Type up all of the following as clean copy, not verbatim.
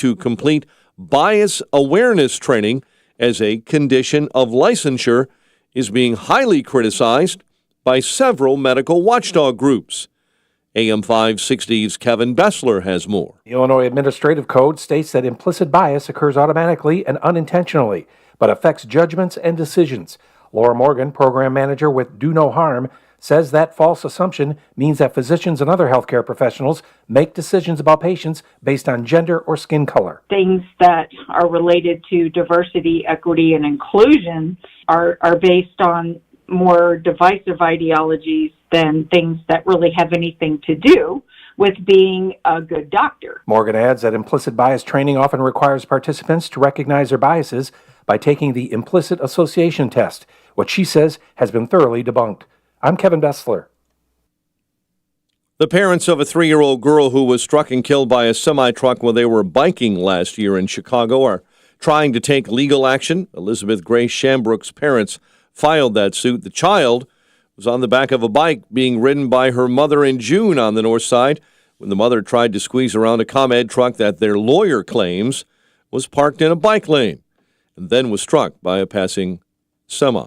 to complete bias awareness training as a condition of licensure is being highly criticized by several medical watchdog groups. AM 560's Kevin Bessler has more. The Illinois Administrative Code states that implicit bias occurs automatically and unintentionally, but affects judgments and decisions. Laura Morgan, program manager with Do No Harm, says that false assumption means that physicians and other healthcare professionals make decisions about patients based on gender or skin color. Things that are related to diversity, equity, and inclusion are based on more divisive ideologies than things that really have anything to do with being a good doctor. Morgan adds that implicit bias training often requires participants to recognize their biases by taking the implicit association test, which she says has been thoroughly debunked. I'm Kevin Bessler. The parents of a 3-year-old girl who was struck and killed by a semi-truck while they were biking last year in Chicago are trying to take legal action. Elizabeth Grace Shambrook's parents filed that suit. The child was on the back of a bike being ridden by her mother in June on the north side when the mother tried to squeeze around a ComEd truck that their lawyer claims was parked in a bike lane and then was struck by a passing semi.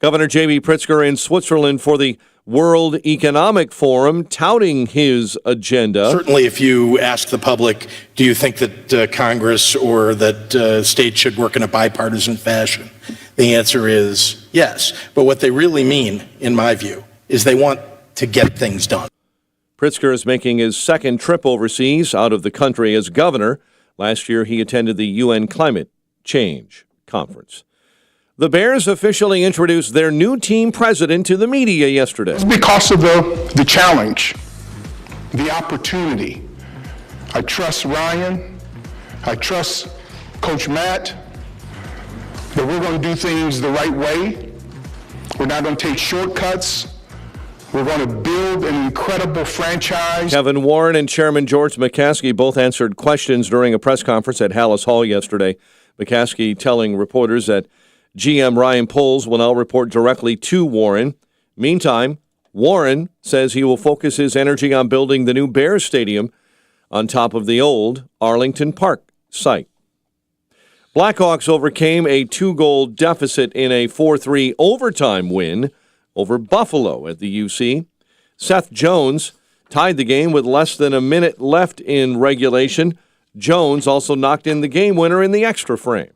Governor J.B. Pritzker in Switzerland for the World Economic Forum, touting his agenda. Certainly, if you ask the public, do you think that Congress or that states should work in a bipartisan fashion? The answer is yes. But what they really mean, in my view, is they want to get things done. Pritzker is making his second trip overseas out of the country as governor. Last year, he attended the UN Climate Change Conference. The Bears officially introduced their new team president to the media yesterday. It's because of the challenge, the opportunity. I trust Ryan. I trust Coach Matt that we're going to do things the right way. We're not going to take shortcuts. We're going to build an incredible franchise. Kevin Warren and Chairman George McCaskey both answered questions during a press conference at Hallis Hall yesterday. McCaskey telling reporters that GM Ryan Poles will now report directly to Warren. Meantime, Warren says he will focus his energy on building the new Bears Stadium on top of the old Arlington Park site. Blackhawks overcame a 2-goal deficit in a 4-3 overtime win over Buffalo at the UC. Seth Jones tied the game with less than a minute left in regulation. Jones also knocked in the game winner in the extra frame.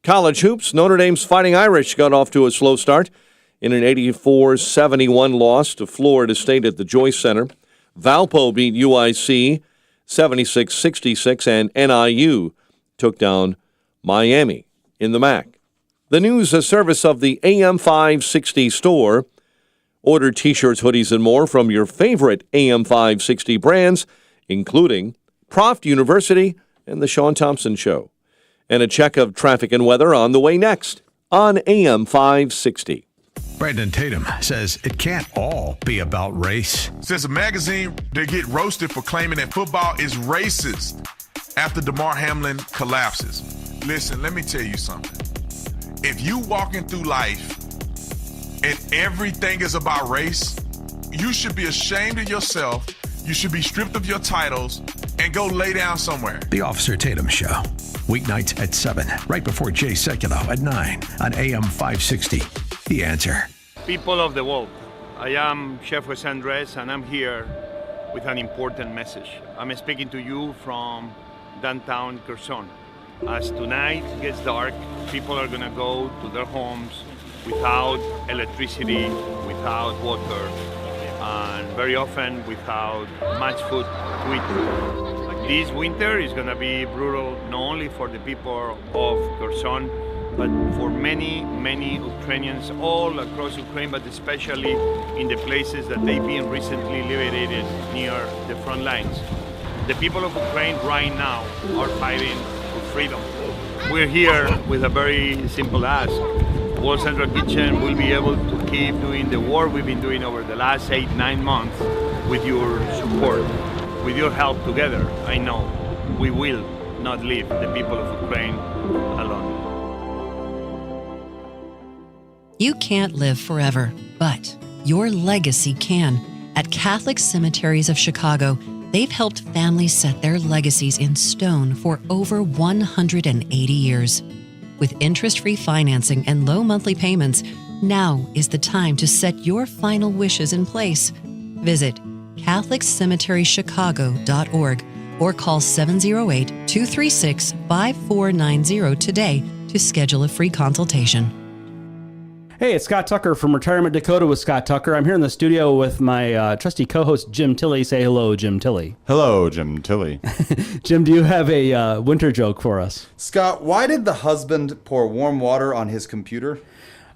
College hoops, Notre Dame's Fighting Irish got off to a slow start in an 84-71 loss to Florida State at the Joyce Center. Valpo beat UIC 76-66, and NIU took down Miami in the MAC. The news, a service of the AM 560 store. Order T-shirts, hoodies, and more from your favorite AM 560 brands, including Proft University and The Sean Thompson Show. And a check of traffic and weather on the way next on AM 560. Brandon Tatum says it can't all be about race. Since a magazine, they get roasted for claiming that football is racist after Damar Hamlin collapses. Listen, let me tell you something. If you walking through life and everything is about race, you should be ashamed of yourself. You should be stripped of your titles and go lay down somewhere. The Officer Tatum Show. Weeknights at 7, right before Jay Sekulow at 9 on AM 560. The Answer. People of the world, I am Chef Jose Andres, and I'm here with an important message. I'm speaking to you from downtown Quezon. As tonight gets dark, people are going to go to their homes without electricity, without water, and very often without much food to eat. This winter is going to be brutal not only for the people of Kherson, but for many, many Ukrainians all across Ukraine, but especially in the places that they've been recently liberated near the front lines. The people of Ukraine right now are fighting for freedom. We're here with a very simple ask. World Central Kitchen will be able to keep doing the work we've been doing over the last 8-9 months with your support. With your help together, I know we will not leave the people of Ukraine alone. You can't live forever, but your legacy can. At Catholic Cemeteries of Chicago, they've helped families set their legacies in stone for over 180 years. With interest-free financing and low monthly payments, now is the time to set your final wishes in place. Visit CatholicCemeteryChicago.org or call 708-236-5490 today to schedule a free consultation. Hey, it's Scott Tucker from Retirement Dakota with Scott Tucker. I'm here in the studio with my trusty co-host, Jim Tilley. Say hello, Jim Tilley. Hello, Jim Tilley. Jim, do you have a winter joke for us? Scott, why did the husband pour warm water on his computer?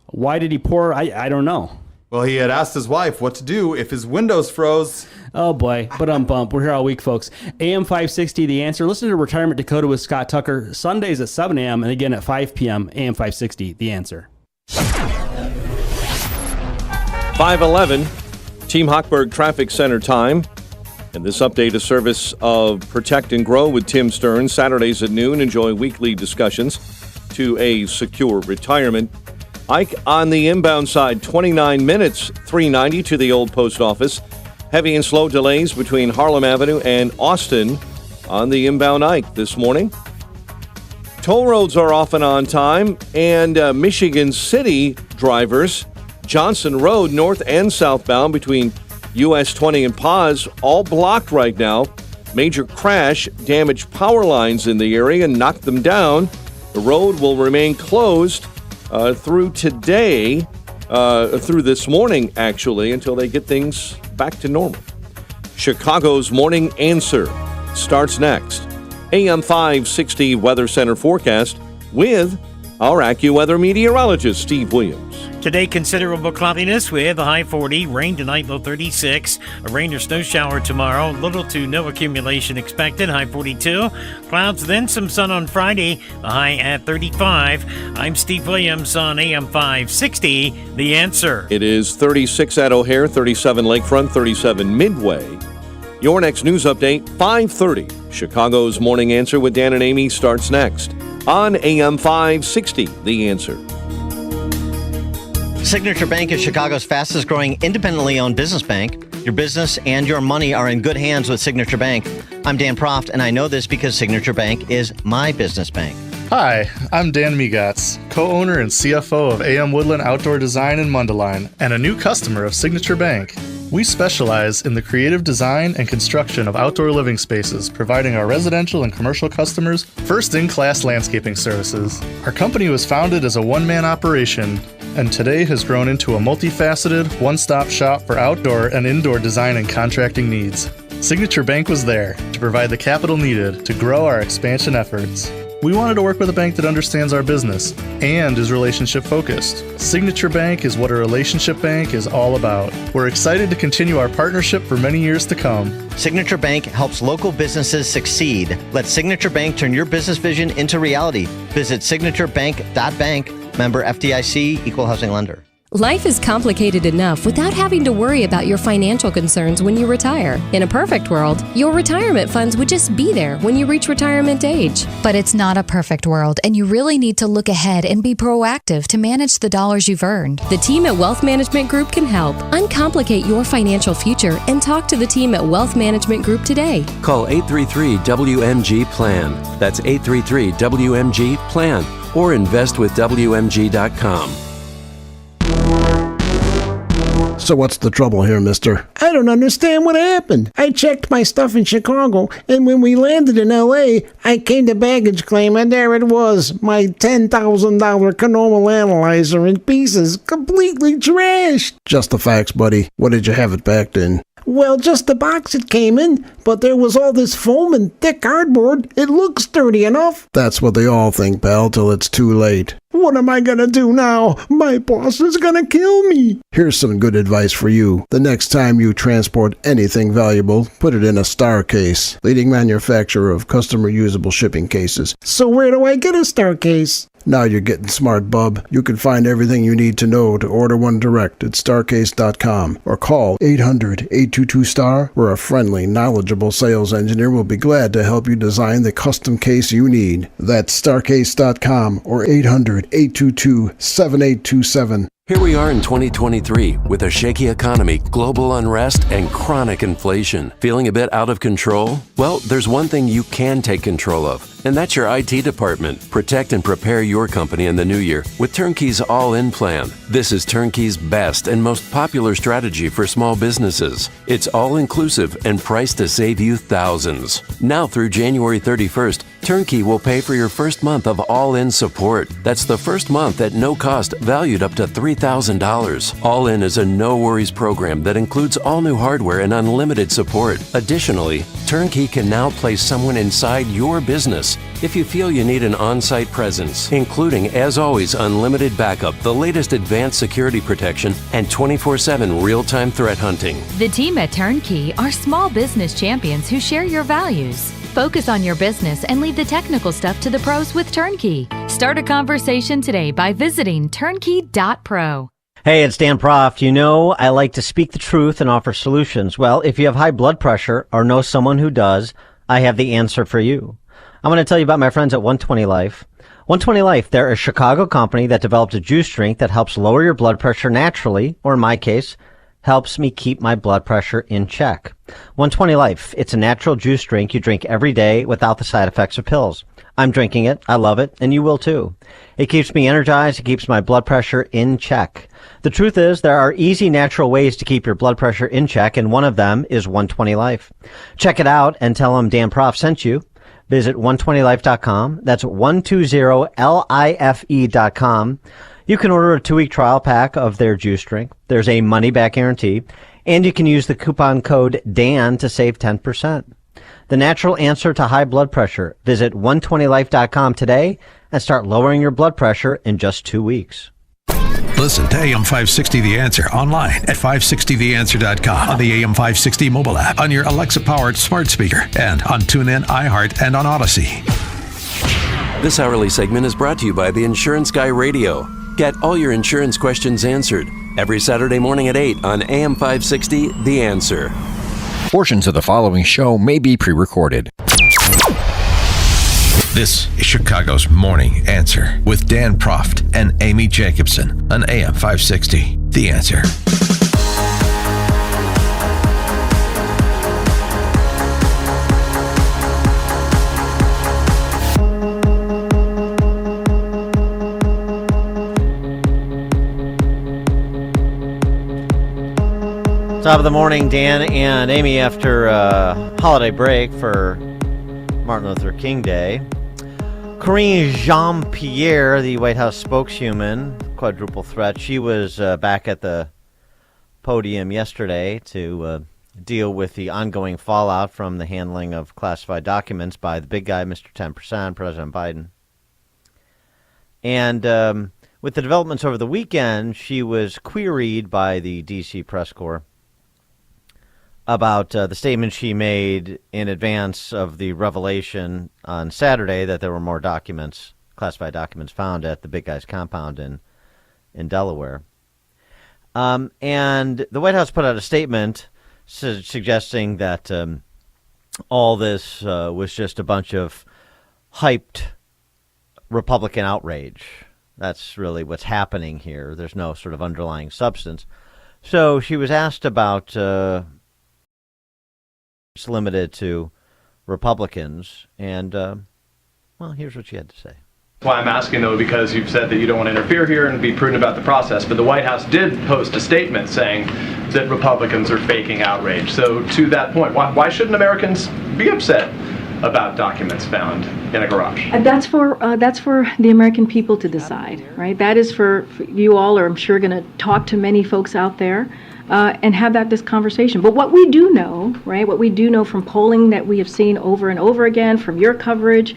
Why did he pour? I don't know. Well, he had asked his wife what to do if his windows froze. Oh, boy. But we're here all week, folks. AM 560, The Answer. Listen to Retirement Dakota with Scott Tucker, Sundays at 7 a.m. and again at 5 p.m., AM 560, The Answer. 5:11, Team Hochberg Traffic Center time. And this update is service of Protect and Grow with Tim Stearns. Saturdays at noon, enjoy weekly discussions to a secure retirement. Ike on the inbound side, 29 minutes, 390 to the old post office. Heavy and slow delays between Harlem Avenue and Austin on the inbound Ike this morning. Toll roads are often on time, and Michigan City drivers, Johnson Road, north and southbound between US 20 and Paz, all blocked right now. Major crash damaged power lines in the area and knocked them down. The road will remain closed through today, through this morning, actually, until they get things back to normal. Chicago's Morning Answer starts next. AM 560 Weather Center forecast with our AccuWeather meteorologist, Steve Williams. Today, considerable cloudiness with a high 40, rain tonight, low 36, a rain or snow shower tomorrow, little to no accumulation expected, high 42, clouds, then some sun on Friday, a high at 35. I'm Steve Williams on AM 560, The Answer. It is 36 at O'Hare, 37 Lakefront, 37 Midway. Your next news update, 5:30. Chicago's Morning Answer with Dan and Amy starts next on AM 560, The Answer. Signature Bank is Chicago's fastest growing independently owned business bank. Your business and your money are in good hands with Signature Bank. I'm Dan Proft, and I know this because Signature Bank is my business bank. Hi, I'm Dan Migatz, co-owner and CFO of AM Woodland Outdoor Design in Mundelein, and a new customer of Signature Bank. We specialize in the creative design and construction of outdoor living spaces, providing our residential and commercial customers first-in-class landscaping services. Our company was founded as a one-man operation and today has grown into a multifaceted, one-stop shop for outdoor and indoor design and contracting needs. Signature Bank was there to provide the capital needed to grow our expansion efforts. We wanted to work with a bank that understands our business and is relationship-focused. Signature Bank is what a relationship bank is all about. We're excited to continue our partnership for many years to come. Signature Bank helps local businesses succeed. Let Signature Bank turn your business vision into reality. Visit signaturebank.bank. Member FDIC, Equal Housing Lender. Life is complicated enough without having to worry about your financial concerns when you retire. In a perfect world, your retirement funds would just be there when you reach retirement age. But it's not a perfect world, and you really need to look ahead and be proactive to manage the dollars you've earned. The team at Wealth Management Group can help. Uncomplicate your financial future and talk to the team at Wealth Management Group today. Call 833-WMG-PLAN. That's 833-WMG-PLAN. Or investwithWMG.com. So what's the trouble here, mister? I don't understand what happened. I checked my stuff in Chicago, and when we landed in L.A., I came to baggage claim, and there it was, my $10,000 Canoma analyzer in pieces, completely trashed. Just the facts, buddy. What did you have it packed in? Well, just the box it came in, but there was all this foam and thick cardboard. It looked sturdy enough. That's what they all think, pal, till it's too late. What am I gonna do now? My boss is gonna kill me. Here's some good advice for you. The next time you transport anything valuable, put it in a Star Case, leading manufacturer of customer-usable shipping cases. So where do I get a Star Case? Now you're getting smart, bub. You can find everything you need to know to order one direct at starcase.com or call 800-822-STAR, where a friendly, knowledgeable sales engineer will be glad to help you design the custom case you need. That's starcase.com or 800-822-7827. Here we are in 2023 with a shaky economy, global unrest, and chronic inflation. Feeling a bit out of control? Well, there's one thing you can take control of, and that's your IT department. Protect and prepare your company in the new year with Turnkey's All-In Plan. This is Turnkey's best and most popular strategy for small businesses. It's all-inclusive and priced to save you thousands. Now through January 31st, Turnkey will pay for your first month of all-in support. That's the first month at no cost, valued up to $3,000. All-In is a no-worries program that includes all new hardware and unlimited support. Additionally, Turnkey can now place someone inside your business if you feel you need an on-site presence, including, as always, unlimited backup, the latest advanced security protection, and 24/7 real-time threat hunting. The team at Turnkey are small business champions who share your values. Focus on your business and leave the technical stuff to the pros with Turnkey. Start a conversation today by visiting turnkey.pro. Hey, it's Dan Proft. You know, I like to speak the truth and offer solutions. Well, if you have high blood pressure or know someone who does, I have the answer for you. I'm going to tell you about my friends at 120 Life. 120 Life, they're a Chicago company that developed a juice drink that helps lower your blood pressure naturally, or in my case, helps me keep my blood pressure in check. 120 Life, it's a natural juice drink you drink every day without the side effects of pills. I'm drinking it, I love it, and you will too. It keeps me energized, it keeps my blood pressure in check. The truth is, there are easy, natural ways to keep your blood pressure in check, and one of them is 120 Life. Check it out and tell them Dan Proft sent you. Visit 120life.com. That's 120life.com. You can order a 2-week trial pack of their juice drink. There's a money-back guarantee, and you can use the coupon code DAN to save 10%. The natural answer to high blood pressure. Visit 120life.com today and start lowering your blood pressure in just 2 weeks. Listen to AM 560 The Answer online at 560theanswer.com, on the AM 560 mobile app, on your Alexa-powered smart speaker, and on TuneIn, iHeart, and on Odyssey. This hourly segment is brought to you by the Insurance Guy Radio. Get all your insurance questions answered every Saturday morning at 8 on AM 560 The Answer. Portions of the following show may be pre-recorded. This is Chicago's Morning Answer with Dan Proft and Amy Jacobson on AM 560. The Answer. Top of the morning, Dan and Amy, after holiday break for Martin Luther King Day. Karine Jean-Pierre, the White House spokeswoman, quadruple threat, she was back at the podium yesterday to deal with the ongoing fallout from the handling of classified documents by the big guy, Mr. 10%, President Biden. And with the developments over the weekend, she was queried by the D.C. press corps about the statement she made in advance of the revelation on Saturday that there were more documents, classified documents, found at the big guy's compound in Delaware. And the White House put out a statement suggesting that all this was just a bunch of hyped Republican outrage. That's really what's happening here. There's no sort of underlying substance. So she was asked about it's limited to Republicans, and, well, here's what she had to say. Why I'm asking, though, because you've said that you don't want to interfere here and be prudent about the process, but the White House did post a statement saying that Republicans are faking outrage. So to that point, why shouldn't Americans be upset about documents found in a garage? That's for the American people to decide, right? That is for you all, or I'm sure going to talk to many folks out there. And have this conversation. But what we do know, right, what we do know from polling that we have seen over and over again, from your coverage,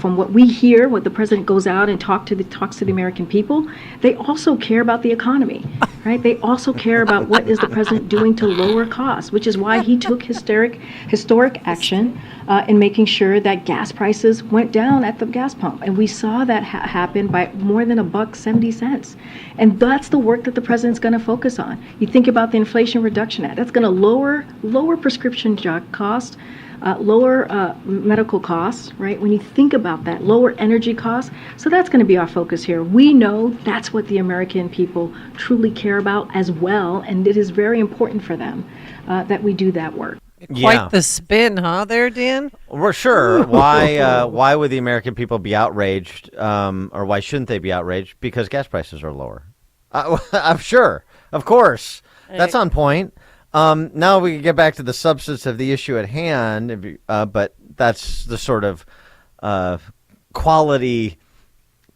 from what we hear, what the president goes out and talks to the American people, they also care about the economy, right? They also care about what is the president doing to lower costs, which is why he took historic action in making sure that gas prices went down at the gas pump. And we saw that happen by more than $1.70. And that's the work that the president's going to focus on. You think about the Inflation Reduction Act. That's going to lower prescription drug costs lower medical costs, right? When you think about that, lower energy costs. So that's going to be our focus here. We know that's what the American people truly care about as well, and it is very important for them that we do that work. Quite the spin, huh, there, Dan? Well, sure. Why would the American people be outraged, or why shouldn't they be outraged? Because gas prices are lower. I'm sure. Of course. That's on point. Now we can get back to the substance of the issue at hand, but that's the sort of quality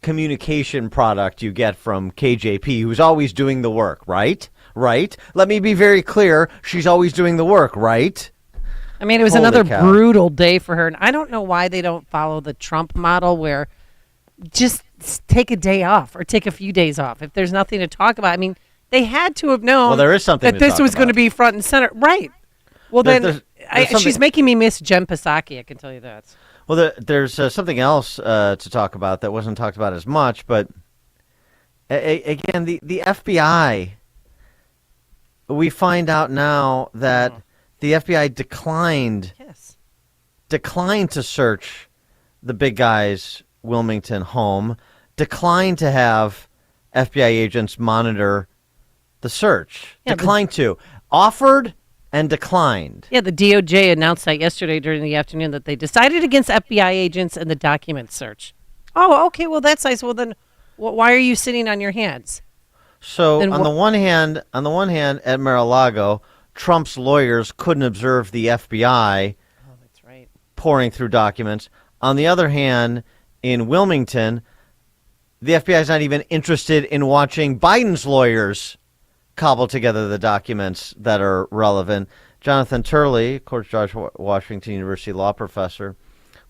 communication product you get from KJP, who's always doing the work, right? Right? Let me be very clear. She's always doing the work, right? I mean, it was Holy another cow. brutal day for her. And I don't know why they don't follow the Trump model where just take a day off or take a few days off if there's nothing to talk about. I mean, they had to have known Well, there is something that to this talk was going to about. be front and center. Right. Well, There's she's something- making me miss Jen Psaki, I can tell you that. Well, there's something else to talk about that wasn't talked about as much, but again, the FBI, we find out now that the FBI declined to search the big guy's Wilmington home, declined to have FBI agents monitor the search, declined to, offered and declined. Yeah, the DOJ announced that yesterday during the afternoon that they decided against FBI agents and the document search. Oh, okay. Well, that's nice. Well, then why are you sitting on your hands? So Then on the one hand, at Mar-a-Lago, Trump's lawyers couldn't observe the FBI pouring through documents. On the other hand, in Wilmington, the FBI is not even interested in watching Biden's lawyers cobble together the documents that are relevant. Jonathan Turley, of course, George Washington University law professor,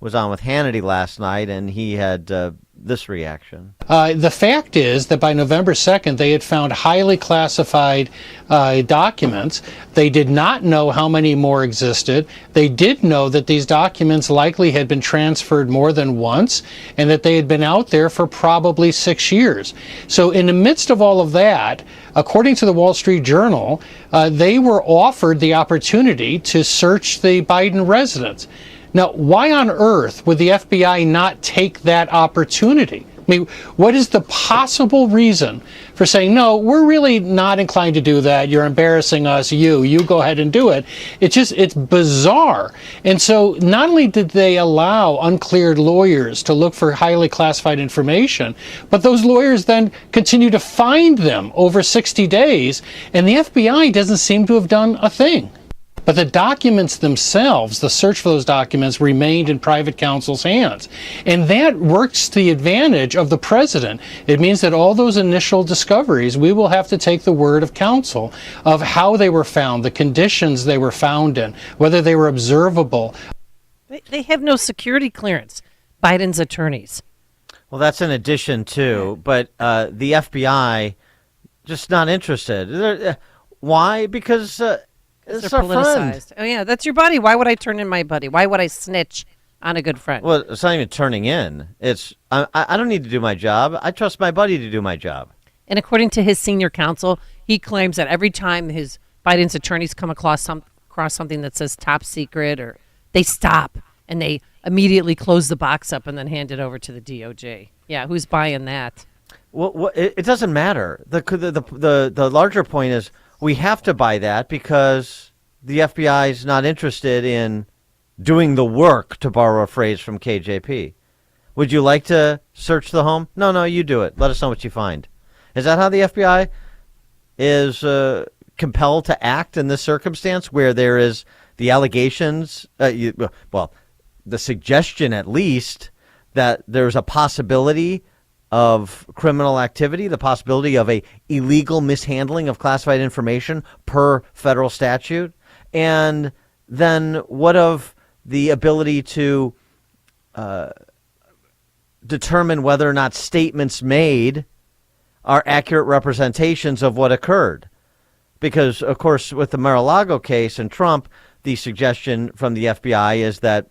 was on with Hannity last night, and he had this reaction. The fact is that by November 2nd, they had found highly classified documents. They did not know how many more existed. They did know that these documents likely had been transferred more than once and that they had been out there for probably 6 years. So in the midst of all of that, according to the Wall Street Journal, they were offered the opportunity to search the Biden residence. Now, why on earth would the FBI not take that opportunity? I mean, what is the possible reason for saying, no, we're really not inclined to do that. You're embarrassing us. You go ahead and do it. It's bizarre. And so not only did they allow uncleared lawyers to look for highly classified information, but those lawyers then continue to find them over 60 days, and the FBI doesn't seem to have done a thing. But the documents themselves, the search for those documents, remained in private counsel's hands. And that works to the advantage of the president. It means that all those initial discoveries, we will have to take the word of counsel of how they were found, the conditions they were found in, whether they were observable. They have no security clearance, Biden's attorneys. Well, that's in addition to, but the FBI just not interested. Why? Because They're it's our politicized. friend. Oh, yeah, that's your buddy. Why would I turn in my buddy? Why would I snitch on a good friend? Well, it's not even turning in. It's I don't need to do my job. I trust my buddy to do my job. And according to his senior counsel, he claims that every time his Biden's attorneys come across something that says top secret, or they stop and they immediately close the box up and then hand it over to the DOJ. Yeah, who's buying that? Well, it doesn't matter. The larger point is we have to buy that because the FBI is not interested in doing the work, to borrow a phrase from KJP. Would you like to search the home? No, you do it. Let us know what you find. Is that how the FBI is compelled to act in this circumstance where there is the allegations, the suggestion at least, that there's a possibility of criminal activity, the possibility of a illegal mishandling of classified information per federal statute? And then what of the ability to determine whether or not statements made are accurate representations of what occurred? Because, of course, with the Mar-a-Lago case and Trump, the suggestion from the FBI is that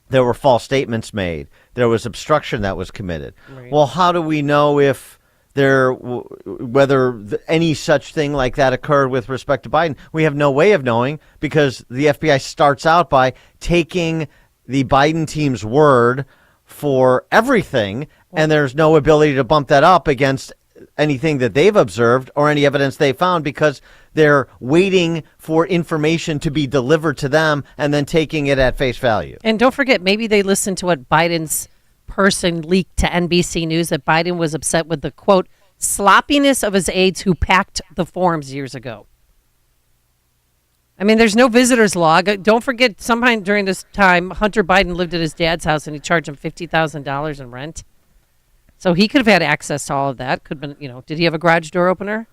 there were false statements made. There was obstruction that was committed. Right. Well, how do we know if whether any such thing like that occurred with respect to Biden. We have no way of knowing because the FBI starts out by taking the Biden team's word for everything, and there's no ability to bump that up against anything that they've observed or any evidence they found because they're waiting for information to be delivered to them and then taking it at face value. And don't forget, maybe they listened to what Biden's person leaked to NBC News that Biden was upset with the, quote, sloppiness of his aides who packed the forms years ago. I mean, there's no visitor's log. Don't forget, sometime during this time, Hunter Biden lived at his dad's house and he charged him $50,000 in rent. So he could have had access to all of that. Could have been, did he have a garage door opener?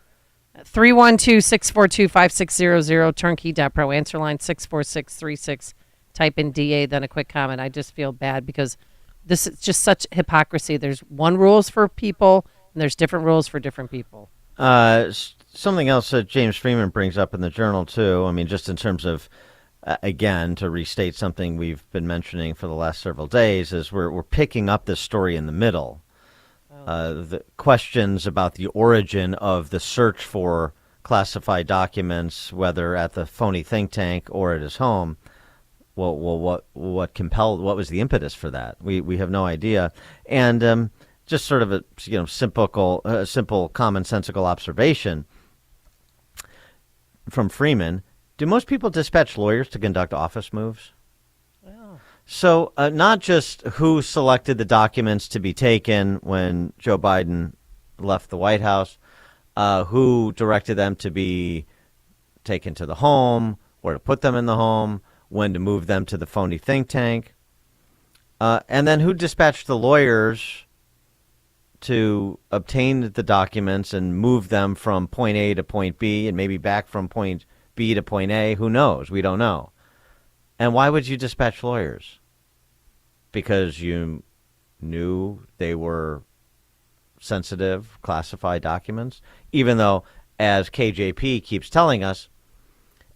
312-642-5600, turnkey.pro, answer line 64636. Type in DA, then a quick comment. I just feel bad because this is just such hypocrisy. There's one rules for people, and there's different rules for different people. Something else that James Freeman brings up in the Journal, too, I mean, just in terms of, again, to restate something we've been mentioning for the last several days, is we're picking up this story in the middle. The questions about the origin of the search for classified documents, whether at the phony think tank or at his home. Well, what was the impetus for that? We have no idea. And just sort of a simple commonsensical observation from Freeman. Do most people dispatch lawyers to conduct office moves? So not just who selected the documents to be taken when Joe Biden left the White House, who directed them to be taken to the home, where to put them in the home, when to move them to the phony think tank, and then who dispatched the lawyers to obtain the documents and move them from point A to point B and maybe back from point B to point A. Who knows? We don't know. And why would you dispatch lawyers? Because you knew they were sensitive, classified documents, even though, as KJP keeps telling us,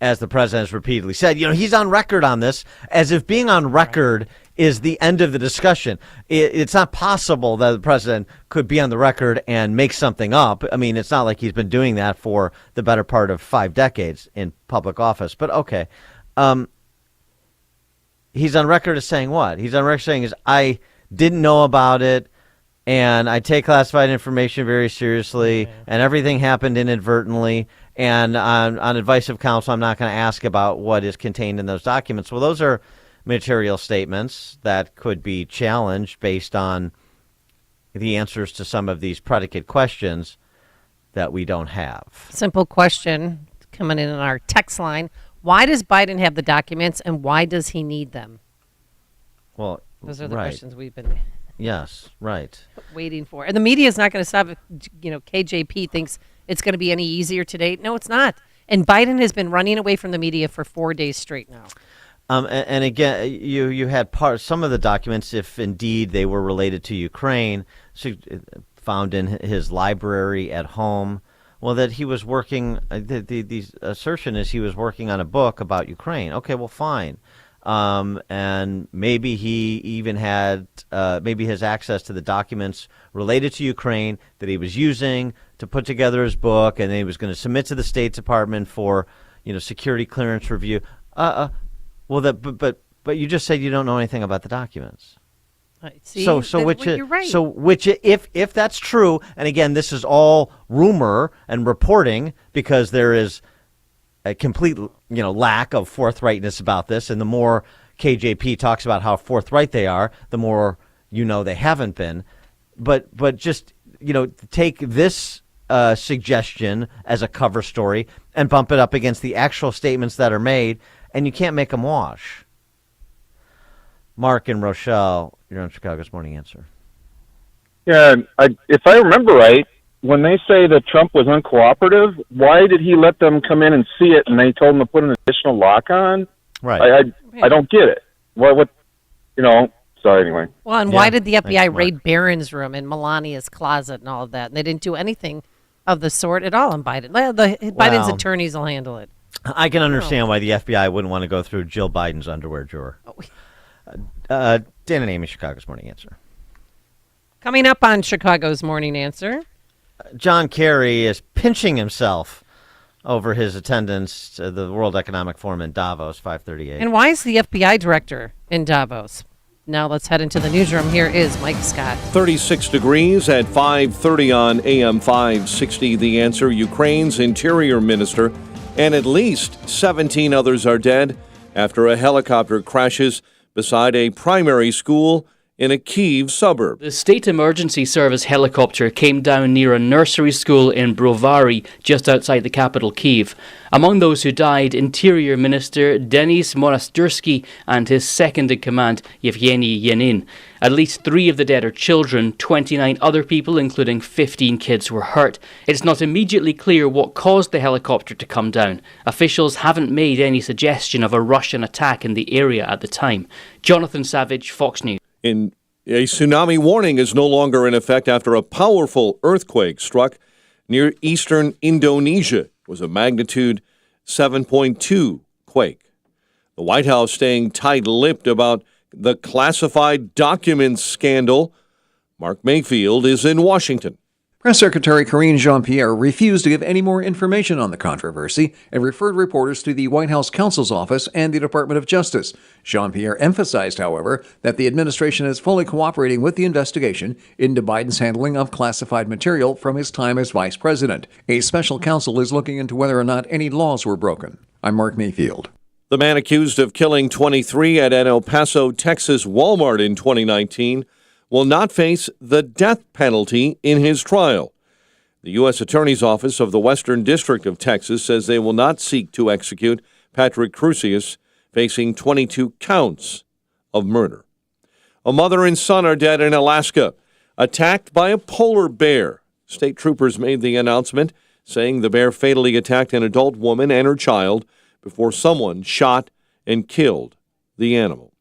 as the president has repeatedly said, he's on record on this, as if being on record is the end of the discussion. It's not possible that the president could be on the record and make something up. I mean, it's not like he's been doing that for the better part of 5 decades in public office. But okay. He's on record as saying what? He's on record saying I didn't know about it, and I take classified information very seriously, and everything happened inadvertently, and on advice of counsel, I'm not going to ask about what is contained in those documents. Well, those are material statements that could be challenged based on the answers to some of these predicate questions that we don't have. Simple question coming in on our text line. Why does Biden have the documents, and why does he need them? Well, those are the questions we've been waiting for. And the media is not going to stop. KJP thinks it's going to be any easier today. No, it's not. And Biden has been running away from the media for 4 days straight now. And again, you had some of the documents, if indeed they were related to Ukraine, found in his library at home. Well, that he was working, the assertion is he was working on a book about Ukraine. Okay, well, fine. And maybe he even had, maybe his access to the documents related to Ukraine that he was using to put together his book, and then he was going to submit to the State Department for, security clearance review. Well, but you just said you don't know anything about the documents. See, you're right. So which, if that's true, and again, this is all rumor and reporting because there is a complete, lack of forthrightness about this, and the more KJP talks about how forthright they are, the more they haven't been. But just take this suggestion as a cover story and bump it up against the actual statements that are made, and you can't make them wash. Mark and Rochelle, you're on Chicago's Morning Answer. Yeah, if I remember right, when they say that Trump was uncooperative, why did he let them come in and see it, and they told him to put an additional lock on? Right. I don't get it. What? So anyway. Well, and why did the FBI raid Barron's room and Melania's closet and all of that? And they didn't do anything of the sort at all on Biden. Biden's attorneys will handle it. I can understand why the FBI wouldn't want to go through Jill Biden's underwear drawer. Dan and Amy, Chicago's Morning Answer. Coming up on Chicago's Morning Answer, John Kerry is pinching himself over his attendance to the World Economic Forum in Davos, 538. And why is the FBI director in Davos? Now let's head into the newsroom. Here is Mike Scott. 36 degrees at 5:30 on AM 560. The Answer. Ukraine's interior minister and at least 17 others are dead after a helicopter crashes beside a primary school in a Kyiv suburb. The State Emergency Service helicopter came down near a nursery school in Brovary, just outside the capital Kyiv. Among those who died, Interior Minister Denis Monastyrsky and his second-in-command, Yevgeny Yanin. At least 3 of the dead are children. 29 other people, including 15 kids, were hurt. It's not immediately clear what caused the helicopter to come down. Officials haven't made any suggestion of a Russian attack in the area at the time. Jonathan Savage, Fox News. A tsunami warning is no longer in effect after a powerful earthquake struck near eastern Indonesia. It was a magnitude 7.2 quake. The White House staying tight-lipped about the classified documents scandal. Mark Mayfield is in Washington. Press Secretary Karine Jean-Pierre refused to give any more information on the controversy and referred reporters to the White House counsel's office and the Department of Justice. Jean-Pierre emphasized, however, that the administration is fully cooperating with the investigation into Biden's handling of classified material from his time as vice president. A special counsel is looking into whether or not any laws were broken. I'm Mark Mayfield. The man accused of killing 23 at an El Paso, Texas Walmart in 2019 will not face the death penalty in his trial. The U.S. Attorney's Office of the Western District of Texas says they will not seek to execute Patrick Crusius, facing 22 counts of murder. A mother and son are dead in Alaska, attacked by a polar bear. State troopers made the announcement, saying the bear fatally attacked an adult woman and her child before someone shot and killed the animal.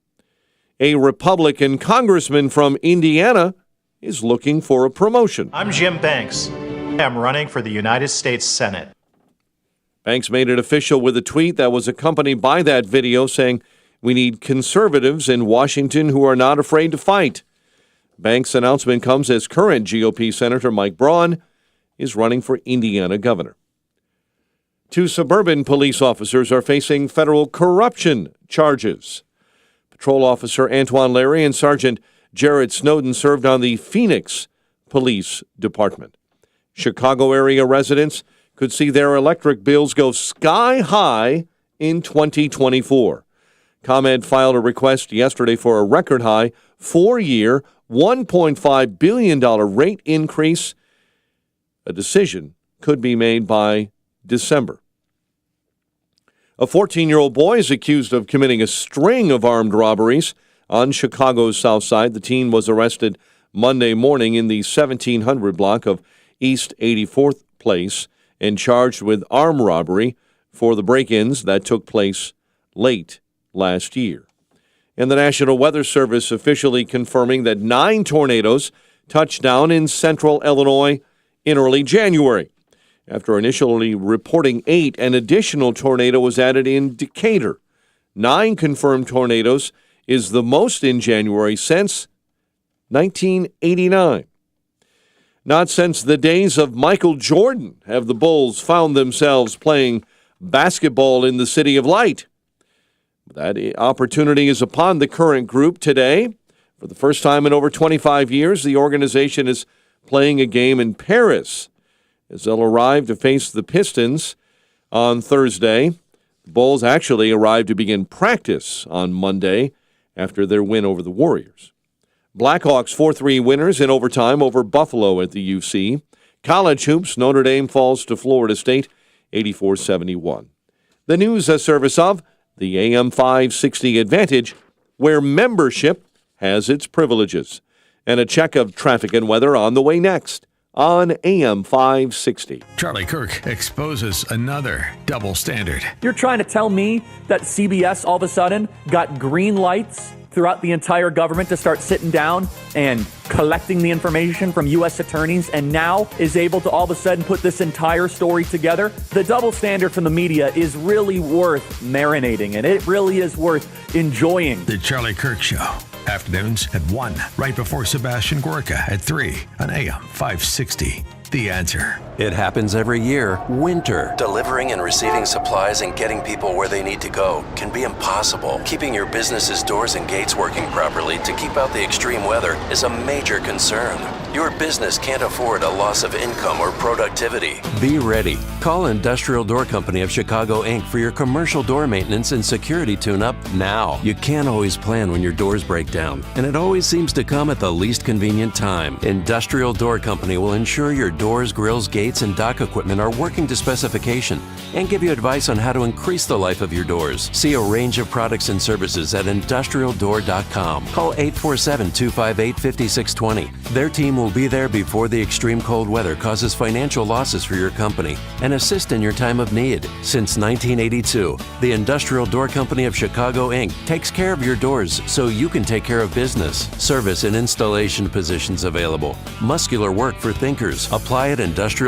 A Republican congressman from Indiana is looking for a promotion. I'm Jim Banks. I'm running for the United States Senate. Banks made it official with a tweet that was accompanied by that video saying, "We need conservatives in Washington who are not afraid to fight." Banks' announcement comes as current GOP Senator Mike Braun is running for Indiana governor. 2 suburban police officers are facing federal corruption charges. Patrol Officer Antoine Larry and Sergeant Jared Snowden served on the Phoenix Police Department. Chicago area residents could see their electric bills go sky high in 2024. ComEd filed a request yesterday for a record high 4-year, $1.5 billion rate increase. A decision could be made by December. A 14-year-old boy is accused of committing a string of armed robberies on Chicago's South Side. The teen was arrested Monday morning in the 1700 block of East 84th Place and charged with armed robbery for the break-ins that took place late last year. And the National Weather Service officially confirming that 9 tornadoes touched down in central Illinois in early January. After initially reporting 8, an additional tornado was added in Decatur. 9 confirmed tornadoes is the most in January since 1989. Not since the days of Michael Jordan have the Bulls found themselves playing basketball in the City of Light. That opportunity is upon the current group today. For the first time in over 25 years, the organization is playing a game in Paris as they'll arrive to face the Pistons on Thursday. The Bulls actually arrived to begin practice on Monday after their win over the Warriors. Blackhawks 4-3 winners in overtime over Buffalo at the UC. College hoops, Notre Dame falls to Florida State 84-71. The news a service of the AM 560 Advantage, where membership has its privileges. And a check of traffic and weather on the way next on AM 560. Charlie Kirk exposes another double standard. You're trying to tell me that CBS all of a sudden got green lights throughout the entire government to start sitting down and collecting the information from U.S. attorneys and now is able to all of a sudden put this entire story together? The double standard from the media is really worth marinating, and it really is worth enjoying. The Charlie Kirk Show. Afternoons at 1, right before Sebastian Gorka at 3 on AM 560. The Answer. It happens every year. Winter. Delivering and receiving supplies and getting people where they need to go can be impossible. Keeping your business's doors and gates working properly to keep out the extreme weather is a major concern. Your business can't afford a loss of income or productivity. Be ready. Call Industrial Door Company of Chicago, Inc. for your commercial door maintenance and security tune-up now. You can't always plan when your doors break down, and it always seems to come at the least convenient time. Industrial Door Company will ensure your doors, grills, gates, and dock equipment are working to specification and give you advice on how to increase the life of your doors. See a range of products and services at industrialdoor.com. Call 847-258-5620. Their team will be there before the extreme cold weather causes financial losses for your company and assist in your time of need. Since 1982, the Industrial Door Company of Chicago, Inc. takes care of your doors so you can take care of business. Service and installation positions available. Muscular work for thinkers. Apply at industrialdoor.com.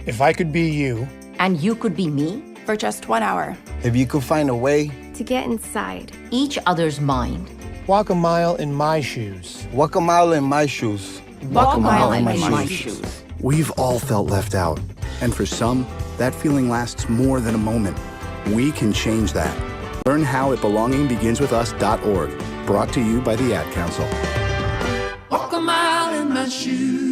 If I could be you, and you could be me for just 1 hour, if you could find a way to get inside each other's mind, walk a mile in my shoes. Walk a mile in my shoes. Walk a mile in my shoes. We've all felt left out, and for some, that feeling lasts more than a moment. We can change that. Learn how at belongingbeginswithus.org. Brought to you by the Ad Council. Walk a mile in my shoes.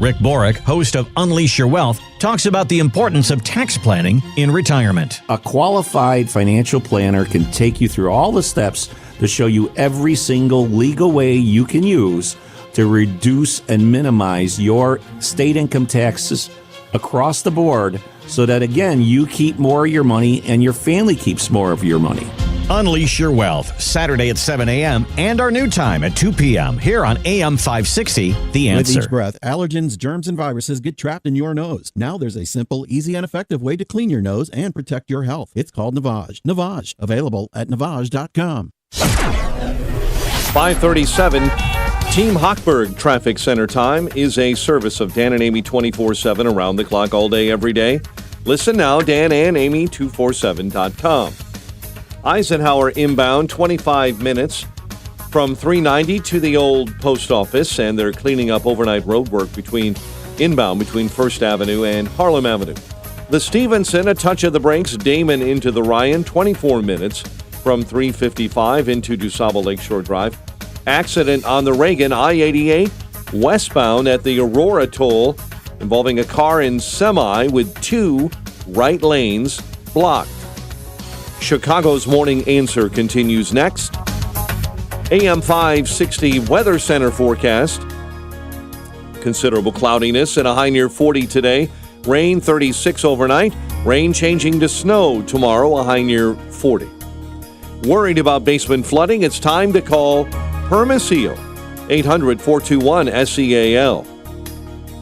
Rick Borick, host of Unleash Your Wealth, talks about the importance of tax planning in retirement. A qualified financial planner can take you through all the steps to show you every single legal way you can use to reduce and minimize your state income taxes across the board so that, again, you keep more of your money and your family keeps more of your money. Unleash Your Wealth, Saturday at 7 a.m. and our new time at 2 p.m. here on AM 560, The Answer. With each breath, allergens, germs, and viruses get trapped in your nose. Now there's a simple, easy, and effective way to clean your nose and protect your health. It's called Navage. Navage, available at Navage.com. 537, Team Hochberg Traffic Center time is a service of Dan and Amy 24/7 around the clock all day, every day. Listen now, danandamy247.com. Eisenhower inbound, 25 minutes from 390 to the old post office, and they're cleaning up overnight road work inbound between First Avenue and Harlem Avenue. The Stevenson, a touch of the brakes, Damon into the Ryan, 24 minutes from 355 into DuSable Lakeshore Drive. Accident on the Reagan I-88 westbound at the Aurora toll involving a car and semi with 2 right lanes blocked. Chicago's Morning Answer continues next. AM 560 Weather Center forecast. Considerable cloudiness and a high near 40 today. Rain 36 overnight. Rain changing to snow tomorrow, a high near 40. Worried about basement flooding? It's time to call Permaseal. 800-421-SEAL.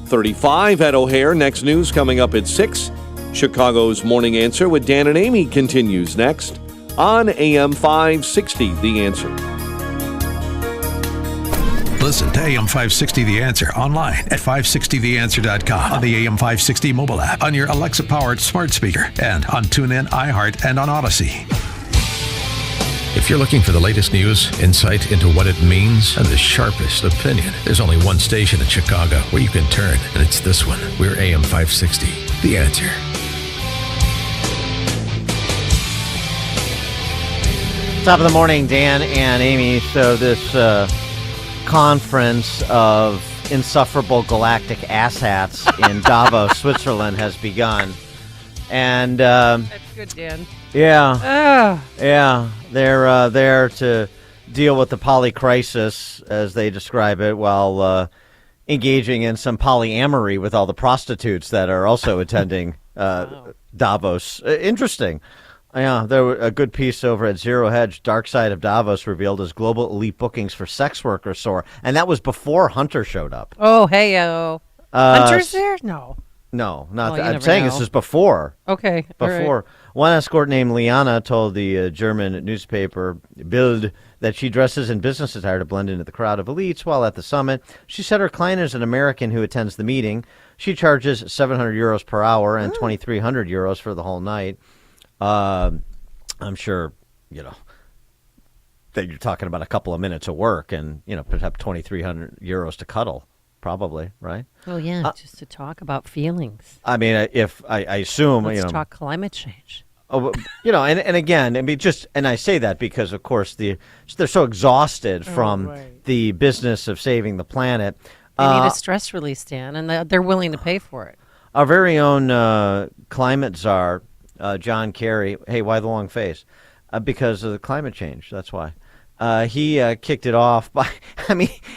35 at O'Hare. Next news coming up at 6. Chicago's Morning Answer with Dan and Amy continues next on AM 560, The Answer. Listen to AM 560 The Answer online at 560theanswer.com, on the AM 560 mobile app, on your Alexa-powered smart speaker, and on TuneIn, iHeart, and on Odyssey. If you're looking for the latest news, insight into what it means, and the sharpest opinion, there's only one station in Chicago where you can turn, and it's this one. We're AM 560, The Answer. Top of the morning, Dan and Amy. So this conference of insufferable galactic asshats in Davos, Switzerland has begun. And that's good, Dan. Yeah. Yeah. They're there to deal with the poly crisis, as they describe it, while engaging in some polyamory with all the prostitutes that are also attending Davos. Interesting. Yeah, there was a good piece over at Zero Hedge. Dark Side of Davos revealed as global elite bookings for sex workers soar, and that was before Hunter showed up. Oh, hey-o. Hunter's there? No. No, not Well, that. you I'm never saying know. this is before. Okay, all right. Before. One escort named Liana told the German newspaper Bild that she dresses in business attire to blend into the crowd of elites while at the summit. She said her client is an American who attends the meeting. She charges 700 euros per hour and 2,300 euros for the whole night. I'm sure, then you're talking about a couple of minutes of work and, perhaps 2,300 euros to cuddle, probably, right? Oh, yeah, just to talk about feelings. I mean, if I assume, Let's talk climate change. Oh, and again, I mean, and I say that because, of course, they're so exhausted from the business of saving the planet. They need a stress release, Dan, and they're willing to pay for it. Our very own climate czar, John Kerry. Hey, why the long face? Because of the climate change. That's why. He kicked it off by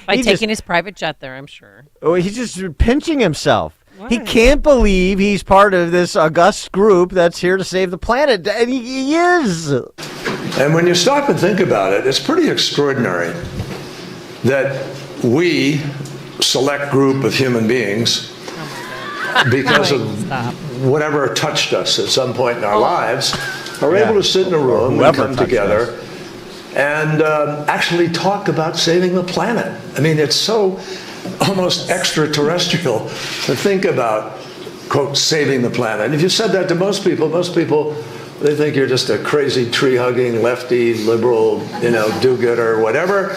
taking his private jet there, I'm sure. Oh, he's just pinching himself. He can't believe he's part of this august group that's here to save the planet, and he is. And when you stop and think about it, it's pretty extraordinary that we, select group of human beings, because of whatever touched us at some point in our lives, are able to sit in a room and come together and actually talk about saving the planet. I mean, it's so almost extraterrestrial to think about, quote, saving the planet. And if you said that to most people, they think you're just a crazy tree-hugging, lefty, liberal, do-gooder, whatever,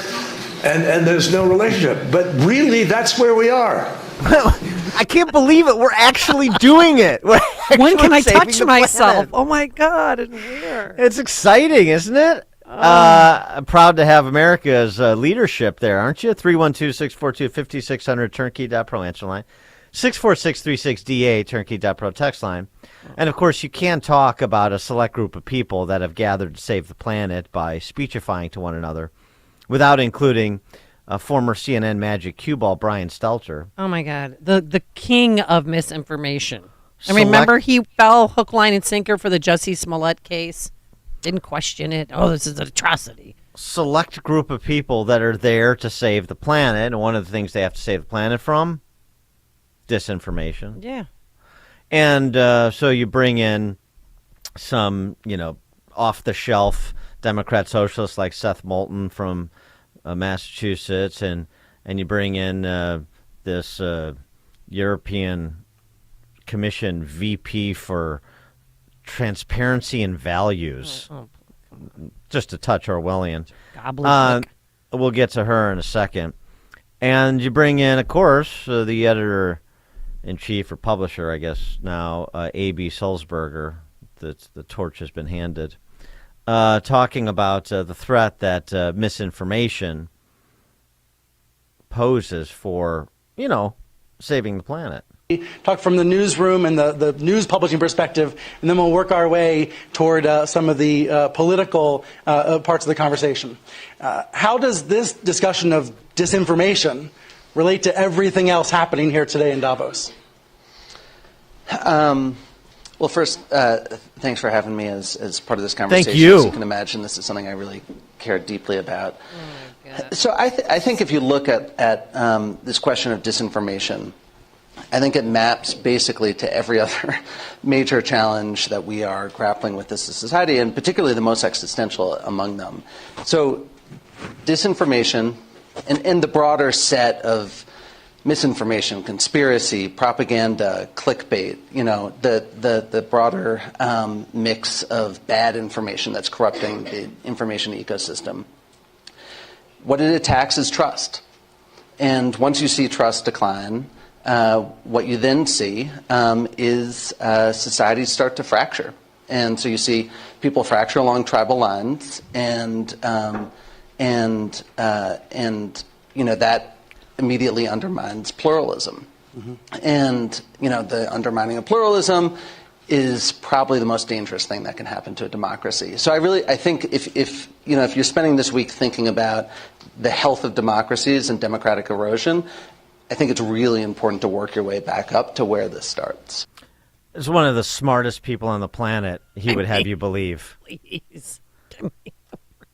and there's no relationship. But really, that's where we are. I can't believe it. We're actually doing it. When can I touch myself? Oh, my God, and where? It's exciting, isn't it? I'm proud to have America's leadership there, aren't you? 312-642-5600, turnkey.pro answer line. 64636DA, turnkey.pro text line. And, of course, you can talk about a select group of people that have gathered to save the planet by speechifying to one another without including former CNN Magic cue ball Brian Stelter. Oh, my God. The king of misinformation. I remember he fell hook, line, and sinker for the Jussie Smollett case. Didn't question it. Oh, this is an atrocity. Select group of people that are there to save the planet, and one of the things they have to save the planet from, disinformation. Yeah. And so you bring in some, off-the-shelf Democrat socialists like Seth Moulton from Massachusetts, and you bring in this European Commission VP for Transparency and Values. Just a touch Orwellian. We'll get to her in a second. And you bring in, of course, the editor-in-chief or publisher, I guess now, A.B. Sulzberger. The torch has been handed. Talking about the threat that misinformation poses for, saving the planet. Talk from the newsroom and the news publishing perspective, and then we'll work our way toward some of the political parts of the conversation. How does this discussion of disinformation relate to everything else happening here today in Davos? Well, first, thanks for having me as part of this conversation. Thank you. As you can imagine, this is something I really care deeply about. So I think if you look at this question of disinformation, I think it maps basically to every other major challenge that we are grappling with as a society, and particularly the most existential among them. So disinformation and the broader set of misinformation, conspiracy, propaganda, clickbait, the broader mix of bad information that's corrupting the information ecosystem. What it attacks is trust. And once you see trust decline, what you then see is societies start to fracture. And so you see people fracture along tribal lines, and that immediately undermines pluralism. Mm-hmm. And, the undermining of pluralism is probably the most dangerous thing that can happen to a democracy. So I think if you're spending this week thinking about the health of democracies and democratic erosion, I think it's really important to work your way back up to where this starts. As one of the smartest people on the planet, he would have you believe. Please.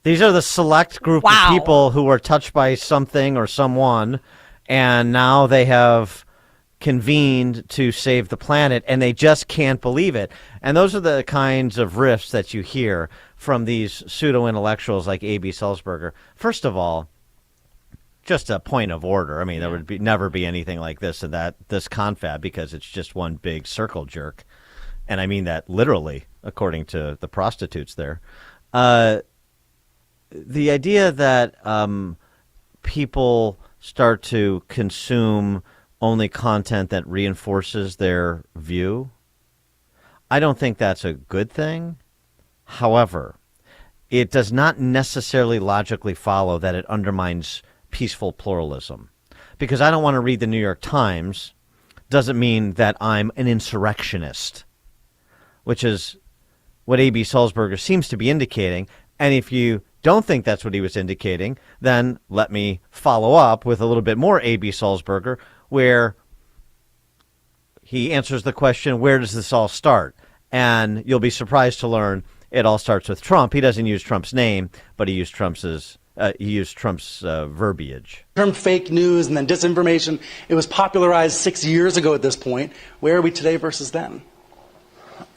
These are the select group of people who are touched by something or someone, and now they have convened to save the planet, and they just can't believe it. And those are the kinds of riffs that you hear from these pseudo-intellectuals like A.B. Sulzberger. First of all, just a point of order. I mean, there would never be anything like this in this confab, because it's just one big circle jerk. And I mean that literally, according to the prostitutes there. the idea that people start to consume only content that reinforces their view, I don't think that's a good thing. However, it does not necessarily logically follow that it undermines peaceful pluralism. Because I don't want to read the New York Times doesn't mean that I'm an insurrectionist, which is what A.B. Sulzberger seems to be indicating. And if you don't think that's what he was indicating, then let me follow up with a little bit more A.B. Sulzberger, where he answers the question, where does this all start? And you'll be surprised to learn it all starts with Trump. He doesn't use Trump's name, but he used Trump's verbiage. Term fake news and then disinformation, it was popularized 6 years ago at this point. Where are we today versus then?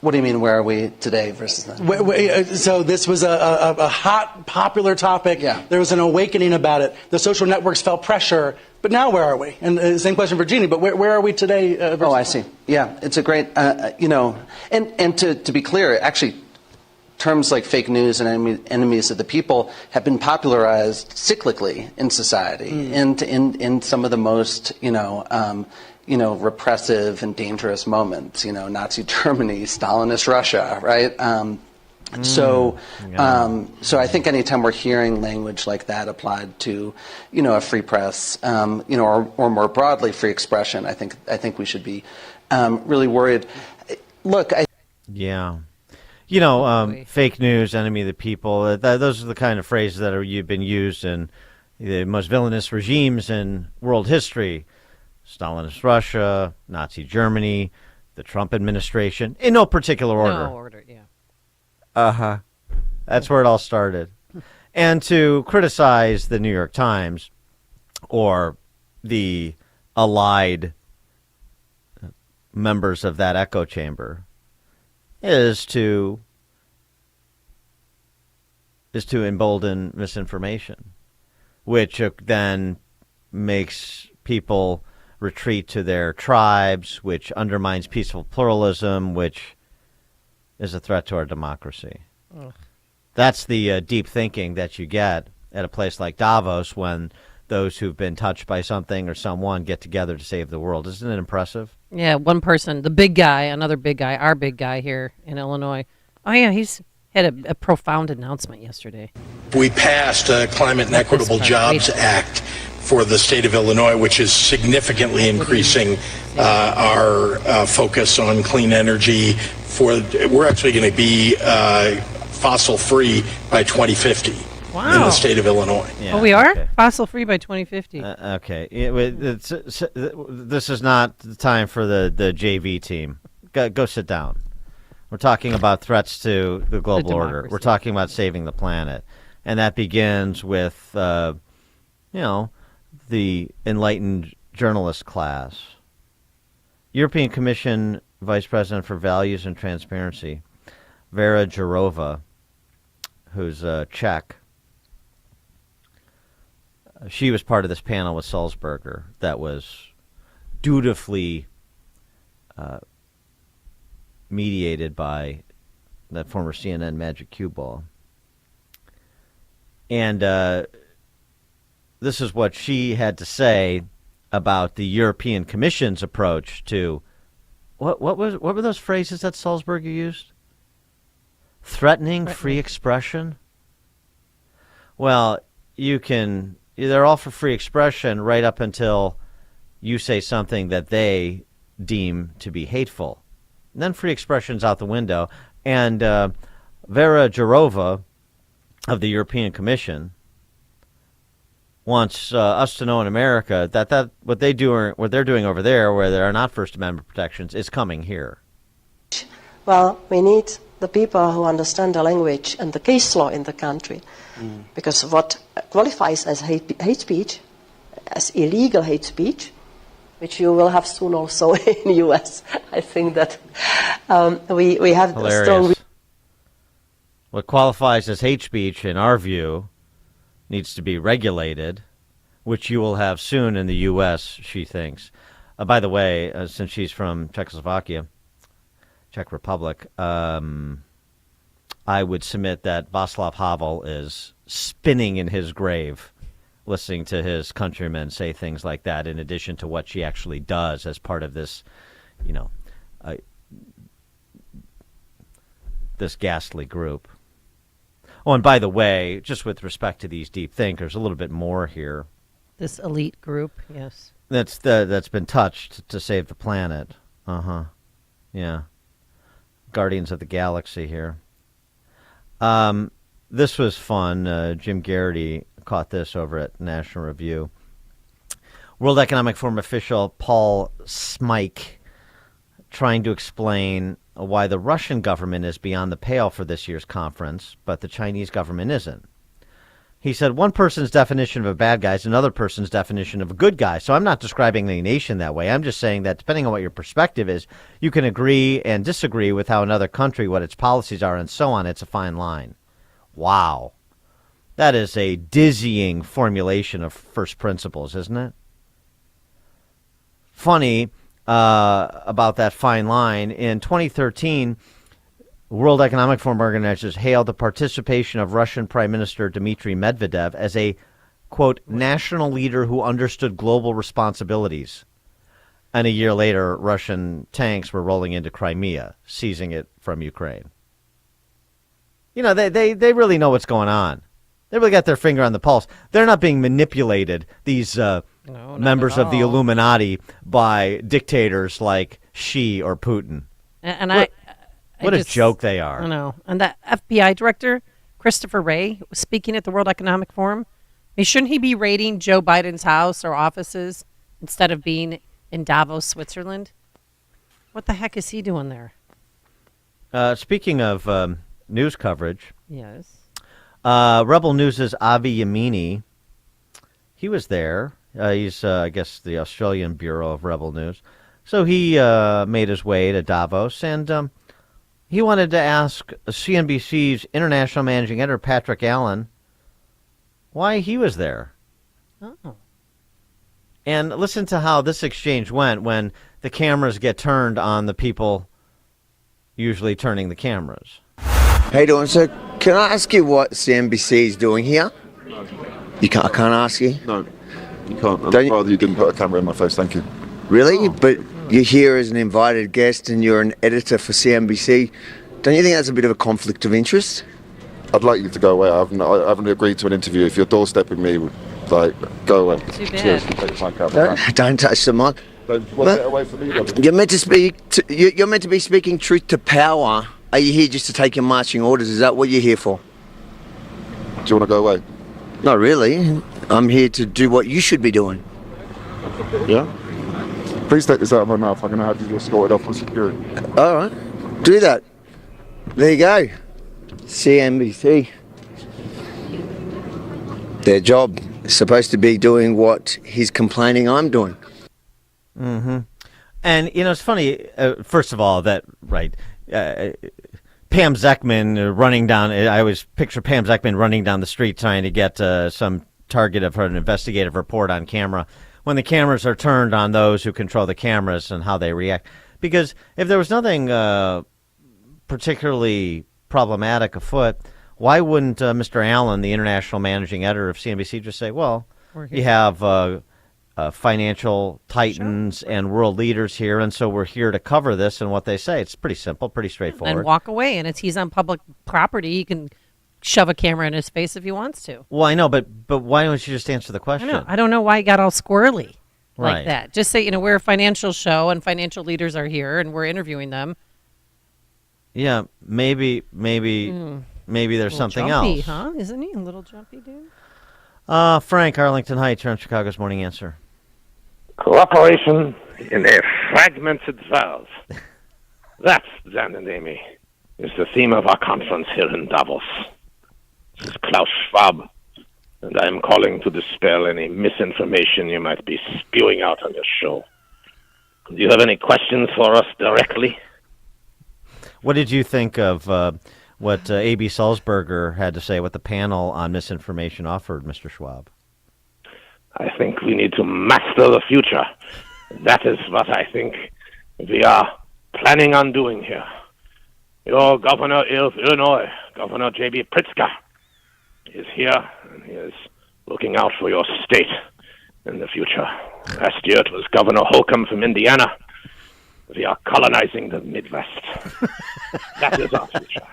What do you mean, where are we today versus then? So this was a hot, popular topic. Yeah. There was an awakening about it. The social networks felt pressure. But now where are we? And same question for Jeannie, but where are we today? Oh, I see. Yeah, it's a great, and to be clear, actually, terms like fake news and enemies of the people have been popularized cyclically in society in some of the most, repressive and dangerous moments, Nazi Germany, Stalinist Russia, right? So I think anytime we're hearing language like that applied to, a free press, or more broadly free expression, I think we should be really worried. Look, fake news, enemy of the people, those are the kind of phrases that you've been used in the most villainous regimes in world history. Stalinist Russia, Nazi Germany, the Trump administration, in no particular order. No order, yeah. Uh-huh. That's where it all started. And to criticize the New York Times or the allied members of that echo chamber is to embolden misinformation, which then makes people retreat to their tribes, which undermines peaceful pluralism, which is a threat to our democracy. Ugh. That's the deep thinking that you get at a place like Davos when those who've been touched by something or someone get together to save the world. Isn't it impressive? Yeah, one person, the big guy, another big guy, our big guy here in Illinois. Oh, yeah, he's had a profound announcement yesterday. We passed a Climate and Equitable Jobs Act for the state of Illinois, which is significantly increasing our focus on clean energy. We're actually going to be fossil-free by 2050 in the state of Illinois. Yeah, we are? Okay. Fossil-free by 2050. Okay. This is not the time for the JV team. Go sit down. We're talking about threats to the global order. We're talking about saving the planet. And that begins with, the enlightened journalist class. European Commission Vice President for Values and Transparency, Vera Jourova, who's Czech. She was part of this panel with Sulzberger that was dutifully mediated by that former CNN Magic Cue Ball. And this is what she had to say about the European Commission's approach to what were those phrases that Sulzberger used? Threatening free expression? Well, they're all for free expression right up until you say something that they deem to be hateful. And then free expression's out the window. And Vera Jourova of the European Commission wants us to know in America that what they're doing over there, where there are not First Amendment protections, is coming here. Well, we need the people who understand the language and the case law in the country, because what qualifies as hate speech, as illegal hate speech, which you will have soon also in the U.S. I think that we have Hilarious. Strong. What qualifies as hate speech, in our view, needs to be regulated, which you will have soon in the U.S., she thinks. By the way, since she's from Czech Republic, I would submit that Václav Havel is spinning in his grave, listening to his countrymen say things like that, in addition to what she actually does as part of this, this ghastly group. Oh, and by the way, just with respect to these deep thinkers, a little bit more here. This elite group, yes. That's been touched to save the planet. Yeah. Guardians of the Galaxy here. This was fun. Jim Garrity caught this over at National Review. World Economic Forum official Paul Smyk trying to explain why the Russian government is beyond the pale for this year's conference, but the Chinese government isn't. He said one person's definition of a bad guy is another person's definition of a good guy. So I'm not describing the nation that way. I'm just saying that depending on what your perspective is, you can agree and disagree with how another country, what its policies are, and so on. It's a fine line. Wow. That is a dizzying formulation of first principles, isn't it? Funny about that fine line. In 2013, World Economic Forum organizers hailed the participation of Russian Prime Minister Dmitry Medvedev as a, quote, national leader who understood global responsibilities. And a year later, Russian tanks were rolling into Crimea, seizing it from Ukraine. You know, they really know what's going on. They really got their finger on the pulse. They're not being manipulated, these members of the Illuminati, by dictators like Xi or Putin. What a joke they are. I know. And that FBI director, Christopher Wray, was speaking at the World Economic Forum. I mean, shouldn't he be raiding Joe Biden's house or offices instead of being in Davos, Switzerland? What the heck is he doing there? Speaking of news coverage. Yes. Rebel News' Avi Yamini, he was there. He's, I guess, the Australian Bureau of Rebel News. So he made his way to Davos, and he wanted to ask CNBC's international managing editor, Patrick Allen, why he was there. Oh. And listen to how this exchange went when the cameras get turned on the people usually turning the cameras. How you doing, sir? Can I ask you what CNBC is doing here? You can't. I can't ask you. No, you can't. I'd rather you didn't put a camera in my face. Thank you. Really? But you're here as an invited guest, and you're an editor for CNBC. Don't you think that's a bit of a conflict of interest? I'd like you to go away. I haven't agreed to an interview. If you're doorstepping me, like, go away. Too bad. Seriously, take the mic out. Don't touch the mic. Get away from me. You're meant to speak. You're meant to be speaking truth to power. Are you here just to take your marching orders? Is that what you're here for? Do you want to go away? Not really. I'm here to do what you should be doing. Yeah? Please take this out of my mouth. I'm going to have you escorted off for security. All right. Do that. There you go. CNBC. Their job is supposed to be doing what he's complaining I'm doing. Mm-hmm. And, you know, it's funny, first of all, that, right, Pam Zeckman running down, I always picture Pam Zeckman running down the street trying to get some target of an investigative report on camera when the cameras are turned on those who control the cameras and how they react. Because if there was nothing particularly problematic afoot, why wouldn't Mr. Allen, the international managing editor of CNBC, just say, well, you have financial titans and world leaders here, and so we're here to cover this and what they say. It's pretty simple, pretty straightforward. And walk away, and he's on public property. He can shove a camera in his face if he wants to. Well, I know, but why don't you just answer the question? I don't know why he got all squirrely like Right. that. Just say, we're a financial show, and financial leaders are here, and we're interviewing them. Yeah, maybe there's something jumpy, else. Huh? Isn't he a little jumpy, dude? Frank, Arlington Heights, here on Chicago's Morning Answer. Cooperation in a fragmented world. That, Dan and Amy, is the theme of our conference here in Davos. This is Klaus Schwab, and I am calling to dispel any misinformation you might be spewing out on your show. Do you have any questions for us directly? What did you think of what A.B. Sulzberger had to say, what the panel on misinformation offered, Mr. Schwab? I think we need to master the future. That is what I think we are planning on doing here. Your governor of Illinois, Governor J.B. Pritzker, is here, and he is looking out for your state in the future. Last year it was Governor Holcomb from Indiana. We are colonizing the Midwest. That is our future.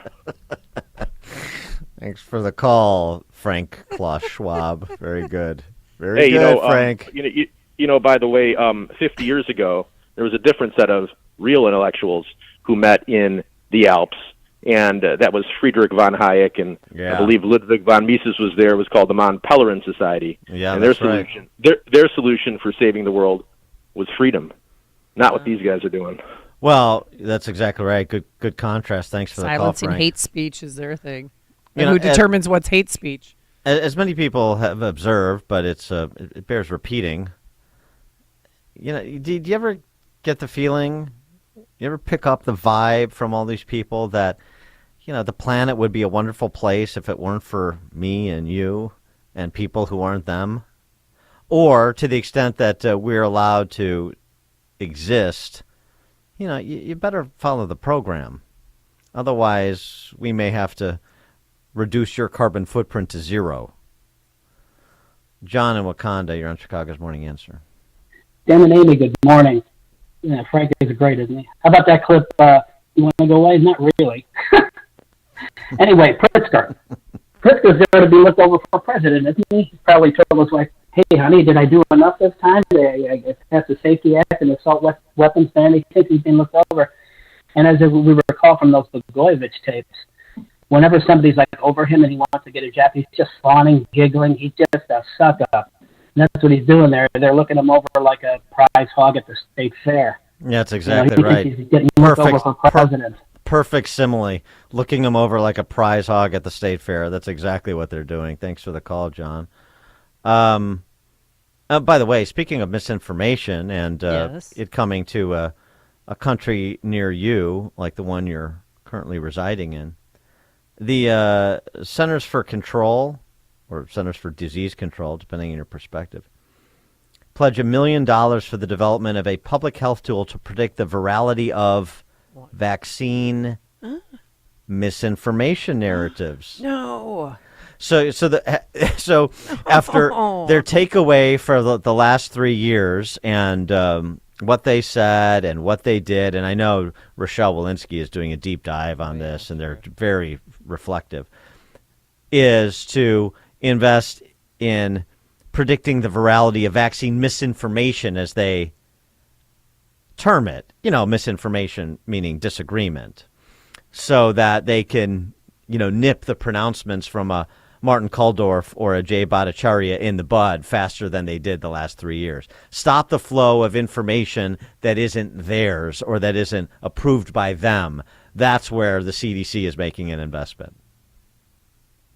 Thanks for the call, Frank Klaus Schwab. Very good. Very good, Frank. By the way, 50 years ago, there was a different set of real intellectuals who met in the Alps, and that was Friedrich von Hayek, and I believe Ludwig von Mises was there. It was called the Mont Pelerin Society. Yeah, and that's their solution for saving the world was freedom, not what these guys are doing. Well, that's exactly right. Good contrast. Thanks for the call, Silencing Frank. hate speech is their thing. And who determines what's hate speech? As many people have observed, but it bears repeating. Do you ever get the feeling, you ever pick up the vibe from all these people that, the planet would be a wonderful place if it weren't for me and you and people who aren't them? Or to the extent that we're allowed to exist, you better follow the program. Otherwise, we may have to reduce your carbon footprint to zero. John in Wakanda, you're on Chicago's Morning Answer. Dan and Amy, good morning. Yeah, Frank is great, isn't he? How about that clip, you want to go away? Not really. Anyway, Pritzker. Pritzker's going to be looked over for president, isn't he? He probably told his wife, hey, honey, did I do enough this time? I passed the Safety Act and Assault Weapons Ban. He thinks he's been looked over. And as we recall from those Blagojevich tapes, whenever somebody's over him and he wants to get a job, he's just fawning, giggling. He's just a suck-up. And that's what he's doing there. They're looking him over like a prize hog at the state fair. Yeah, that's exactly right. He's getting looked over for president. Perfect simile. Looking him over like a prize hog at the state fair. That's exactly what they're doing. Thanks for the call, John. By the way, speaking of misinformation and it coming to a country near you, like the one you're currently residing in, the Centers for Control, or Centers for Disease Control, depending on your perspective, pledge $1 million for the development of a public health tool to predict the virality of vaccine misinformation narratives. No. So after their takeaway for the last 3 years and what they said and what they did, and I know Rochelle Walensky is doing a deep dive on this, and they're very reflective, is to invest in predicting the virality of vaccine misinformation, as they term it. Misinformation meaning disagreement, so that they can, nip the pronouncements from a Martin Kulldorff or a Jay Bhattacharya in the bud faster than they did the last 3 years. Stop the flow of information that isn't theirs or that isn't approved by them. That's where the CDC is making an investment.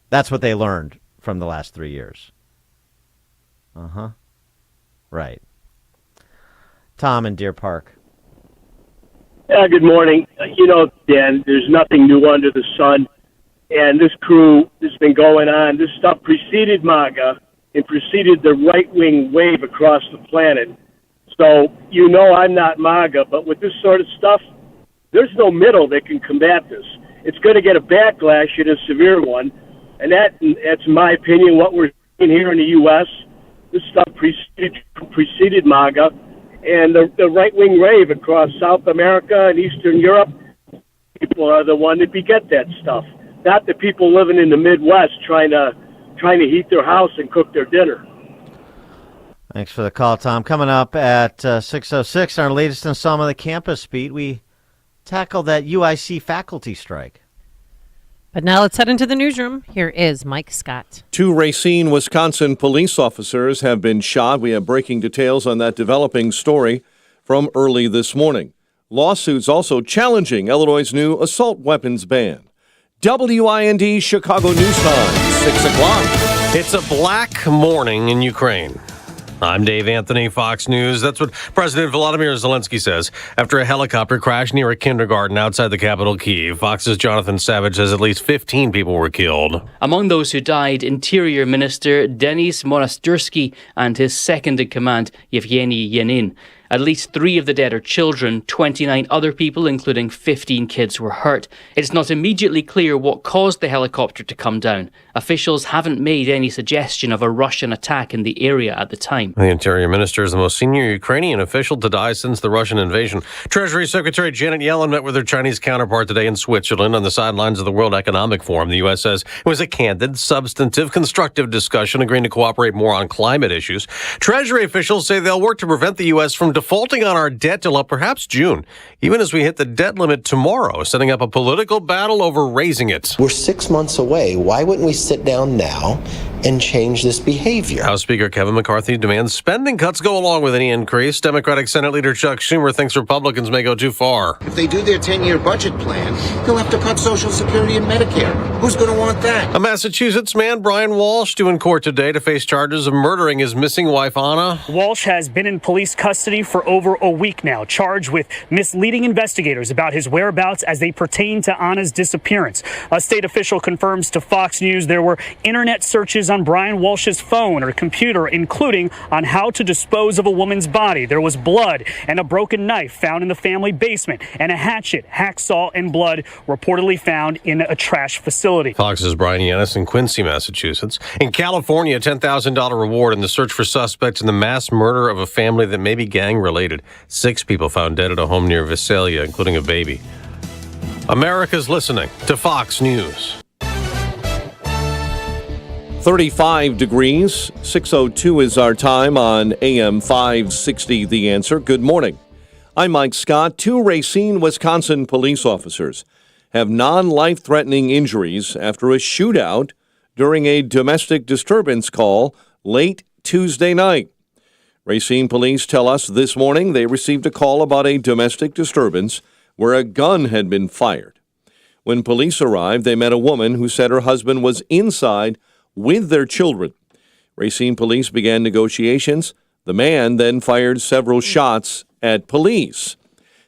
That's what they learned from the last 3 years. Right. Tom in Deer Park. Yeah, good morning. Dan, there's nothing new under the sun. And this crew has been going on. This stuff preceded MAGA and preceded the right-wing wave across the planet. So, I'm not MAGA, but with this sort of stuff, there's no middle that can combat this. It's going to get a backlash and a severe one. And that's my opinion, what we're seeing here in the U.S. This stuff preceded MAGA. And the right-wing wave across South America and Eastern Europe, people are the one that beget that stuff. Not the people living in the Midwest trying to heat their house and cook their dinner. Thanks for the call, Tom. Coming up at 6:06, our latest installment of the Campus Beat, we tackle that UIC faculty strike. But now let's head into the newsroom. Here is Mike Scott. 2 Racine, Wisconsin police officers have been shot. We have breaking details on that developing story from early this morning. Lawsuits also challenging Illinois' new assault weapons ban. WIND Chicago News Time, 6 o'clock. It's a black morning in Ukraine. I'm Dave Anthony, Fox News. That's what President Volodymyr Zelensky says after a helicopter crashed near a kindergarten outside the capital, Kyiv. Fox's Jonathan Savage says at least 15 people were killed. Among those who died, Interior Minister Denis Monastyrsky and his second-in-command, Yevgeny Yanin. At least 3 of the dead are children. 29 other people, including 15 kids, were hurt. It's not immediately clear what caused the helicopter to come down. Officials haven't made any suggestion of a Russian attack in the area at the time. The Interior Minister is the most senior Ukrainian official to die since the Russian invasion. Treasury Secretary Janet Yellen met with her Chinese counterpart today in Switzerland on the sidelines of the World Economic Forum. The U.S. says it was a candid, substantive, constructive discussion, agreeing to cooperate more on climate issues. Treasury officials say they'll work to prevent the U.S. from defaulting on our debt till perhaps June, even as we hit the debt limit tomorrow, setting up a political battle over raising it. We're 6 months away. Why wouldn't we sit down now and change this behavior? House Speaker Kevin McCarthy demands spending cuts go along with any increase. Democratic Senate Leader Chuck Schumer thinks Republicans may go too far. If they do their 10-year budget plan, they'll have to cut Social Security and Medicare. Who's going to want that? A Massachusetts man, Brian Walsh, due in court today to face charges of murdering his missing wife, Anna. Walsh has been in police custody for over a week now, charged with misleading investigators about his whereabouts as they pertain to Anna's disappearance. A state official confirms to Fox News there were internet searches on Brian Walsh's phone or computer, including on how to dispose of a woman's body. There was blood and a broken knife found in the family basement, and a hatchet, hacksaw, and blood reportedly found in a trash facility. Fox's Brian Yanis in Quincy, Massachusetts. In California, a $10,000 reward in the search for suspects in the mass murder of a family that may be gang-related. 6 people found dead at a home near Visalia, including a baby. America's listening to Fox News. 35 degrees, 6:02 is our time on AM 560 The Answer. Good morning. I'm Mike Scott. 2 Racine, Wisconsin police officers have non-life-threatening injuries after a shootout during a domestic disturbance call late Tuesday night. Racine police tell us this morning they received a call about a domestic disturbance where a gun had been fired. When police arrived, they met a woman who said her husband was inside with their children. Racine police began negotiations. The man then fired several shots at police.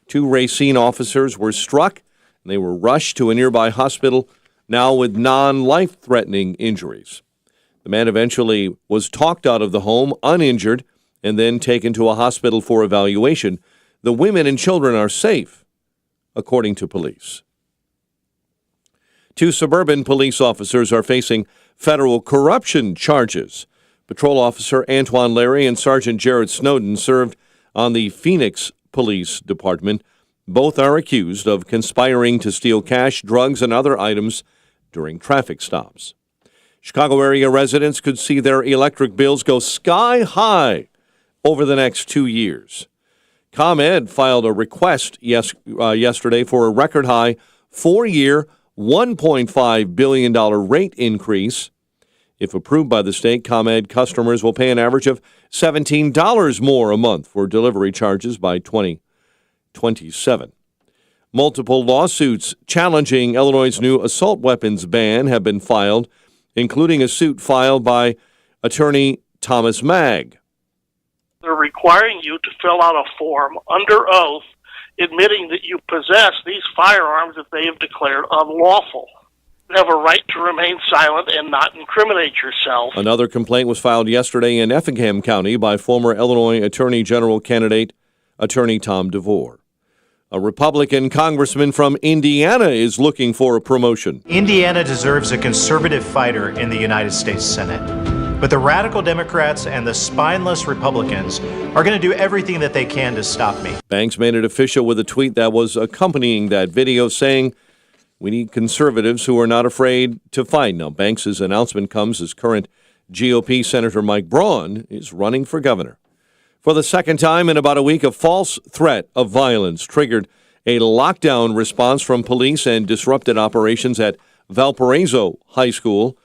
2 Racine officers were struck, and they were rushed to a nearby hospital, now with non-life-threatening injuries. The man eventually was talked out of the home uninjured and then taken to a hospital for evaluation. The women and children are safe, according to police. 2 suburban police officers are facing federal corruption charges. Patrol Officer Antoine Larry and Sergeant Jared Snowden served on the Phoenix Police Department. Both are accused of conspiring to steal cash, drugs, and other items during traffic stops. Chicago area residents could see their electric bills go sky high over the next 2 years. ComEd filed a request yesterday for a record high 4-year, $1.5 billion rate increase. If approved by the state, ComEd customers will pay an average of $17 more a month for delivery charges by 2027. Multiple lawsuits challenging Illinois' new assault weapons ban have been filed, including a suit filed by attorney Thomas Magg. They're requiring you to fill out a form under oath admitting that you possess these firearms that they have declared unlawful. You have a right to remain silent and not incriminate yourself. Another complaint was filed yesterday in Effingham County by former Illinois Attorney General candidate Attorney Tom DeVore. A Republican congressman from Indiana is looking for a promotion. Indiana deserves a conservative fighter in the United States Senate. But the radical Democrats and the spineless Republicans are going to do everything that they can to stop me. Banks made it official with a tweet that was accompanying that video saying, "We need conservatives who are not afraid to fight." Now, Banks' announcement comes as current GOP Senator Mike Braun is running for governor. For the second time in about a week, a false threat of violence triggered a lockdown response from police and disrupted operations at Valparaiso High School.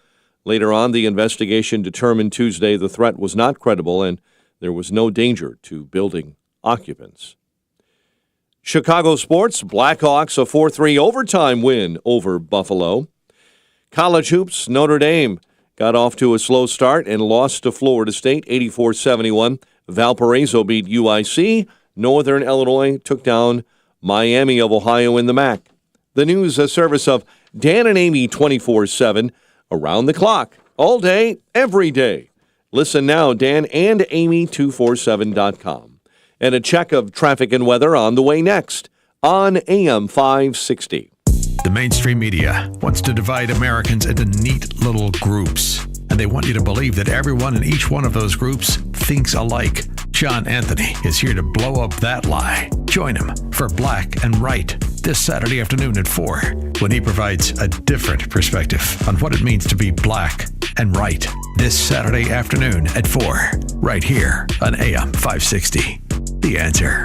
Later on, the investigation determined Tuesday the threat was not credible and there was no danger to building occupants. Chicago sports, Blackhawks a 4-3 overtime win over Buffalo. College hoops, Notre Dame got off to a slow start and lost to Florida State 84-71. Valparaiso beat UIC. Northern Illinois took down Miami of Ohio in the MAC. The news, a service of Dan and Amy 24/7, around the clock, all day, every day. Listen now, Dan and Amy247.com. And a check of traffic and weather on the way next on AM 560. The mainstream media wants to divide Americans into neat little groups, and they want you to believe that everyone in each one of those groups thinks alike. Sean Anthony is here to blow up that lie. Join him for Black and Right this Saturday afternoon at 4, when he provides a different perspective on what it means to be black and right. This Saturday afternoon at 4, right here on AM 560. The Answer.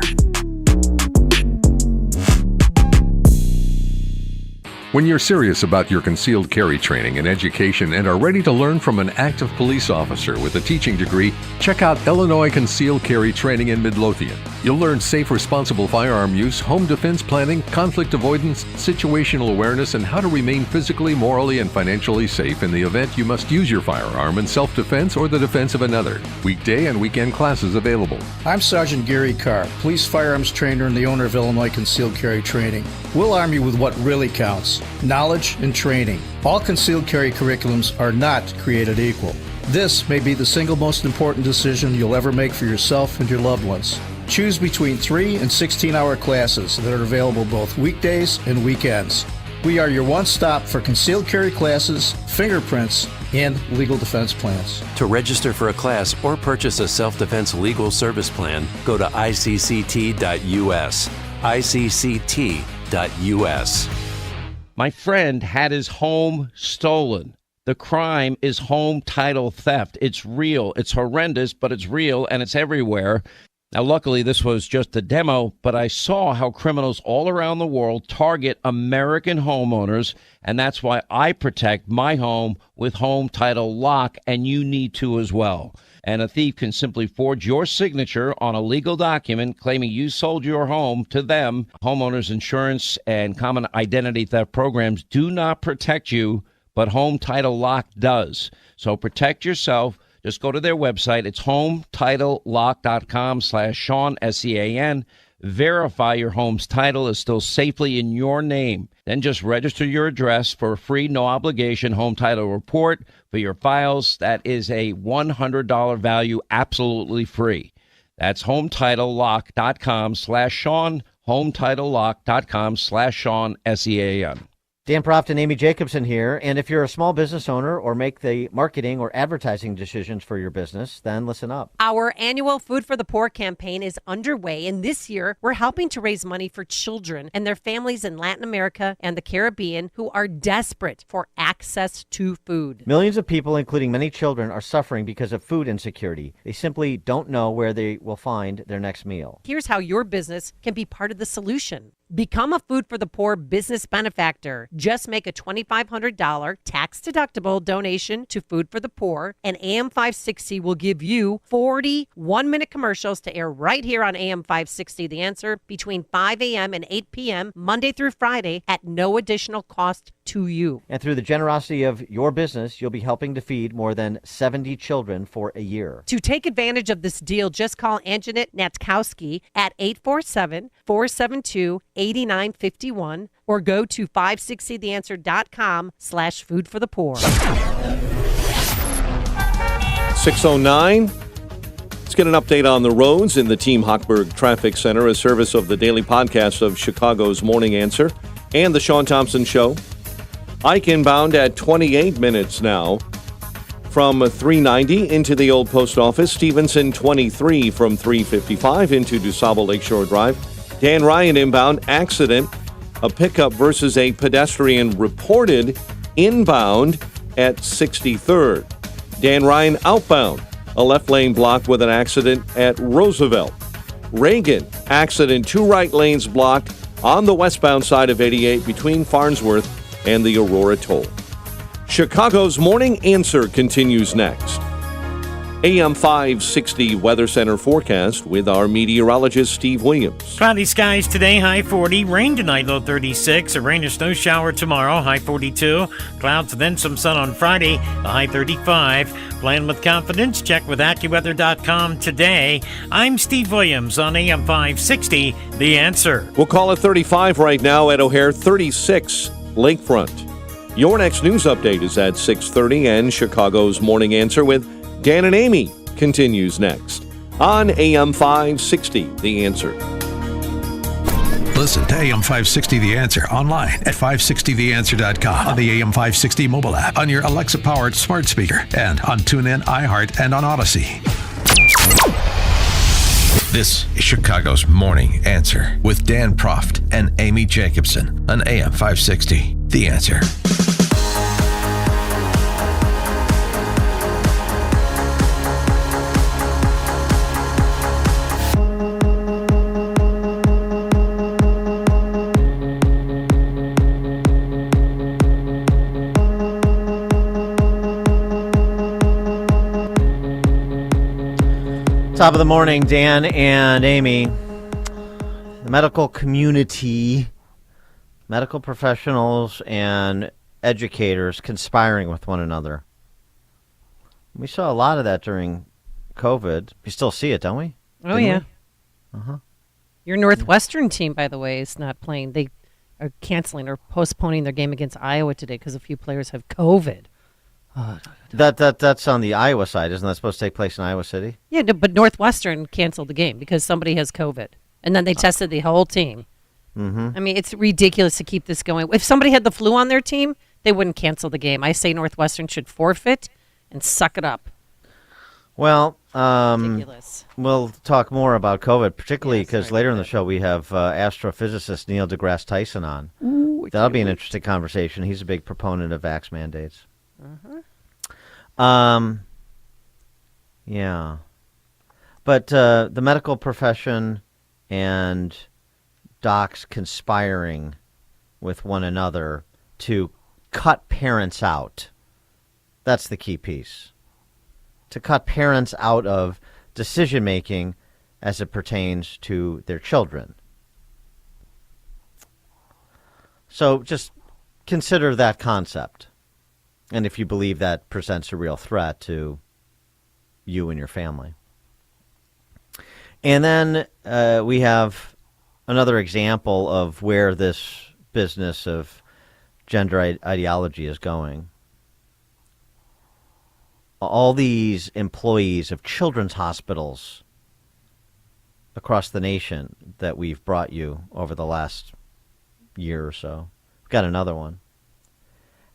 When you're serious about your concealed carry training and education and are ready to learn from an active police officer with a teaching degree, check out Illinois Concealed Carry Training in Midlothian. You'll learn safe, responsible firearm use, home defense planning, conflict avoidance, situational awareness, and how to remain physically, morally, and financially safe in the event you must use your firearm in self-defense or the defense of another. Weekday and weekend classes available. I'm Sergeant Gary Carr, police firearms trainer and the owner of Illinois Concealed Carry Training. We'll arm you with what really counts: knowledge and training. All concealed carry curriculums are not created equal. This may be the single most important decision you'll ever make for yourself and your loved ones. Choose between 3 and 16-hour classes that are available both weekdays and weekends. We are your one-stop for concealed carry classes, fingerprints, and legal defense plans. To register for a class or purchase a self-defense legal service plan, go to icct.us. icct.us. My friend had his home stolen. The crime is home title theft. It's real. It's horrendous, but it's real, and it's everywhere. Now, luckily, this was just a demo, but I saw how criminals all around the world target American homeowners, and that's why I protect my home with Home Title Lock, and you need to as well. And a thief can simply forge your signature on a legal document claiming you sold your home to them. Homeowners insurance and common identity theft programs do not protect you, but Home Title Lock does. So protect yourself. Just go to their website. It's HometitleLock.com/Sean, SEAN. Verify your home's title is still safely in your name. Then just register your address for a free, no-obligation home title report for your files. That is a $100 value, absolutely free. That's HometitleLock.com/Sean, HometitleLock.com/Sean, SEAN. Dan Proft and Amy Jacobson here. And if you're a small business owner or make the marketing or advertising decisions for your business, then listen up. Our annual Food for the Poor campaign is underway, and this year we're helping to raise money for children and their families in Latin America and the Caribbean who are desperate for access to food. Millions of people, including many children, are suffering because of food insecurity. They simply don't know where they will find their next meal. Here's how your business can be part of the solution. Become a Food for the Poor business benefactor. Just make a $2,500 tax-deductible donation to Food for the Poor, and AM 560 will give you 40 one-minute commercials to air right here on AM 560 The Answer between 5 a.m. and 8 p.m. Monday through Friday at no additional cost to you. And through the generosity of your business, you'll be helping to feed more than 70 children for a year. To take advantage of this deal, just call Anjanette Natkowski at 847-472-8951 or go to 560theanswer.com/food for the poor. 6:09. Let's get an update on the roads in the Team Hochberg Traffic Center, a service of the daily podcast of Chicago's Morning Answer and the Sean Thompson Show. Ike inbound at 28 minutes now from 390 into the old post office. Stevenson 23 from 355 into DuSable Lakeshore Drive. Dan Ryan inbound, accident, a pickup versus a pedestrian reported inbound at 63rd. Dan Ryan outbound, a left lane blocked with an accident at Roosevelt. Reagan, accident, 2 right lanes blocked on the westbound side of 88 between Farnsworth and the Aurora Toll. Chicago's Morning Answer continues next. AM 560 Weather Center forecast with our meteorologist Steve Williams. Cloudy skies today, high 40. Rain tonight, low 36. A rain or snow shower tomorrow, high 42. Clouds and then some sun on Friday, the high 35. Plan with confidence. Check with AccuWeather.com today. I'm Steve Williams on AM 560, The Answer. We'll call it 35 right now at O'Hare, 36 Lakefront. Your next news update is at 6:30, and Chicago's Morning Answer with Dan and Amy continues next on AM 560, The Answer. Listen to AM 560 The Answer online at 560theanswer.com, on the AM 560 mobile app, on your Alexa-powered smart speaker, and on TuneIn, iHeart, and on Odyssey. This is Chicago's Morning Answer with Dan Proft and Amy Jacobson on AM 560 The Answer. Top of the morning, Dan and Amy. The medical community, medical professionals, and educators conspiring with one another. We saw a lot of that during COVID. We still see it, don't we? Oh, yeah. Uh-huh. Your Northwestern team, by the way, is not playing. They are canceling or postponing their game against Iowa today because a few players have COVID. That's on the Iowa side. Isn't that supposed to take place in Iowa City? Yeah, but Northwestern canceled the game because somebody has COVID. And then they tested the whole team. Mm-hmm. I mean, it's ridiculous to keep this going. If somebody had the flu on their team, they wouldn't cancel the game. I say Northwestern should forfeit and suck it up. Well, ridiculous. We'll talk more about COVID, particularly because later in the show we have astrophysicist Neil deGrasse Tyson on. Ooh, that'll be an interesting conversation. He's a big proponent of vax mandates. Uh-huh. Yeah. But the medical profession and docs conspiring with one another to cut parents out. That's the key piece. To cut parents out of decision-making as it pertains to their children. So just consider that concept. And if you believe that presents a real threat to you and your family. And then we have another example of where this business of gender ideology is going. All these employees of children's hospitals across the nation that we've brought you over the last year or so. We've got another one.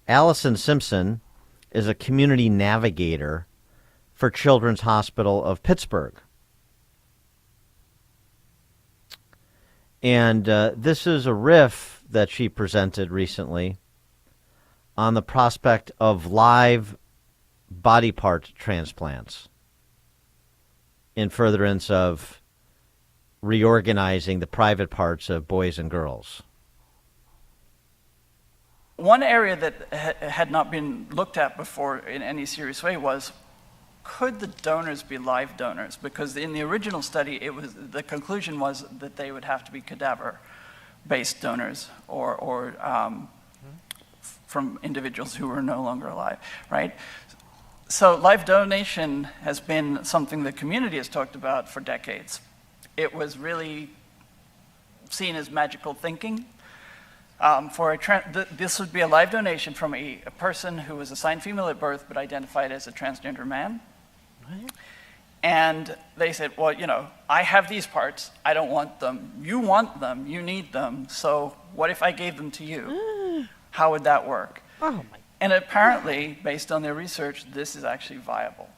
Allison Simpson is a community navigator for Children's Hospital of Pittsburgh. And this is a riff that she presented recently on the prospect of live body part transplants in furtherance of reorganizing the private parts of boys and girls. One area that had not been looked at before in any serious way was, could the donors be live donors? Because in the original study, the conclusion was that they would have to be cadaver-based donors or from individuals who were no longer alive, right? So live donation has been something the community has talked about for decades. It was really seen as magical thinking. This would be a live donation from a person who was assigned female at birth but identified as a transgender man. Right. And they said, well, you know, I have these parts. I don't want them. You want them. You need them. So what if I gave them to you? How would that work? Oh, my. And apparently, based on their research, this is actually viable.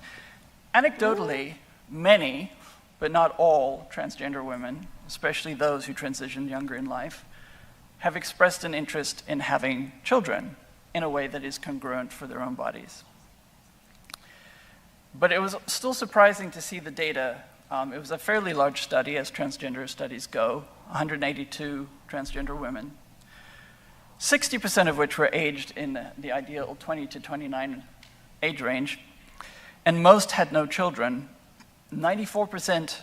Anecdotally, many, but not all, transgender women, especially those who transitioned younger in life, have expressed an interest in having children in a way that is congruent for their own bodies. But it was still surprising to see the data. It was a fairly large study, as transgender studies go, 182 transgender women, 60% of which were aged in the ideal 20 to 29 age range, and most had no children. 94%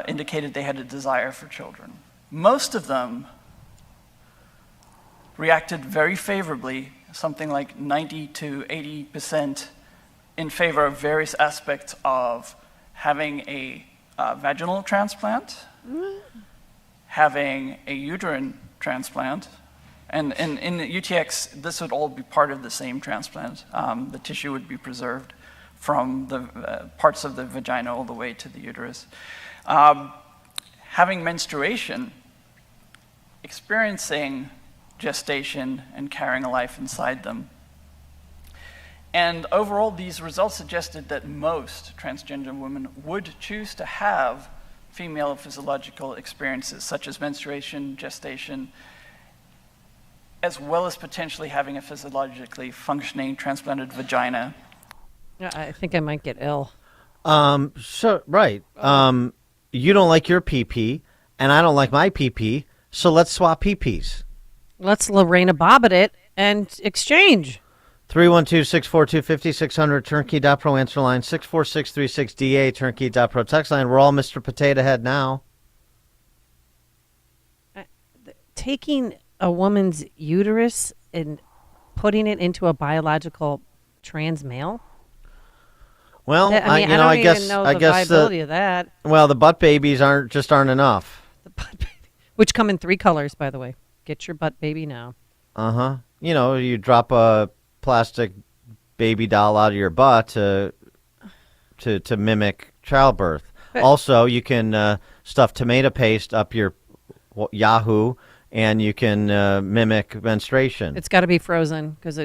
indicated they had a desire for children. Most of them reacted very favorably, something like 90 to 80% in favor of various aspects of having a vaginal transplant, having a uterine transplant, and in the UTX, this would all be part of the same transplant. The tissue would be preserved from the parts of the vagina all the way to the uterus. Having menstruation, experiencing gestation and carrying a life inside them. And overall, these results suggested that most transgender women would choose to have female physiological experiences, such as menstruation, gestation, as well as potentially having a physiologically functioning transplanted vagina. Yeah, I think I might get ill. Right. You don't like your PP, and I don't like my PP, so let's swap PPs. Let's Lorena Bobbitt it and exchange. 312-642-5600, turnkey.pro answer line, 64636DA, turnkey.pro text line. We're all Mr. Potato Head now. Taking a woman's uterus and putting it into a biological trans male? Well, I don't even know the viability of that. Well, the butt babies aren't enough. Which come in 3 colors, by the way. Get your butt baby now. Uh-huh. You drop a plastic baby doll out of your butt to mimic childbirth. But Also, you can stuff tomato paste up your Yahoo, and you can mimic menstruation. it's got to be frozen because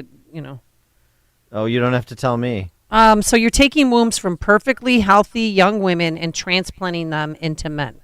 Oh, you don't have to tell me. So you're taking wombs from perfectly healthy young women and transplanting them into men.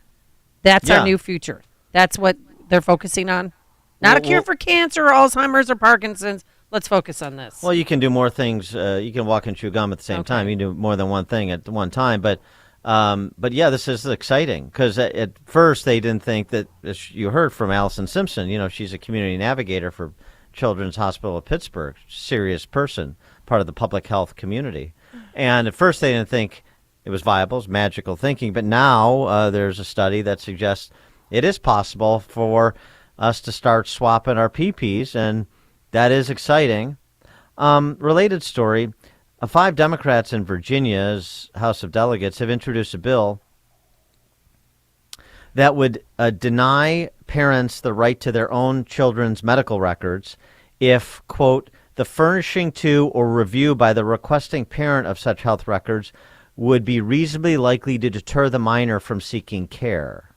That's our new future. That's what they're focusing on. Not a cure for cancer or Alzheimer's or Parkinson's. Let's focus on this. Well, you can do more things. You can walk and chew gum at the same time. You can do more than one thing at one time. But yeah, this is exciting because at first they didn't think that, as you heard from Allison Simpson, she's a community navigator for Children's Hospital of Pittsburgh, serious person, part of the public health community. And at first they didn't think it was viable, it's magical thinking. But now there's a study that suggests it is possible for us to start swapping our PPs, and that is exciting. Related story, 5 Democrats in Virginia's House of Delegates have introduced a bill that would deny parents the right to their own children's medical records if, quote, the furnishing to or review by the requesting parent of such health records would be reasonably likely to deter the minor from seeking care.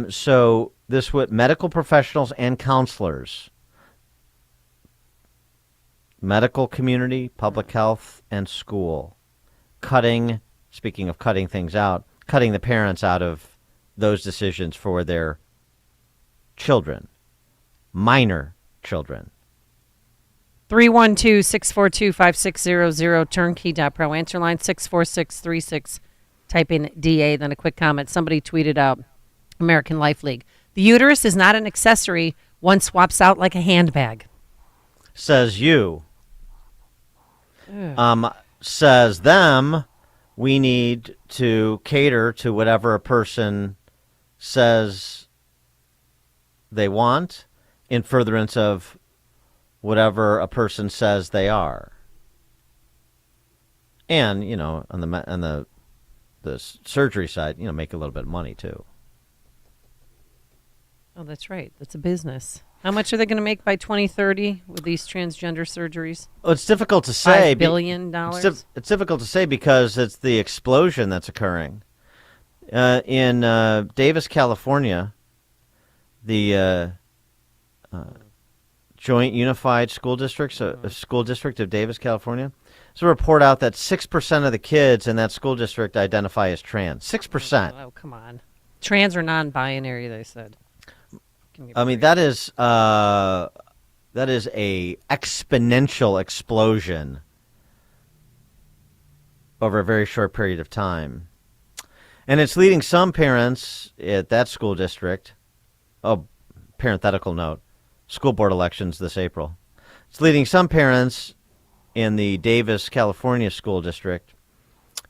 So this would medical professionals and counselors, medical community, public health, and school, speaking of cutting things out, cutting the parents out of those decisions for their children, minor children. 312-642-5600, turnkey.pro answer line, 64636. Type in DA, then a quick comment. Somebody tweeted out, American Life League, the uterus is not an accessory one swaps out like a handbag. Says you. Says them, we need to cater to whatever a person says they want in furtherance of whatever a person says they are. And, on the surgery side, make a little bit of money too. Oh, that's right. That's a business. How much are they going to make by 2030 with these transgender surgeries? Well, it's difficult to say. $5 billion? It's difficult to say because it's the explosion that's occurring. In Davis, California, the Joint Unified School Districts, a school district of Davis, California, there's a report out that 6% of the kids in that school district identify as trans. 6%. Oh, come on. Trans or non-binary, they said. I mean, that is a exponential explosion over a very short period of time. And it's leading some parents at that school district, parenthetical note, school board elections this April. It's leading some parents in the Davis, California school district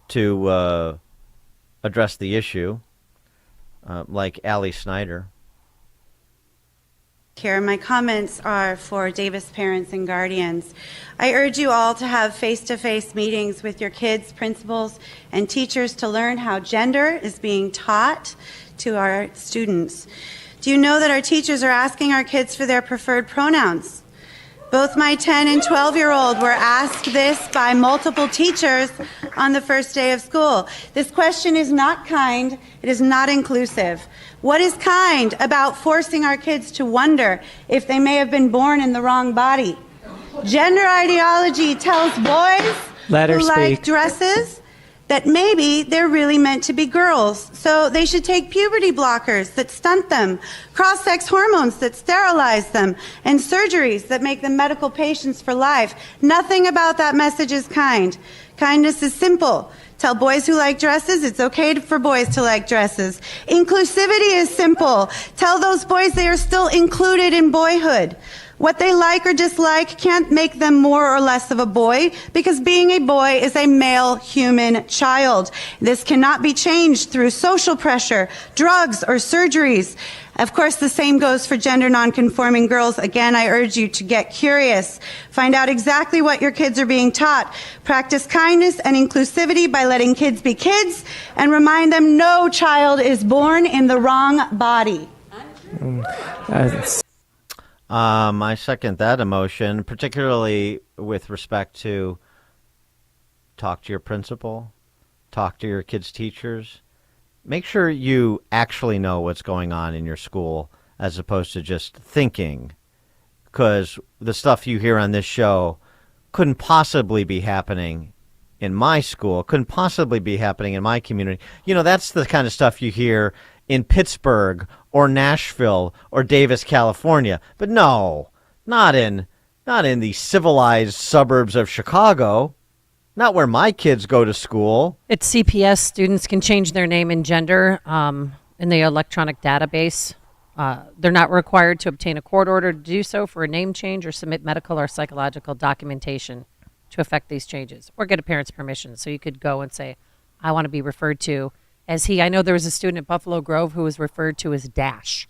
to address the issue, like Allie Snyder. Here, my comments are for Davis parents and guardians. I urge you all to have face-to-face meetings with your kids, principals, and teachers to learn how gender is being taught to our students. Do you know that our teachers are asking our kids for their preferred pronouns? Both my 10 and 12-year-old were asked this by multiple teachers on the first day of school. This question is not kind. It is not inclusive. What is kind about forcing our kids to wonder if they may have been born in the wrong body? Gender ideology tells boys who like dresses that maybe they're really meant to be girls, so they should take puberty blockers that stunt them, cross-sex hormones that sterilize them, and surgeries that make them medical patients for life. Nothing about that message is kind. Kindness is simple. Tell boys who like dresses it's okay for boys to like dresses. Inclusivity is simple. Tell those boys they are still included in boyhood. What they like or dislike can't make them more or less of a boy, because being a boy is a male human child. This cannot be changed through social pressure, drugs, or surgeries. Of course, the same goes for gender nonconforming girls. Again, I urge you to get curious. Find out exactly what your kids are being taught. Practice kindness and inclusivity by letting kids be kids, and remind them no child is born in the wrong body. I second that emotion, particularly with respect to talk to your principal, talk to your kids' teachers. Make sure you actually know what's going on in your school as opposed to just thinking, because the stuff you hear on this show couldn't possibly be happening in my school, couldn't possibly be happening in my community. You know, that's the kind of stuff you hear in Pittsburgh or Nashville or Davis, California. But no, not in the civilized suburbs of Chicago, not where my kids go to school. At CPS, students can change their name and gender in the electronic database. They're not required to obtain a court order to do so for a name change or submit medical or psychological documentation to affect these changes, or get a parent's permission. So you could go and say, I want to be referred to as he. I know there was a student at Buffalo Grove who was referred to as Dash,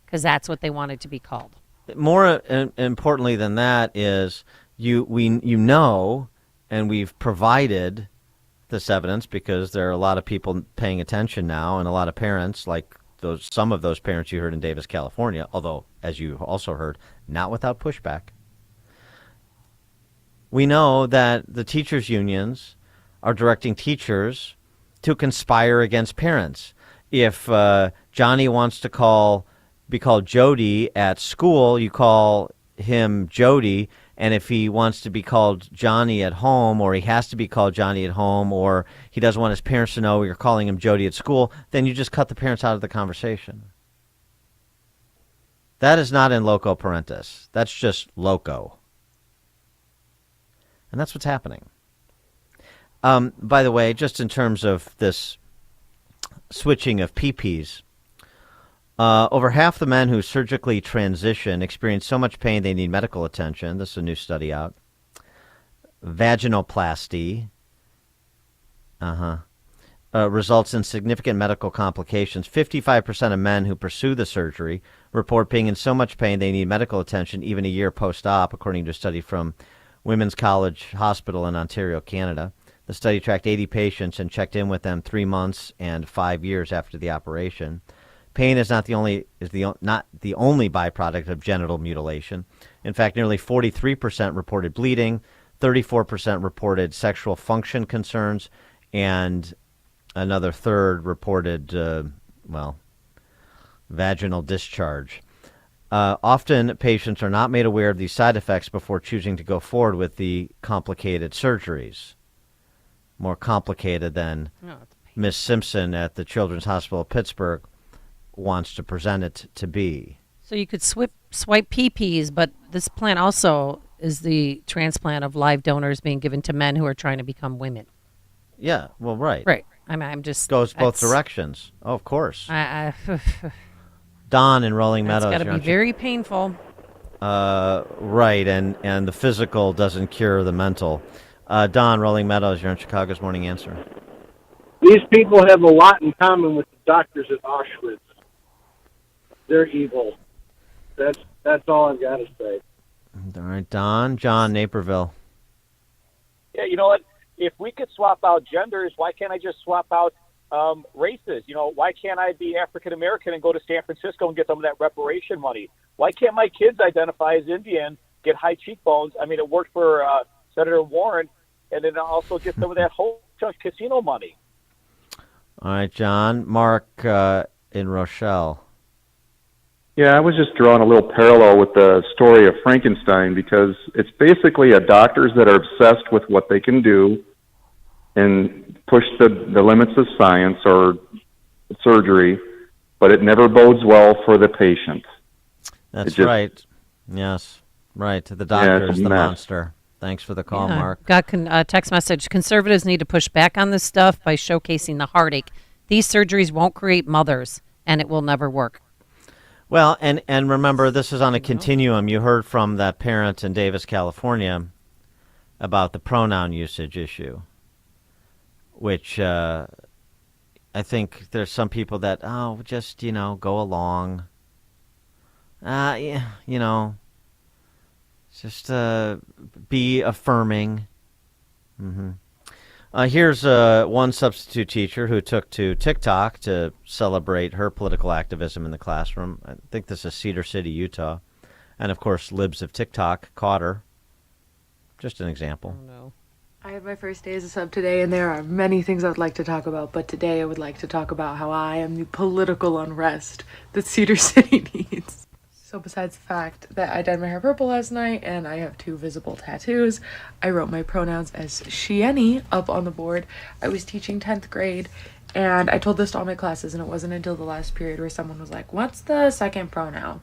because that's what they wanted to be called. More importantly than that is you know, and we've provided this evidence because there are a lot of people paying attention now, and a lot of parents, like some of those parents you heard in Davis, California, although, as you also heard, not without pushback. We know that the teachers' unions are directing teachers to conspire against parents. If Johnny wants to be called Jody at school, you call him Jody, and if he wants to be called Johnny at home, or he has to be called Johnny at home, or he doesn't want his parents to know you're calling him Jody at school, then you just cut the parents out of the conversation. That is not in loco parentis. That's just loco. And that's what's happening. By the way, just in terms of this switching of PPs, over half the men who surgically transition experience so much pain they need medical attention. This is a new study out. Vaginoplasty results in significant medical complications. 55% of men who pursue the surgery report being in so much pain they need medical attention even a year post-op, according to a study from Women's College Hospital in Ontario, Canada. The study tracked 80 patients and checked in with them 3 months and 5 years after the operation. Pain is not the only byproduct of genital mutilation. In fact, nearly 43% reported bleeding, 34% reported sexual function concerns, and another third reported, vaginal discharge. Often, patients are not made aware of these side effects before choosing to go forward with the complicated surgeries. More complicated than Miss Simpson at the Children's Hospital of Pittsburgh wants to present it to be. So you could swipe PPs, but this plan also is the transplant of live donors being given to men who are trying to become women. Yeah, well, right. Right. I'm just... Goes both directions. Oh, of course. Don in Rolling Meadows. It's got to be very painful. Right, and the physical doesn't cure the mental. Don, Rolling Meadows, you're on Chicago's Morning Answer. These people have a lot in common with the doctors at Auschwitz. They're evil. That's all I've got to say. All right, Don. John, Naperville. Yeah, you know what? If we could swap out genders, why can't I just swap out races? You know, why can't I be African American and go to San Francisco and get some of that reparation money? Why can't my kids identify as Indian get high cheekbones. I mean, it worked for Senator Warren, and then also get some of that whole chunk casino money. All right, John. Mark in Rochelle. Yeah, I was just drawing a little parallel with the story of Frankenstein, because it's basically doctors that are obsessed with what they can do and push the limits of science or surgery, but it never bodes well for the patient. That's right. Yes, right. The doctor is the monster. Thanks for the call, Mark. Got a text message. Conservatives need to push back on this stuff by showcasing the heartache. These surgeries won't create mothers, and it will never work. Well, and remember, this is on a continuum. You heard from that parent in Davis, California, about the pronoun usage issue, which I think there's some people that, just, go along. Just be affirming. Here's one substitute teacher who took to TikTok to celebrate her political activism in the classroom. I think this is Cedar City, Utah. And, of course, Libs of TikTok caught her. Just an example. Oh, no. I had my first day as a sub today, and there are many things I would like to talk about, but today I would like to talk about how I am the political unrest that Cedar City needs. So besides the fact that I dyed my hair purple last night and I have 2 visible tattoos, I wrote my pronouns as she, any up on the board. I was teaching 10th grade, and I told this to all my classes, and it wasn't until the last period where someone was like, what's the second pronoun?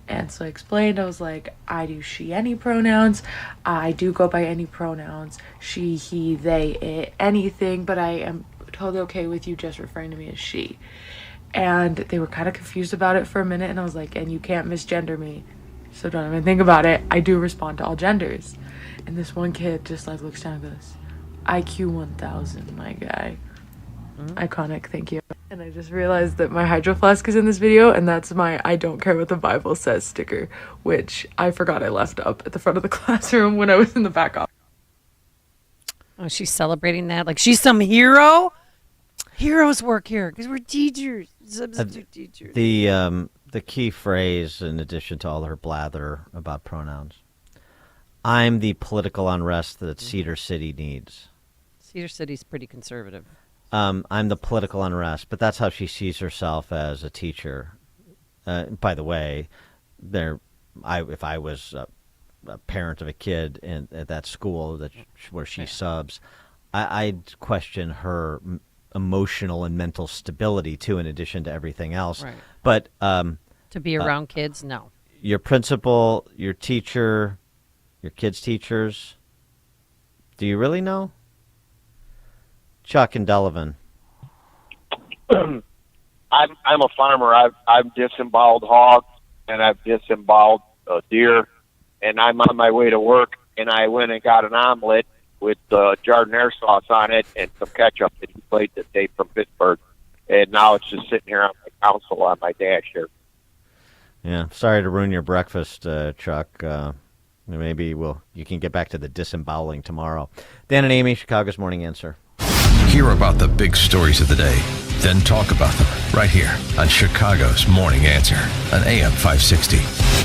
And so I explained, I was like, I do she, any pronouns. I do go by any pronouns, she, he, they, it, anything, but I am totally okay with you just referring to me as she. And they were kind of confused about it for a minute, and I was like, and you can't misgender me, so don't even think about it. I do respond to all genders. And this one kid just looks down and goes, IQ 1000, my guy. Iconic, thank you. And I just realized that my Hydro Flask is in this video, and that's my I don't care what the Bible says sticker, which I forgot I left up at the front of the classroom when I was in the back office. Oh, she's celebrating that like she's some hero? Heroes work here because we're teachers, substitute teachers. The key phrase, in addition to all her blather about pronouns, I'm the political unrest that Cedar City needs. Cedar City's pretty conservative. I'm the political unrest, but that's how she sees herself as a teacher. By the way, if I was a parent of a kid at that school where she subs, I'd question her emotional and mental stability too, in addition to everything else. Right. But to be around kids, no. Your principal, your teacher, your kids' teachers. Do you really know? Chuck and Delavan. I'm a farmer. I've disemboweled hogs and I've disemboweled deer, and I'm on my way to work, and I went and got an omelet with jardiniere sauce on it and some ketchup that he played the tape from Pittsburgh, and now it's just sitting here on my console on my dash here. Yeah, sorry to ruin your breakfast, Chuck. Maybe you can get back to the disemboweling tomorrow. Dan and Amy, Chicago's Morning Answer. Hear about the big stories of the day, then talk about them right here on Chicago's Morning Answer on AM 560.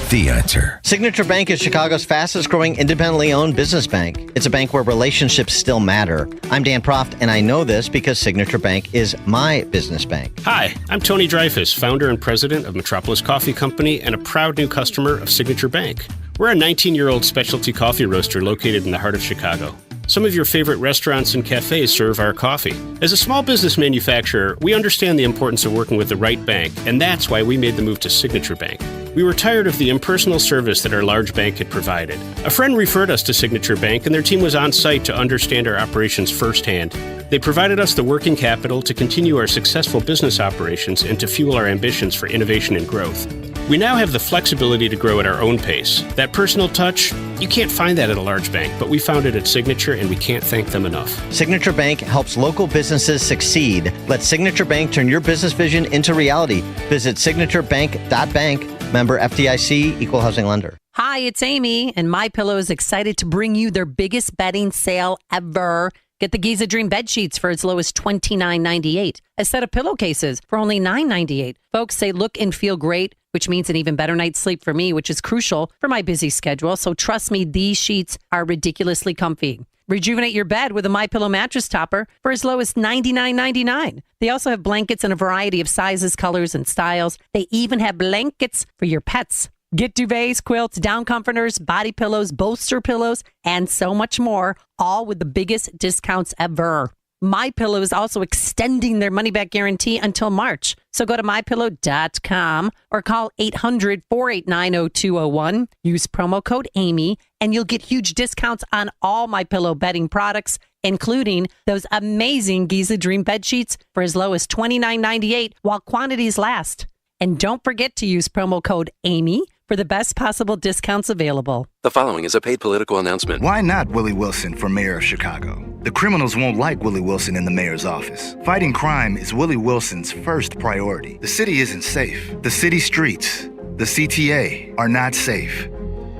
The Answer. Signature Bank is Chicago's fastest growing independently owned business bank. It's a bank where relationships still matter. I'm Dan Proft, and I know this because Signature Bank is my business bank. Hi, I'm Tony Dreyfus, founder and president of Metropolis Coffee Company and a proud new customer of Signature Bank. We're a 19-year-old specialty coffee roaster located in the heart of Chicago. Some of your favorite restaurants and cafes serve our coffee. As a small business manufacturer, we understand the importance of working with the right bank, and that's why we made the move to Signature Bank. We were tired of the impersonal service that our large bank had provided. A friend referred us to Signature Bank, and their team was on site to understand our operations firsthand. They provided us the working capital to continue our successful business operations and to fuel our ambitions for innovation and growth. We now have the flexibility to grow at our own pace. That personal touch, you can't find that at a large bank, but we found it at Signature, and we can't thank them enough. Signature Bank helps local businesses succeed. Let Signature Bank turn your business vision into reality. Visit signaturebank.bank. Member FDIC, Equal Housing Lender. Hi, it's Amy, and MyPillow is excited to bring you their biggest bedding sale ever. Get the Giza Dream bed sheets for as low as $29.98. A set of pillowcases for only $9.98. Folks, say look and feel great, which means an even better night's sleep for me, which is crucial for my busy schedule. So trust me, these sheets are ridiculously comfy. Rejuvenate your bed with a MyPillow mattress topper for as low as $99.99. They also have blankets in a variety of sizes, colors, and styles. They even have blankets for your pets. Get duvets, quilts, down comforters, body pillows, bolster pillows, and so much more, all with the biggest discounts ever. MyPillow is also extending their money-back guarantee until March. So go to MyPillow.com or call 800-489-0201. Use promo code Amy, and you'll get huge discounts on all MyPillow bedding products, including those amazing Giza Dream bed sheets for as low as $29.98 while quantities last. And don't forget to use promo code Amy for the best possible discounts available. The following is a paid political announcement. Why not Willie Wilson for mayor of Chicago? The criminals won't like Willie Wilson in the mayor's office. Fighting crime is Willie Wilson's first priority. The city isn't safe. The city streets, the CTA, are not safe.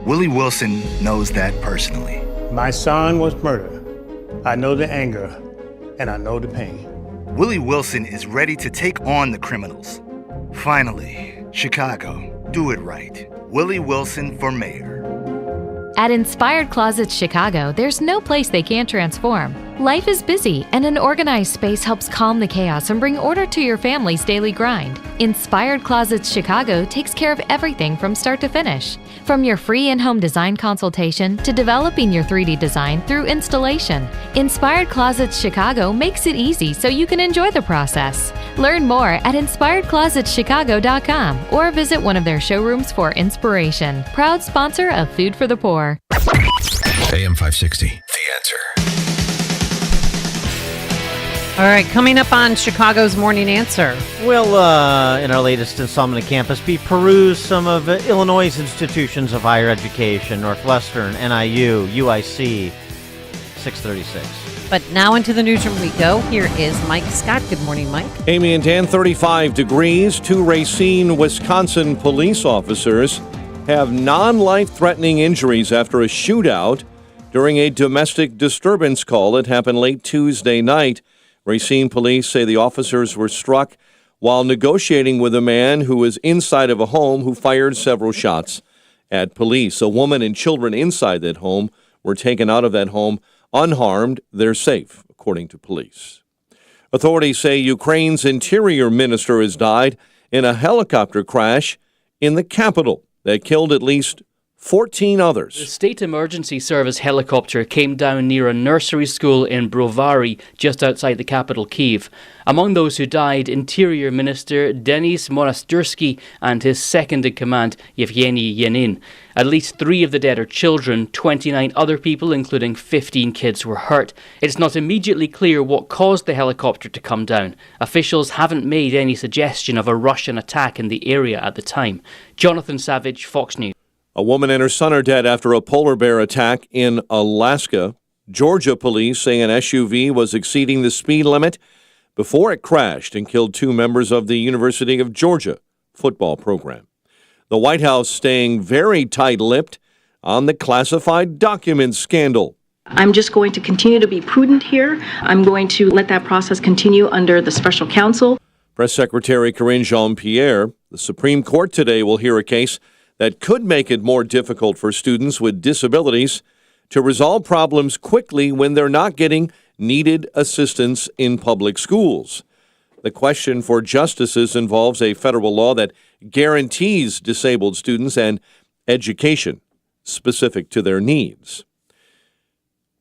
Willie Wilson knows that personally. My son was murdered. I know the anger, and I know the pain. Willie Wilson is ready to take on the criminals. Finally, Chicago, do it right. Willie Wilson for mayor. At Inspired Closets Chicago, there's no place they can't transform. Life is busy, and an organized space helps calm the chaos and bring order to your family's daily grind. Inspired Closets Chicago takes care of everything from start to finish. From your free in-home design consultation to developing your 3D design through installation, Inspired Closets Chicago makes it easy so you can enjoy the process. Learn more at inspiredclosetchicago.com or visit one of their showrooms for inspiration. Proud sponsor of Food for the Poor. AM 560, The Answer. All right, coming up on Chicago's Morning Answer. We'll, in our latest installment of Campus Beat, peruse some of Illinois' institutions of higher education, Northwestern, NIU, UIC, 636. But now into the newsroom we go. Here is Mike Scott. Good morning, Mike. Amy and Dan, 35 degrees. 2 Racine, Wisconsin police officers have non-life-threatening injuries after a shootout during a domestic disturbance call that happened late Tuesday night. Racine police say the officers were struck while negotiating with a man who was inside of a home who fired several shots at police. A woman and children inside that home were taken out of that home unharmed. They're safe, according to police. Authorities say Ukraine's interior minister has died in a helicopter crash in the capital that killed at least 14 others. The State Emergency Service helicopter came down near a nursery school in Brovary, just outside the capital, Kyiv. Among those who died, Interior Minister Denis Monastyrsky and his second-in-command, Yevgeny Yanin. At least 3 of the dead are children. 29 other people, including 15 kids, were hurt. It's not immediately clear what caused the helicopter to come down. Officials haven't made any suggestion of a Russian attack in the area at the time. Jonathan Savage, Fox News. A woman and her son are dead after a polar bear attack in Alaska. Georgia police say an SUV was exceeding the speed limit before it crashed and killed 2 members of the University of Georgia football program. The White House staying very tight-lipped on the classified documents scandal. I'm just going to continue to be prudent here. I'm going to let that process continue under the special counsel. Press Secretary Karine Jean-Pierre, the Supreme Court today will hear a case that could make it more difficult for students with disabilities to resolve problems quickly when they're not getting needed assistance in public schools. The question for justices involves a federal law that guarantees disabled students an education specific to their needs.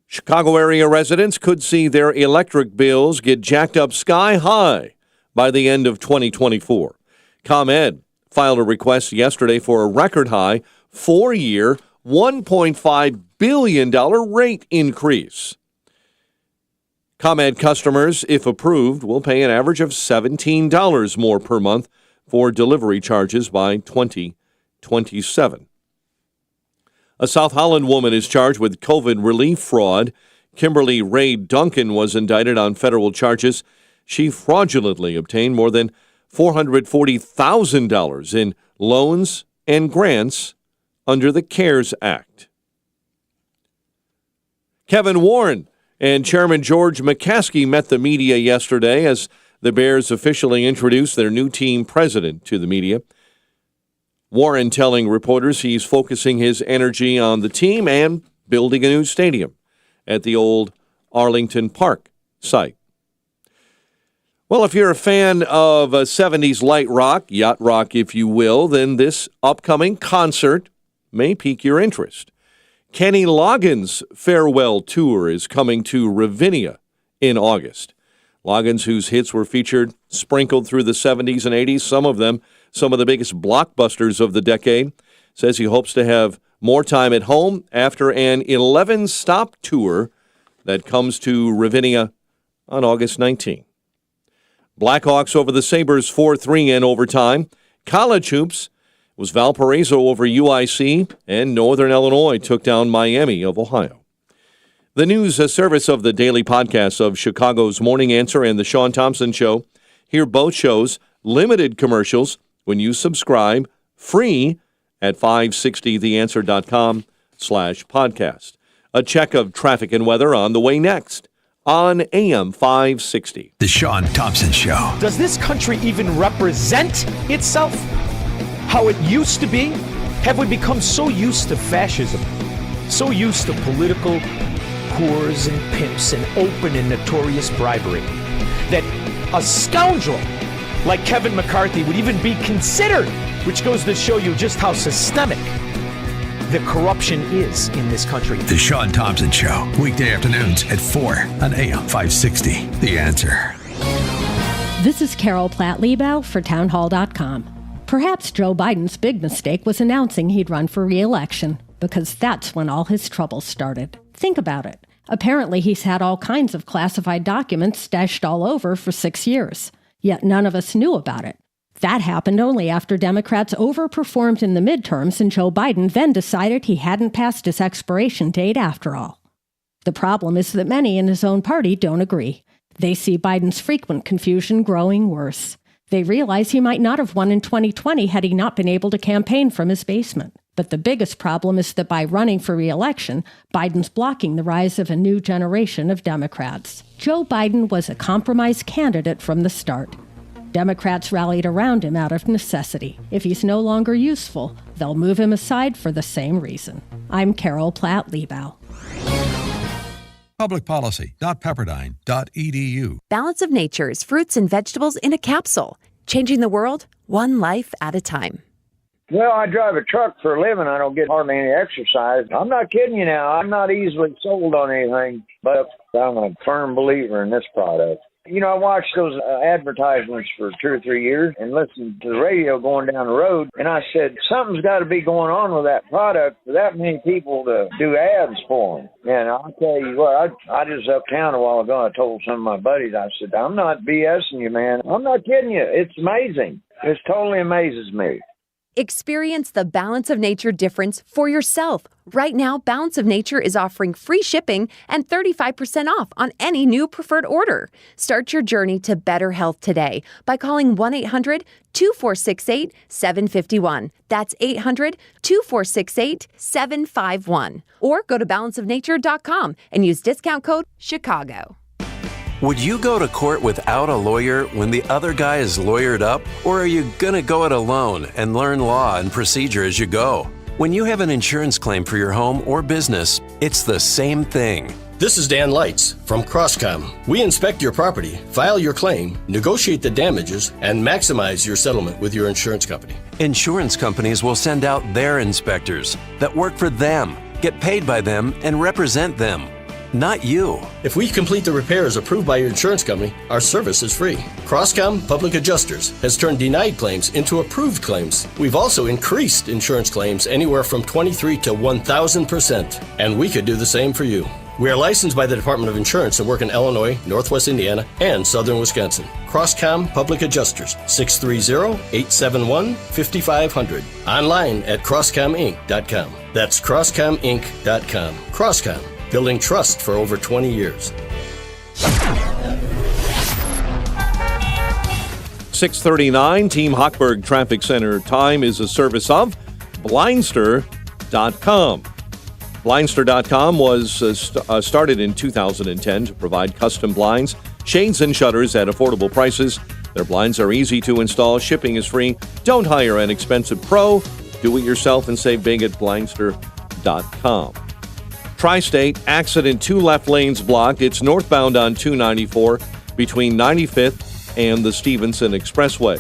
Chicago area residents could see their electric bills get jacked up sky high by the end of 2024. ComEd filed a request yesterday for a record-high 4-year, $1.5 billion rate increase. ComEd customers, if approved, will pay an average of $17 more per month for delivery charges by 2027. A South Holland woman is charged with COVID relief fraud. Kimberly Ray Duncan was indicted on federal charges. She fraudulently obtained more than $440,000 in loans and grants under the CARES Act. Kevin Warren And Chairman George McCaskey met the media yesterday as the Bears officially introduced their new team president to the media. Warren telling reporters he's focusing his energy on the team and building a new stadium at the old Arlington Park site. Well, if you're a fan of 70s light rock, yacht rock if you will, then this upcoming concert may pique your interest. Kenny Loggins' farewell tour is coming to Ravinia in August. Loggins, whose hits were featured sprinkled through the 70s and 80s, some of the biggest blockbusters of the decade, says he hopes to have more time at home after an 11-stop tour that comes to Ravinia on August 19. Blackhawks over the Sabres 4-3 in overtime. College hoops was Valparaiso over UIC, and Northern Illinois took down Miami of Ohio. The news service of the daily podcast of Chicago's Morning Answer and the Sean Thompson Show. Hear both shows, limited commercials, when you subscribe, free at 560theanswer.com/podcast. A check of traffic and weather on the way next on AM 560. The Sean Thompson Show. Does this country even represent itself? How it used to be? Have we become so used to fascism, so used to political whores and pimps and open and notorious bribery, that a scoundrel like Kevin McCarthy would even be considered, which goes to show you just how systemic the corruption is in this country. The Sean Thompson Show, weekday afternoons at 4 on AM 560. The Answer. This is Carol Platt-Liebau for townhall.com. Perhaps Joe Biden's big mistake was announcing he'd run for re-election, because that's when all his troubles started. Think about it. Apparently he's had all kinds of classified documents stashed all over for 6 years, yet none of us knew about it. That happened only after Democrats overperformed in the midterms and Joe Biden then decided he hadn't passed his expiration date after all. The problem is that many in his own party don't agree. They see Biden's frequent confusion growing worse. They realize he might not have won in 2020 had he not been able to campaign from his basement. But the biggest problem is that by running for re-election, Biden's blocking the rise of a new generation of Democrats. Joe Biden was a compromise candidate from the start. Democrats rallied around him out of necessity. If he's no longer useful, they'll move him aside for the same reason. I'm Carol Platt-Liebau. Publicpolicy.pepperdine.edu. Balance of Nature's fruits and vegetables in a capsule, changing the world one life at a time. Well, I drive a truck for a living. I don't get hardly any exercise. I'm not kidding you now. I'm not easily sold on anything, but I'm a firm believer in this product. You know, I watched those advertisements for 2 or 3 years and listened to the radio going down the road, and I said, something's got to be going on with that product for that many people to do ads for them. And I'll tell you what, I just uptown a while ago, I told some of my buddies, I said, I'm not BSing you, man. I'm not kidding you. It's amazing. It totally amazes me. Experience the Balance of Nature difference for yourself. Right now, Balance of Nature is offering free shipping and 35% off on any new preferred order. Start your journey to better health today by calling 1-800-2468-751. That's 800-2468-751. Or go to balanceofnature.com and use discount code Chicago. Would you go to court without a lawyer when the other guy is lawyered up? Or are you going to go it alone and learn law and procedure as you go? When you have an insurance claim for your home or business, it's the same thing. This is Dan Lights from Crosscom. We inspect your property, file your claim, negotiate the damages, and maximize your settlement with your insurance company. Insurance companies will send out their inspectors that work for them, get paid by them, and represent them. Not you. If we complete the repairs approved by your insurance company, our service is free. Crosscom Public Adjusters has turned denied claims into approved claims. We've also increased insurance claims anywhere from 23 to 1,000%, and we could do the same for you. We are licensed by the Department of Insurance and work in Illinois, Northwest Indiana, and Southern Wisconsin. Crosscom Public Adjusters, 630-871-5500. Online at crosscominc.com. That's crosscominc.com. Crosscom. Building trust for over 20 years. 6:39, Team Hochberg Traffic Center time is a service of Blindster.com. Blindster.com was started in 2010 to provide custom blinds, shades, and shutters at affordable prices. Their blinds are easy to install. Shipping is free. Don't hire an expensive pro. Do it yourself and save big at Blindster.com. Tri-State accident, 2 left lanes blocked. It's northbound on 294 between 95th and the Stevenson Expressway.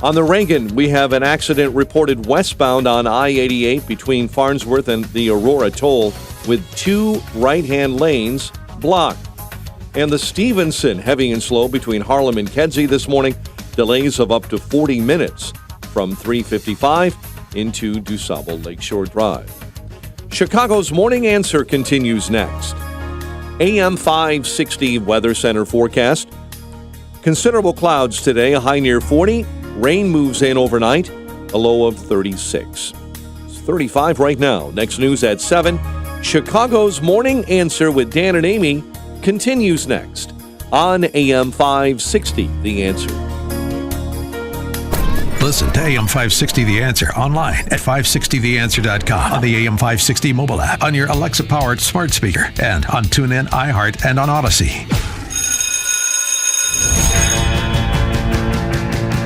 On the Reagan, we have an accident reported westbound on I-88 between Farnsworth and the Aurora Toll with 2 right-hand lanes blocked. And the Stevenson, heavy and slow between Harlem and Kedzie this morning. Delays of up to 40 minutes from 355 into DuSable Lakeshore Drive. Chicago's Morning Answer continues next. AM 560 Weather Center forecast. Considerable clouds today, a high near 40. Rain moves in overnight, a low of 36. It's 35 right now. Next news at 7. Chicago's Morning Answer with Dan and Amy continues next on AM 560, The Answer. Listen to AM 560 The Answer online at 560theanswer.com, on the AM 560 mobile app, on your Alexa-powered smart speaker, and on TuneIn, iHeart, and on Odyssey.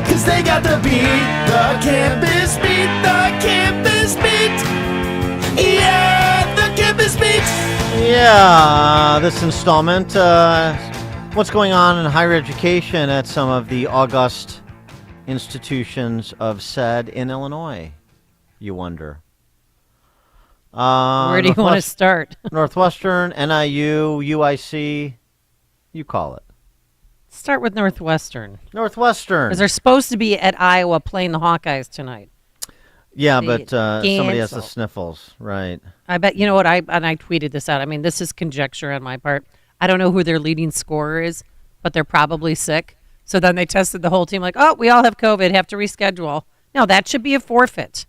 Cause they got the beat, the campus beat, the campus beat. Yeah, the campus beat. Yeah, this installment, what's going on in higher education at some of the august institutions of said in Illinois, you wonder? Where do you want to start? Northwestern, NIU, UIC, you call it. Start with Northwestern. Northwestern. Because they're supposed to be at Iowa playing the Hawkeyes tonight. Yeah, but somebody has the sniffles, right? I bet, you know what, I tweeted this out. I mean, this is conjecture on my part. I don't know who their leading scorer is, but they're probably sick. So then they tested the whole team like, oh, we all have COVID, have to reschedule. No, that should be a forfeit.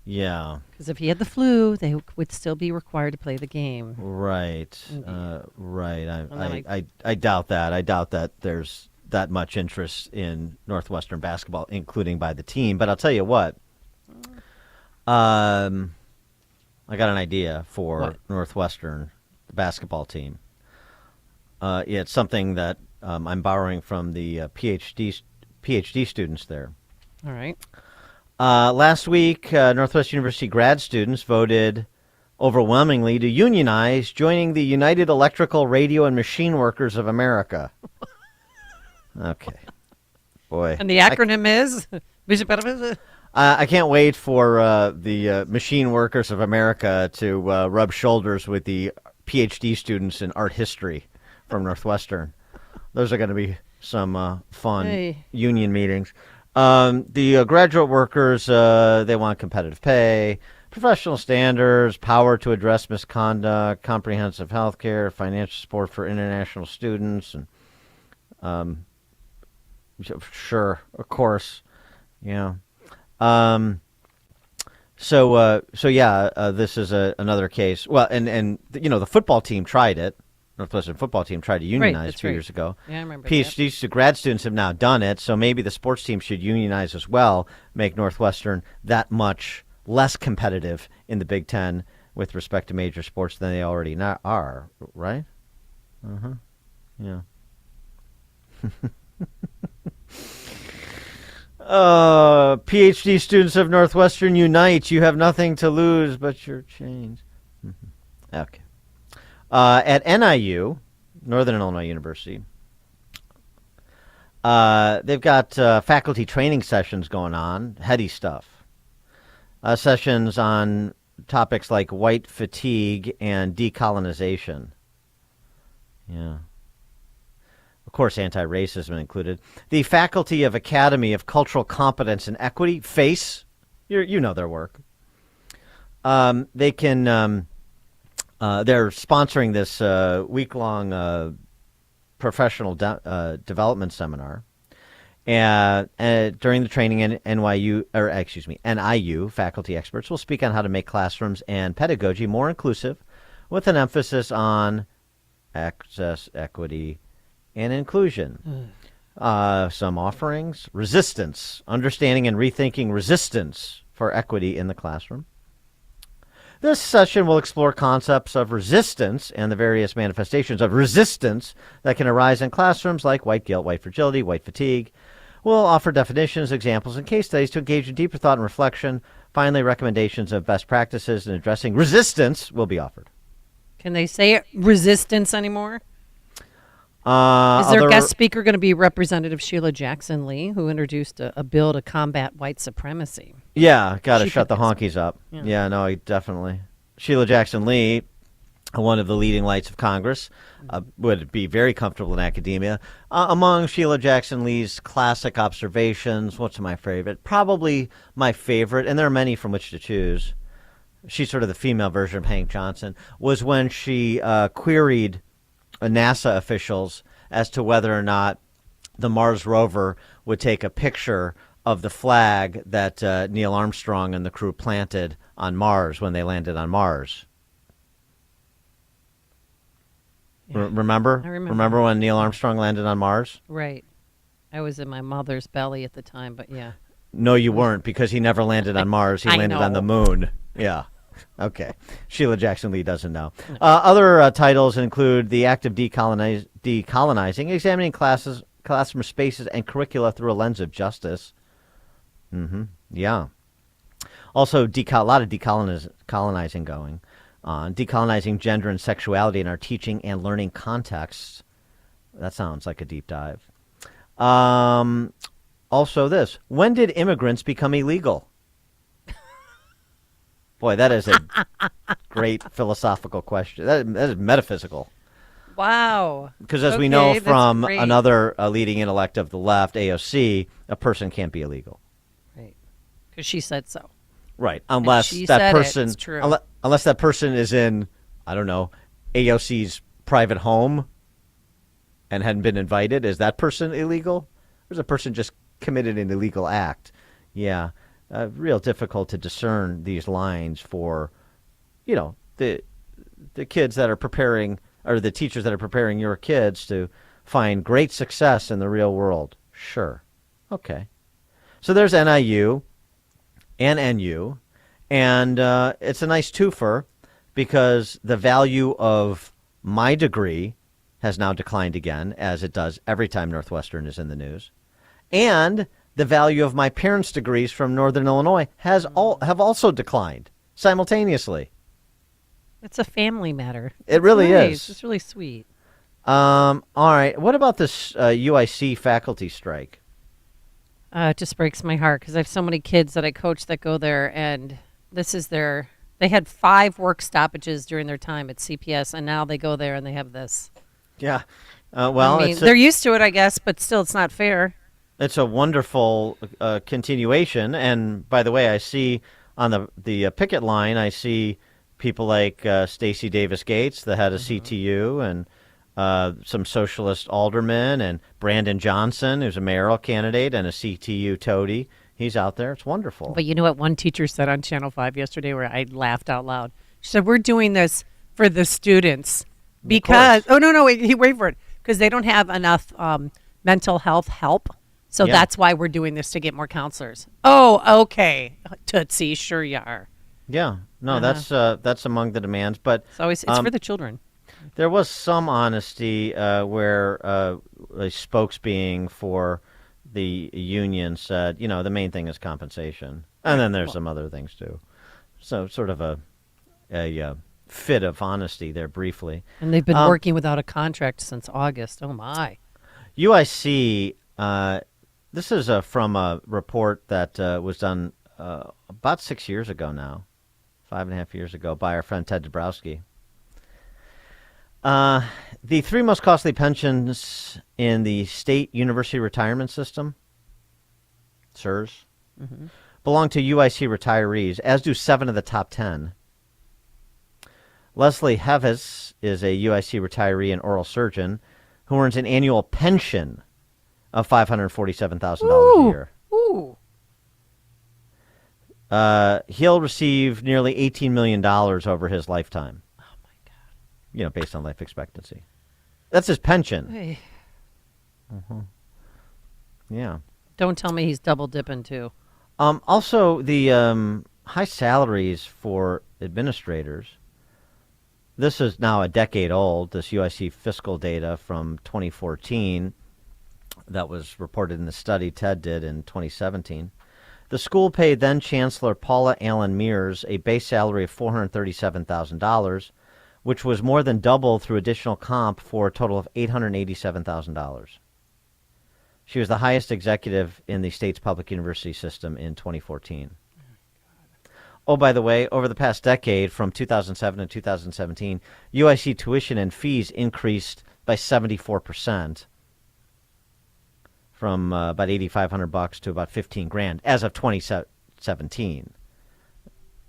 Yeah. Because if he had the flu, they would still be required to play the game. Right. Right. I doubt that. I doubt that there's that much interest in Northwestern basketball, including by the team. But I'll tell you what. I got an idea for Northwestern, the basketball team. It's something that I'm borrowing from the PhD students there. All right. Last week, Northwest University grad students voted overwhelmingly to unionize, joining the United Electrical, Radio, and Machine Workers of America. Okay. Boy. And the acronym is? I can't wait for the Machine Workers of America to rub shoulders with the PhD students in art history from Northwestern. Those are going to be some fun union meetings. The graduate workers, they want competitive pay, professional standards, power to address misconduct, comprehensive health care, financial support for international students, and sure, of course, yeah. This is another case. Well, and the football team tried it. Northwestern football team tried to unionize 2 years ago. Yeah, I remember PhDs to grad students have now done it, so maybe the sports team should unionize as well, make Northwestern that much less competitive in the Big Ten with respect to major sports than they already are, right? Uh-huh. Yeah. PhD students of Northwestern unite. You have nothing to lose but your chains. Okay. At NIU, Northern Illinois University, they've got faculty training sessions going on, heady stuff. Sessions on topics like white fatigue and decolonization. Yeah. Of course, anti-racism included. The Faculty of Academy of Cultural Competence and Equity, FACE, you know their work. They can... they're sponsoring this week-long professional development seminar. And during the training, NIU faculty experts will speak on how to make classrooms and pedagogy more inclusive, with an emphasis on access, equity, and inclusion. Some offerings: resistance, understanding and rethinking resistance for equity in the classroom. This session will explore concepts of resistance and the various manifestations of resistance that can arise in classrooms like white guilt, white fragility, white fatigue. We'll offer definitions, examples, and case studies to engage in deeper thought and reflection. Finally, recommendations of best practices in addressing resistance will be offered. Can they say resistance anymore? Is Other- their guest speaker going to be Representative Sheila Jackson Lee, who introduced a bill to combat white supremacy? Yeah, got to She shut the could get honkies up. Yeah. Yeah, no, definitely. Sheila Jackson Lee, one of the leading lights of Congress, would be very comfortable in academia. Among Sheila Jackson Lee's classic observations, what's my favorite? Probably my favorite, and there are many from which to choose. She's sort of the female version of Hank Johnson, was when she queried NASA officials as to whether or not the Mars rover would take a picture of the flag that Neil Armstrong and the crew planted on Mars when they landed on Mars. Remember? I remember. Remember when Neil Armstrong landed on Mars? Right. I was in my mother's belly at the time, but yeah. No, you weren't, because he never landed on Mars. He I landed on the know. moon. Yeah. Okay. Sheila Jackson Lee doesn't know. Other titles include The Act of Decolonizing, examining classroom spaces and curricula through a lens of justice. Yeah. Also, a lot of decolonizing going on. Decolonizing gender and sexuality in our teaching and learning contexts. That sounds like a deep dive. Also this. When did immigrants become illegal? Boy, that is a great philosophical question. That is metaphysical. Wow. Because as we know that's from great. another leading intellect of the left, AOC, a person can't be illegal. Right. Because she said so. Right. And Unless she that said it. person It's true. unless that person is in, I don't know, AOC's private home and hadn't been invited. Is that person illegal? Or is a person just committed an illegal act? Yeah. Real difficult to discern these lines for, the kids that are preparing, or the teachers that are preparing your kids to find great success in the real world. Sure. Okay. So there's NIU and NU, and it's a nice twofer because the value of my degree has now declined again, as it does every time Northwestern is in the news. And the value of my parents' degrees from Northern Illinois have also declined simultaneously. It's a family matter. It really nice. is. It's really sweet. All right. What about this UIC faculty strike? It just breaks my heart because I have so many kids that I coach that go there, and this is they had 5 work stoppages during their time at CPS, and now they go there and they have this. Yeah. Well, I mean, they're used to it, I guess, but still, it's not fair. It's a wonderful continuation. And by the way, I see on the picket line, I see people like Stacey Davis Gates, the head of CTU, and some socialist aldermen, and Brandon Johnson, who's a mayoral candidate and a CTU toady. He's out there. It's wonderful. But you know what one teacher said on Channel 5 yesterday where I laughed out loud? She said, we're doing this for the students because, wait for it, because they don't have enough mental health help. So Yeah. that's why we're doing this, to get more counselors. Oh, okay. Tootsie, sure you are. Yeah. No, that's among the demands. But It's for the children. There was some honesty where a spokesbeing for the union said, the main thing is compensation. And then there's some other things too. So sort of a fit of honesty there briefly. And they've been working without a contract since August. Oh, my. UIC, this is from a report that was done about 6 years ago now, 5.5 years ago, by our friend Ted Dabrowski. The 3 most costly pensions in the state university retirement system, SURS, belong to UIC retirees, as do 7 of the top 10. Leslie Heves is a UIC retiree and oral surgeon who earns an annual pension of $547,000 a year. Ooh. He'll receive nearly $18 million over his lifetime. Oh, my God. Based on life expectancy. That's his pension. Hey. Yeah. Don't tell me he's double dipping, too. Also, the high salaries for administrators. This is now a decade old, this UIC fiscal data from 2014 that was reported in the study Ted did in 2017. The school paid then Chancellor Paula Allen Mears a base salary of $437,000, which was more than double through additional comp for a total of $887,000. She was the highest executive in the state's public university system in 2014. Oh, by the way, over the past decade, from 2007 to 2017, UIC tuition and fees increased by 74%, from about $8,500 to about $15,000 as of 2017.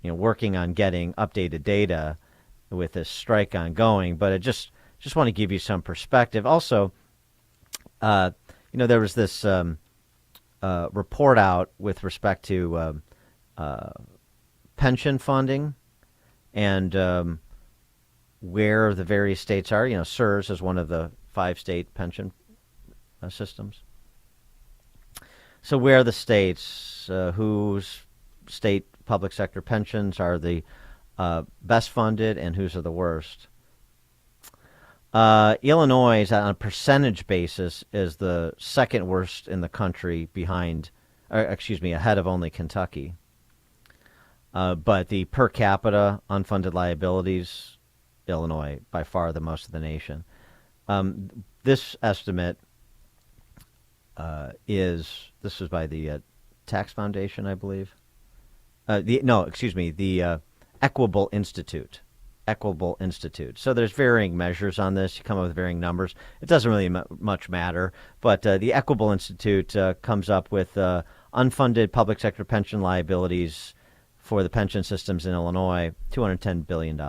Working on getting updated data with this strike ongoing, but I just want to give you some perspective. Also, there was this report out with respect to pension funding and where the various states are. SERS is one of the 5 state pension systems. So where are the states whose state public sector pensions are the best funded and whose are the worst? Illinois, on a percentage basis, is the second worst in the country ahead of only Kentucky. But the per capita unfunded liabilities, Illinois, by far the most of the nation. This estimate this was by the Tax Foundation, I believe. The Equitable Institute. Equitable Institute. So there's varying measures on this. You come up with varying numbers. It doesn't really much matter. But the Equitable Institute comes up with unfunded public sector pension liabilities for the pension systems in Illinois, $210 billion.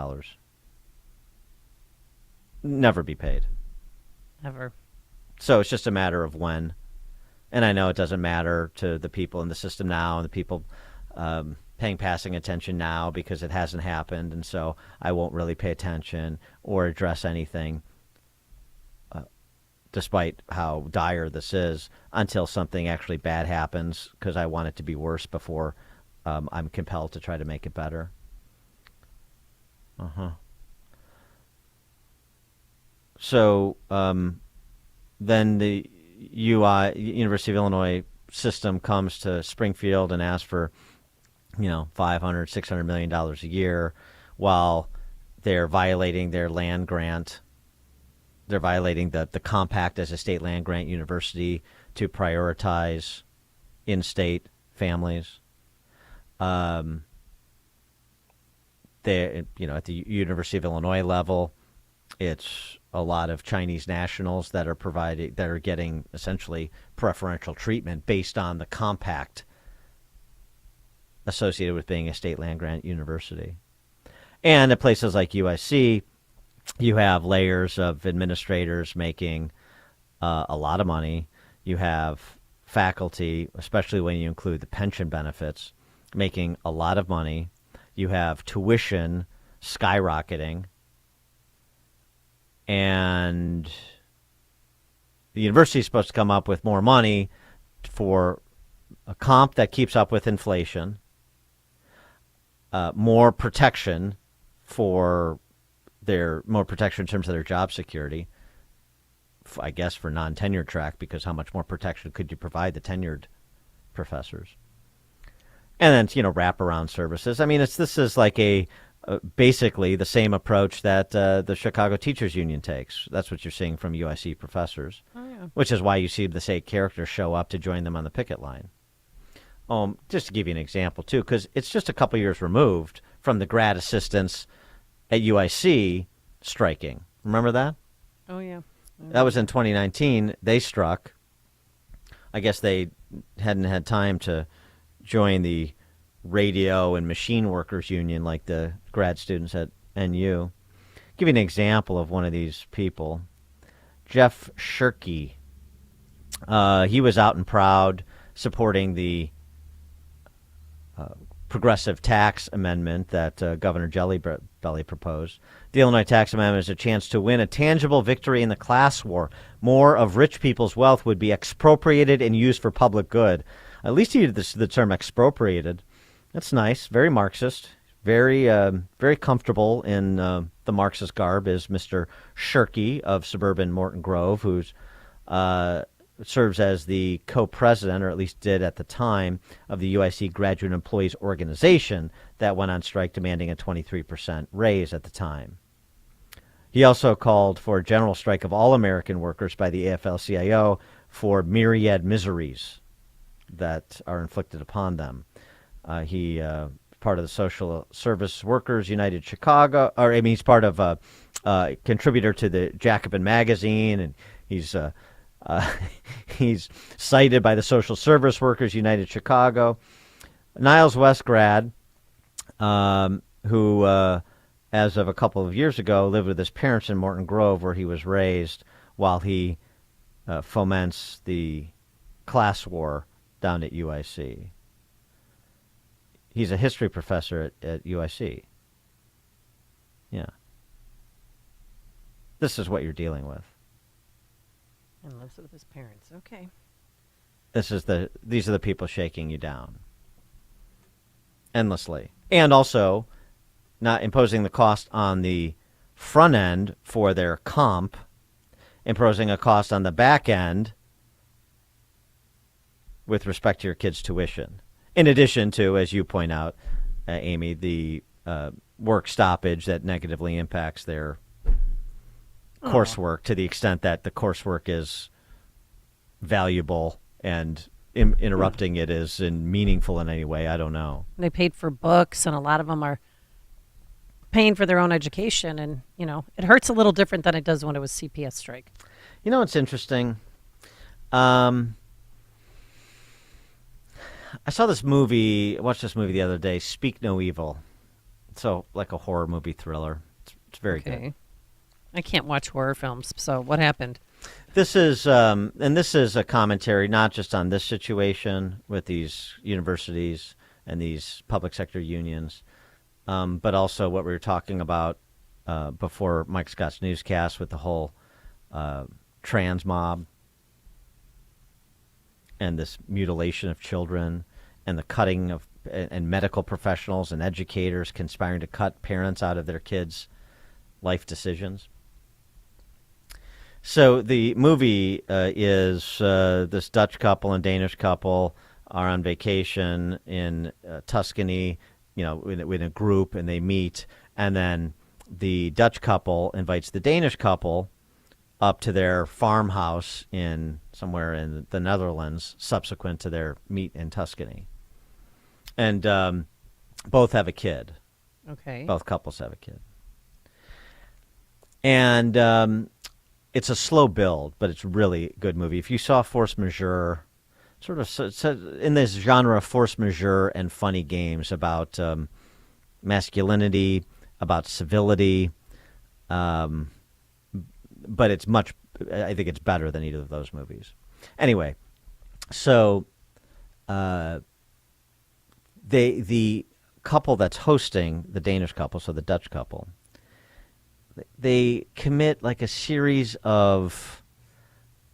Never be paid. Never. So it's just a matter of when. And I know it doesn't matter to the people in the system now and the people paying passing attention now because it hasn't happened, and so I won't really pay attention or address anything, despite how dire this is, until something actually bad happens, because I want it to be worse before I'm compelled to try to make it better. So then the University of Illinois system comes to Springfield and asks for, $500-600 million a year, while they're violating their land grant. They're violating the compact as a state land grant university to prioritize in-state families. At the University of Illinois level, it's a lot of Chinese nationals that are getting essentially preferential treatment based on the compact associated with being a state land grant university. And at places like UIC, you have layers of administrators making a lot of money. You have faculty, especially when you include the pension benefits, making a lot of money. You have tuition skyrocketing. And the university is supposed to come up with more money for a comp that keeps up with inflation, more protection in terms of their job security, I guess for non-tenured track, because how much more protection could you provide the tenured professors? And then, wraparound services. I mean, this is like basically the same approach that the Chicago Teachers Union takes. That's what you're seeing from UIC professors, which is why you see the state characters show up to join them on the picket line. Just to give you an example, too, because it's just a couple years removed from the grad assistants at UIC striking. Remember that? Oh, yeah. That was in 2019. They struck. I guess they hadn't had time to join the radio and machine workers union like the grad students at NU. Give you an example of one of these people. Jeff Shirkey. He was out and proud supporting the progressive tax amendment that Governor Jelly proposed. The Illinois tax amendment is a chance to win a tangible victory in the class war. More of rich people's wealth would be expropriated and used for public good. At least he used the term expropriated. That's nice. Very Marxist. Very comfortable in the Marxist garb is Mr. Shirky of suburban Morton Grove, who's serves as the co-president, or at least did at the time, of the UIC Graduate Employees Organization that went on strike demanding a 23% raise at the time. He also called for a general strike of all American workers by the AFL-CIO for myriad miseries that are inflicted upon them. He part of the Social Service Workers United Chicago, he's part of a contributor to the Jacobin magazine, and he's cited by the Social Service Workers United Chicago. Niles West grad, who as of a couple of years ago lived with his parents in Morton Grove, where he was raised, while he foments the class war down at UIC. He's a history professor at UIC. Yeah. This is what you're dealing with. And lives with his parents. Okay. These are the people shaking you down endlessly. And also not imposing the cost on the front end for their comp, imposing a cost on the back end with respect to your kids' tuition. In addition to, as you point out, Amy, the work stoppage that negatively impacts their coursework to the extent that the coursework is valuable and interrupting it isn't meaningful in any way. I don't know. They paid for books, and a lot of them are paying for their own education, and, it hurts a little different than it does when it was CPS strike. You know what's interesting? I watched this movie the other day, Speak No Evil. So, like a horror movie thriller. It's very good. I can't watch horror films, so what happened? This is a commentary not just on this situation with these universities and these public sector unions, but also what we were talking about before Mike Scott's newscast with the whole trans mob and this mutilation of children and the cutting of and medical professionals and educators conspiring to cut parents out of their kids' life decisions. So the movie is this Dutch couple and Danish couple are on vacation in Tuscany, in a group, and they meet, and then the Dutch couple invites the Danish couple up to their farmhouse somewhere in the Netherlands, subsequent to their meet in Tuscany. And both have a kid. Okay. Both couples have a kid. And it's a slow build, but it's really a good movie. If you saw Force Majeure, sort of in this genre of force majeure and funny games about masculinity, about civility, but I think it's better than either of those movies. Anyway, so the couple that's hosting, the Danish couple, so the Dutch couple, they commit like a series of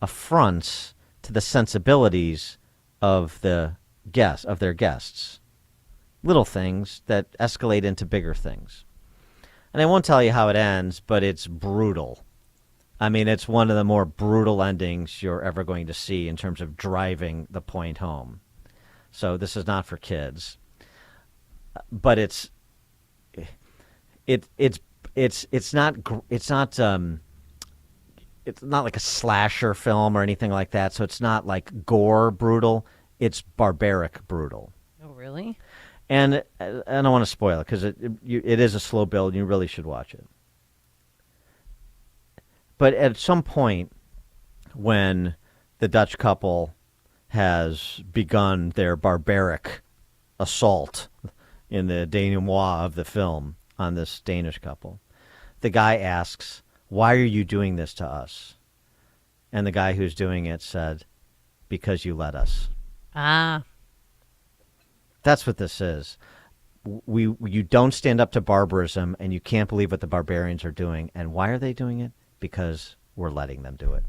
affronts to the sensibilities of their guests. Little things that escalate into bigger things. And I won't tell you how it ends, but it's brutal. I mean, it's one of the more brutal endings you're ever going to see in terms of driving the point home. So this is not for kids, but it's not like a slasher film or anything like that. So it's not like gore brutal. It's barbaric brutal. Oh, really? And I don't want to spoil it because it is a slow build. And you really should watch it. But at some point, when the Dutch couple has begun their barbaric assault in the denouement of the film on this Danish couple, the guy asks, "Why are you doing this to us?" And the guy who's doing it said, "Because you let us." Ah. That's what this is. You don't stand up to barbarism, and you can't believe what the barbarians are doing. And why are they doing it? Because we're letting them do it.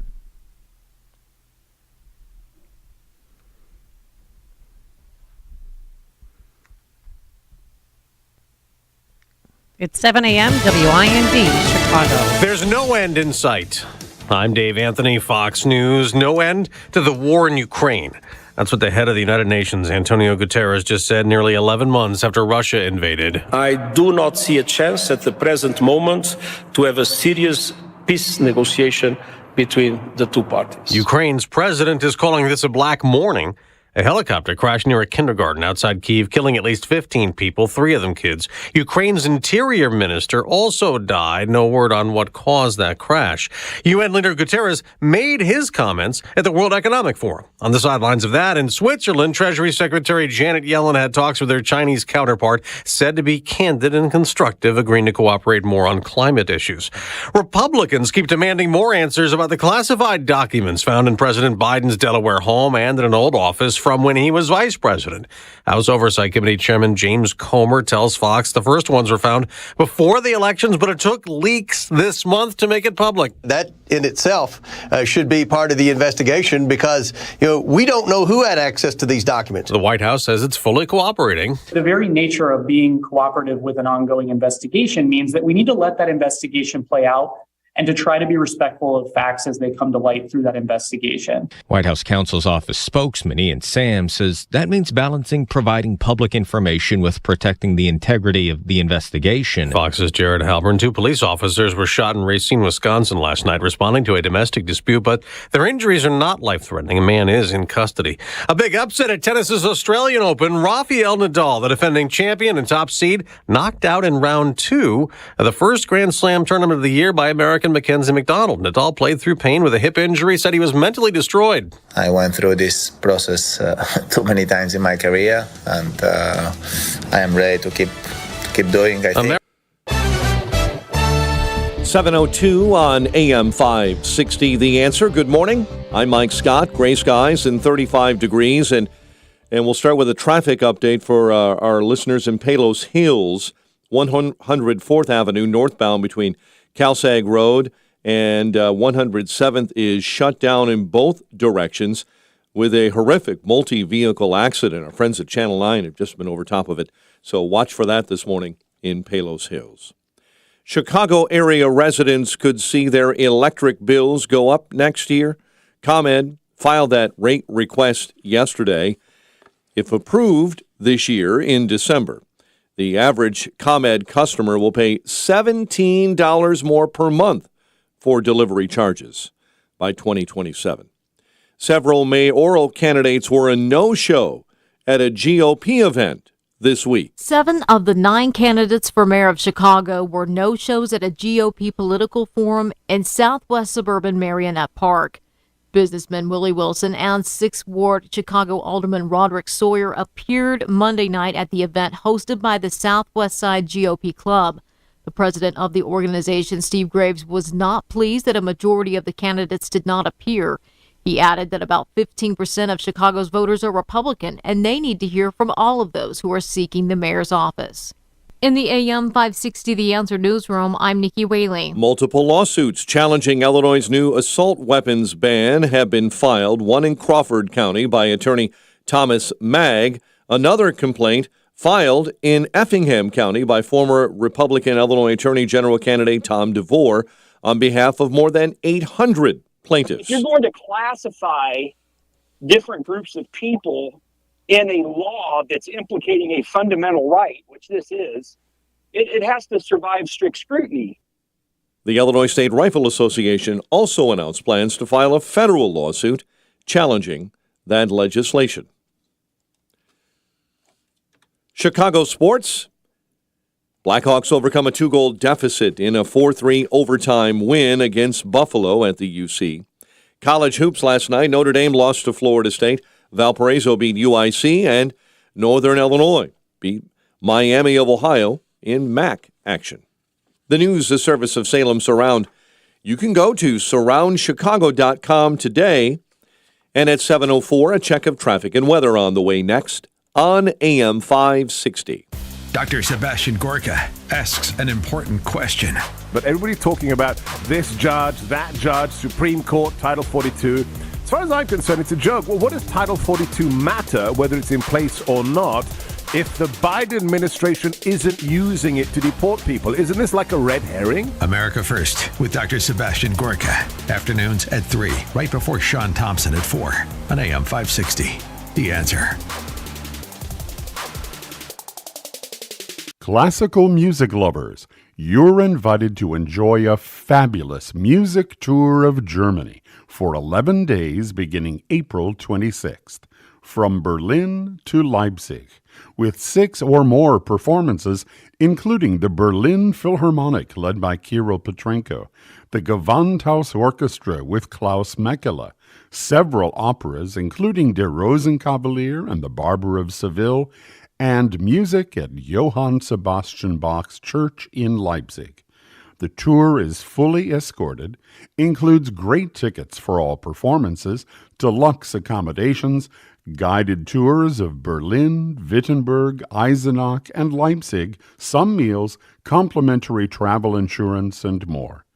It's 7 a.m. WIND, Chicago. There's no end in sight. I'm Dave Anthony, Fox News. No end to the war in Ukraine. That's what the head of the United Nations, Antonio Guterres, just said nearly 11 months after Russia invaded. I do not see a chance at the present moment to have a serious peace negotiation between the two parties. Ukraine's president is calling this a black morning. A helicopter crashed near a kindergarten outside Kyiv, killing at least 15 people, 3 of them kids. Ukraine's interior minister also died. No word on what caused that crash. UN leader Guterres made his comments at the World Economic Forum. On the sidelines of that, in Switzerland, Treasury Secretary Janet Yellen had talks with her Chinese counterpart, said to be candid and constructive, agreeing to cooperate more on climate issues. Republicans keep demanding more answers about the classified documents found in President Biden's Delaware home and in an old office from when he was vice president. House Oversight Committee Chairman James Comer tells Fox the first ones were found before the elections, but it took leaks this month to make it public. That in itself should be part of the investigation because, we don't know who had access to these documents. The White House says it's fully cooperating. The very nature of being cooperative with an ongoing investigation means that we need to let that investigation play out and to try to be respectful of facts as they come to light through that investigation. White House counsel's office spokesman Ian Sams says that means balancing providing public information with protecting the integrity of the investigation. Fox's Jared Halpern. 2 police officers were shot in Racine, Wisconsin last night, responding to a domestic dispute, but their injuries are not life-threatening. A man is in custody. A big upset at tennis's Australian Open. Rafael Nadal, the defending champion and top seed, knocked out in round 2 of the first Grand Slam tournament of the year by American Mackenzie McDonald. Nadal played through pain with a hip injury, said he was mentally destroyed. I went through this process too many times in my career, and I am ready to keep doing, I think. 7:02 on AM 560. The Answer. Good morning. I'm Mike Scott. Gray skies and 35 degrees. And we'll start with a traffic update for our listeners in Palos Hills, 104th Avenue northbound between Calsag Road and 107th is shut down in both directions with a horrific multi-vehicle accident. Our friends at Channel 9 have just been over top of it, so watch for that this morning in Palos Hills. Chicago area residents could see their electric bills go up next year. ComEd filed that rate request yesterday. If approved this year in December, the average ComEd customer will pay $17 more per month for delivery charges by 2027. Several mayoral candidates were a no-show at a GOP event this week. 7 of the 9 candidates for mayor of Chicago were no-shows at a GOP political forum in southwest suburban Marionette Park. Businessman Willie Wilson and 6th Ward Chicago Alderman Roderick Sawyer appeared Monday night at the event hosted by the Southwest Side GOP Club. The president of the organization, Steve Graves, was not pleased that a majority of the candidates did not appear. He added that about 15% of Chicago's voters are Republican, and they need to hear from all of those who are seeking the mayor's office. In the AM 560 The Answer newsroom, I'm Nikki Whaley. Multiple lawsuits challenging Illinois' new assault weapons ban have been filed, one in Crawford County by attorney Thomas Magg, another complaint filed in Effingham County by former Republican Illinois Attorney General candidate Tom DeVore on behalf of more than 800 plaintiffs. If you're going to classify different groups of people in a law that's implicating a fundamental right, which this is, it has to survive strict scrutiny. The Illinois State Rifle Association also announced plans to file a federal lawsuit challenging that legislation. Chicago sports. Blackhawks overcome a 2-goal deficit in a 4-3 overtime win against Buffalo at the UC. College hoops last night. Notre Dame lost to Florida State. Valparaiso beat UIC, and Northern Illinois beat Miami of Ohio in MAC action. The news, the service of Salem Surround. You can go to surroundchicago.com today, and at 7:04, a check of traffic and weather on the way next on AM 560. Dr. Sebastian Gorka asks an important question. But everybody's talking about this judge, that judge, Supreme Court, Title 42. As far as I'm concerned, it's a joke. Well, what does Title 42 matter, whether it's in place or not? if the Biden administration isn't using it to deport people? Isn't this like a red herring? America First with Dr. Sebastian Gorka. Afternoons at 3, right before Sean Thompson at 4 on AM 560. The Answer. Classical music lovers, you're invited to enjoy a fabulous music tour of Germany for 11 days beginning April 26th, from Berlin to Leipzig, with 6 or more performances, including the Berlin Philharmonic led by Kirill Petrenko, the Gewandhaus Orchestra with Klaus Mekele, several operas, including Der Rosenkavalier and the Barber of Seville, and music at Johann Sebastian Bach's Church in Leipzig. The tour is fully escorted, includes great tickets for all performances, deluxe accommodations, guided tours of Berlin, Wittenberg, Eisenach, and Leipzig, some meals, complimentary travel insurance, and more.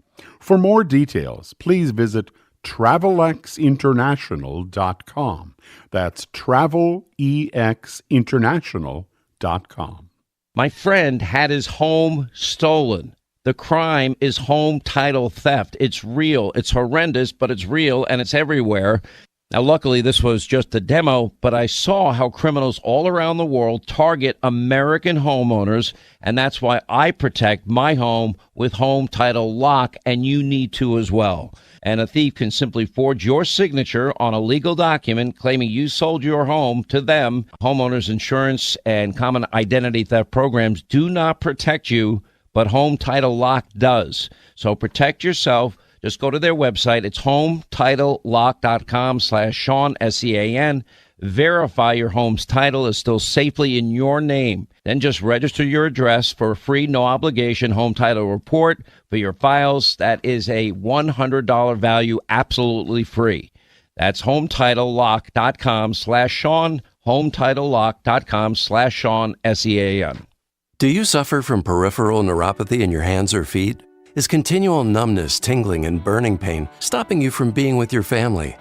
For more details, please visit TravelXInternational.com. That's TravelEXInternational.com. My friend had his home stolen. The crime is home title theft. It's real. It's horrendous, but it's real, and it's everywhere. Now, luckily, this was just a demo, but I saw how criminals all around the world target American homeowners, and that's why I protect my home with Home Title Lock, and you need to as well. And a thief can simply forge your signature on a legal document claiming you sold your home to them. Homeowners insurance and common identity theft programs do not protect you, but Home Title Lock does. So protect yourself. Just go to their website. It's HometitleLock.com/Sean, SEAN. Verify your home's title is still safely in your name. Then just register your address for a free, no-obligation home title report for your files. That is a $100 value, absolutely free. That's HometitleLock.com/Sean, HometitleLock.com/Sean, SEAN. Do you suffer from peripheral neuropathy in your hands or feet? Is continual numbness, tingling, and burning pain stopping you from being with your family?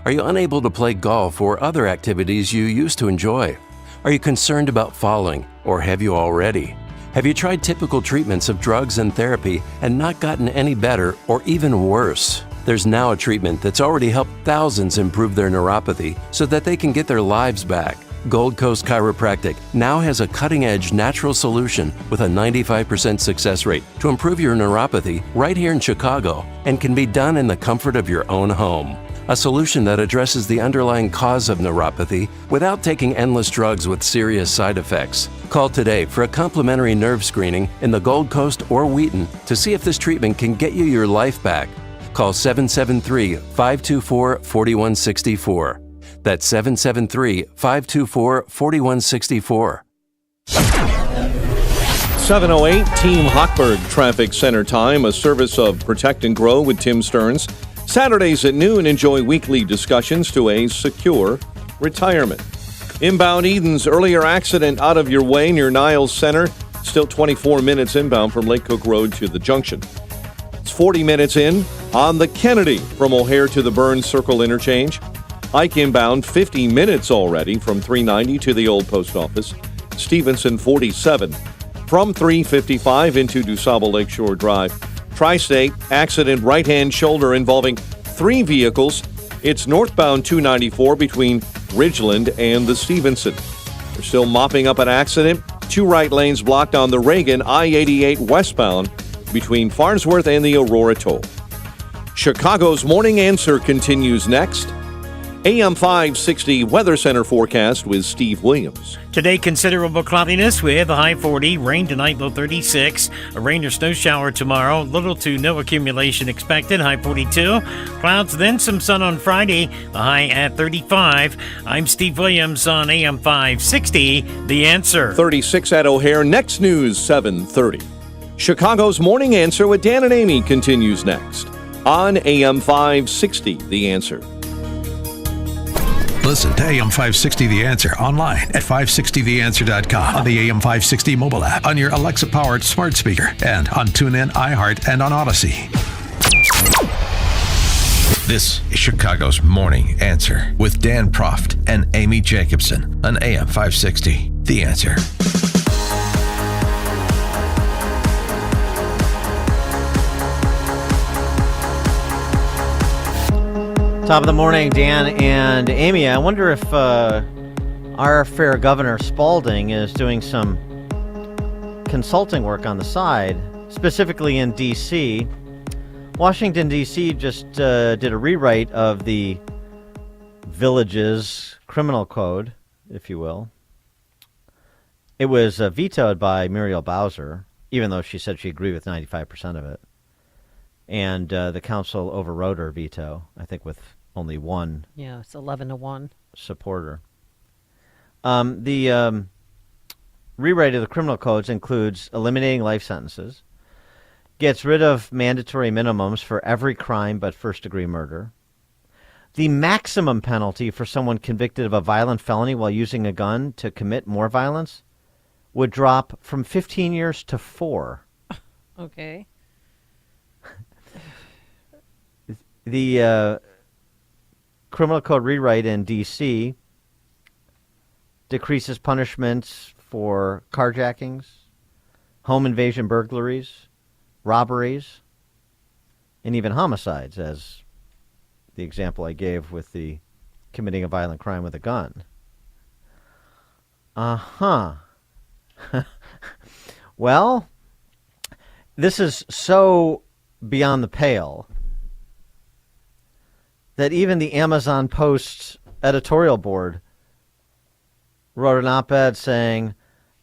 Are you unable to play golf or other activities you used to enjoy? Are you concerned about falling, or have you already? Have you tried typical treatments of drugs and therapy and not gotten any better or even worse? There's now a treatment that's already helped thousands improve their neuropathy so that they can get their lives back. Gold Coast Chiropractic now has a cutting-edge natural solution with a 95% success rate to improve your neuropathy right here in Chicago and can be done in the comfort of your own home. A solution that addresses the underlying cause of neuropathy without taking endless drugs with serious side effects. Call today for a complimentary nerve screening in the Gold Coast or Wheaton to see if this treatment can get you your life back. Call 773-524-4164. That's 773-524-4164. 7:08, Team Hochberg Traffic Center time, a service of Protect and Grow with Tim Stearns. Saturdays at noon, enjoy weekly discussions to a secure retirement. Inbound Eden's earlier accident out of your way near Niles Center. Still 24 minutes inbound from Lake Cook Road to the junction. It's 40 minutes in on the Kennedy from O'Hare to the Burns Circle interchange. Ike inbound 50 minutes already from 390 to the old post office. Stevenson 47 from 355 into DuSable Lakeshore Drive. Tri-State accident right-hand shoulder involving 3 vehicles. It's northbound 294 between Ridgeland and the Stevenson. They're still mopping up an accident. 2 right lanes blocked on the Reagan I-88 westbound between Farnsworth and the Aurora Toll. Chicago's Morning Answer continues next. AM 560 Weather Center forecast with Steve Williams. Today, considerable cloudiness with a high 40, rain tonight, low 36, a rain or snow shower tomorrow, little to no accumulation expected, high 42, clouds, then some sun on Friday, the high at 35. I'm Steve Williams on AM 560, The Answer. 36 at O'Hare, next news 7:30. Chicago's Morning Answer with Dan and Amy continues next on AM 560, The Answer. Listen to AM 560 The Answer online at 560theanswer.com, on the AM 560 mobile app, on your Alexa-powered smart speaker, and on TuneIn, iHeart, and on Odyssey. This is Chicago's Morning Answer with Dan Proft and Amy Jacobson on AM 560. The Answer. Top of the morning, Dan and Amy. I wonder if our fair Governor Spalding is doing some consulting work on the side, specifically in D.C. Washington, D.C. just did a rewrite of the Village's criminal code, if you will. It was vetoed by Muriel Bowser, even though she said she agreed with 95% of it. And the council overrode her veto, I think with only one. Yeah, it's 11-1 supporter. The rewrite of the criminal codes includes eliminating life sentences, gets rid of mandatory minimums for every crime but first-degree murder. The maximum penalty for someone convicted of a violent felony while using a gun to commit more violence would drop from 15 years to 4. Okay. The criminal code rewrite in D.C. decreases punishments for carjackings, home invasion burglaries, robberies, and even homicides, as the example I gave with the committing a violent crime with a gun. Well, this is so beyond the pale that even the Amazon Post editorial board wrote an op-ed saying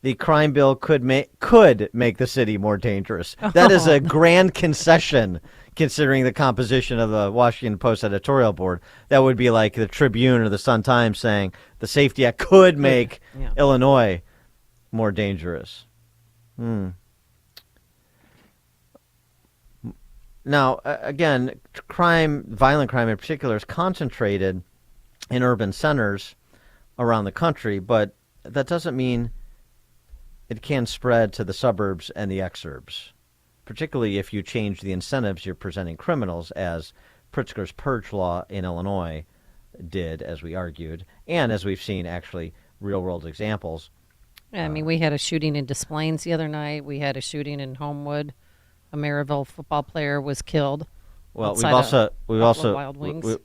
the crime bill could make the city more dangerous. That is a grand concession, considering the composition of the Washington Post editorial board. That would be like the Tribune or the Sun-Times saying the Safety Act could make Illinois more dangerous. Now, again, violent crime in particular, is concentrated in urban centers around the country, but that doesn't mean it can spread to the suburbs and the exurbs, particularly if you change the incentives you're presenting criminals, as Pritzker's purge law in Illinois did, as we argued, and as we've seen actually real-world examples. I mean, we had a shooting in Des Plaines the other night. We had a shooting in Homewood. A Maryville football player was killed. Well, we've also Wild Wings.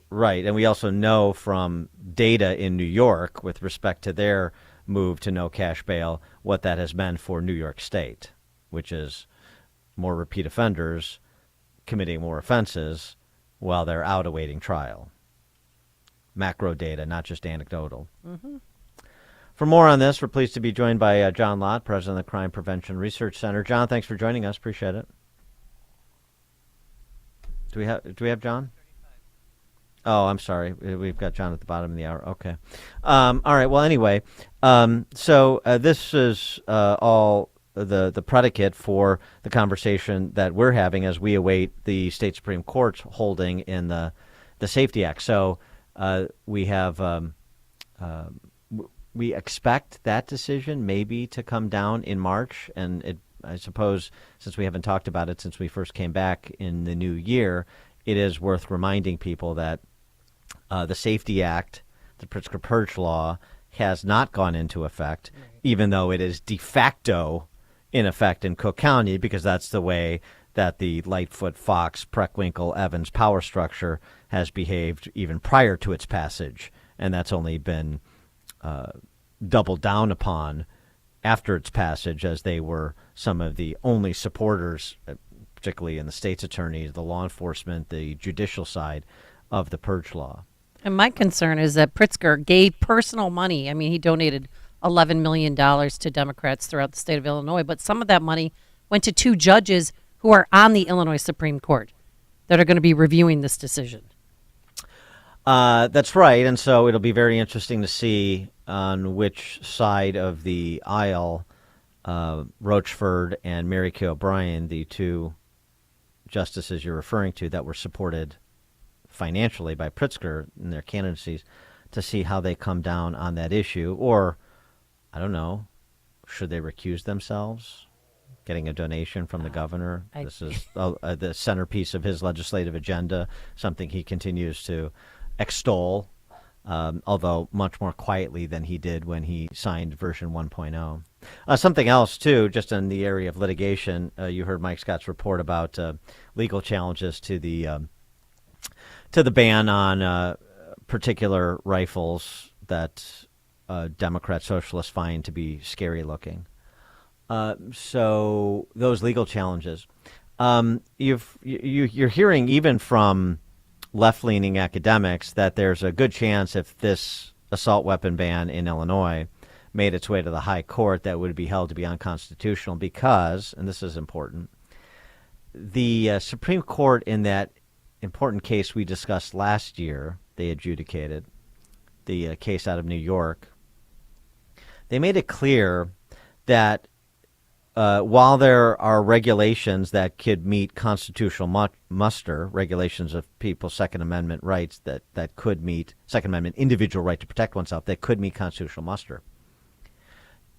Right, and we also know from data in New York with respect to their move to no cash bail what that has meant for New York State, which is more repeat offenders committing more offenses while they're out awaiting trial. Macro data, not just anecdotal. Mm-hmm. For more on this, we're pleased to be joined by John Lott, president of the Crime Prevention Research Center. John, thanks for joining us. Appreciate it. Do we have John? Oh, I'm sorry. We've got John at the bottom of the hour. Okay. All right. Well, anyway, so this is all the predicate for the conversation that we're having as we await the state Supreme Court's holding in the Safety Act. So we have we expect that decision maybe to come down in March, and I suppose since we haven't talked about it since we first came back in the new year, it is worth reminding people that the Safety Act, the Pritzker Purge Law, has not gone into effect, even though it is de facto in effect in Cook County, because that's the way that the Lightfoot, Fox, Preckwinkle, Evans power structure has behaved even prior to its passage, and that's only been doubled down upon after its passage, as they were some of the only supporters, particularly in the state's attorneys, the law enforcement, the judicial side of the purge law. And my concern is that Pritzker gave personal money. I mean, he donated $11 million to Democrats throughout the state of Illinois, but some of that money went to 2 judges who are on the Illinois Supreme Court that are going to be reviewing this decision. That's right, and so it'll be very interesting to see on which side of the aisle Rochford and Mary Kay O'Brien, the 2 justices you're referring to that were supported financially by Pritzker in their candidacies, to see how they come down on that issue. Or, I don't know, should they recuse themselves? Getting a donation from the governor. This is the centerpiece of his legislative agenda, something he continues to extol although much more quietly than he did when he signed version 1.0. Something else, too, just in the area of litigation, you heard Mike Scott's report about legal challenges to the ban on particular rifles that Democrat socialists find to be scary looking. So those legal challenges, you're hearing even from left-leaning academics that there's a good chance if this assault weapon ban in Illinois made its way to the high court that would be held to be unconstitutional because, and this is important, the Supreme Court in that important case we discussed last year, they adjudicated, the case out of New York, they made it clear that while there are regulations that could meet constitutional muster, regulations of people's Second Amendment rights that could meet Second Amendment individual right to protect oneself, that could meet constitutional muster,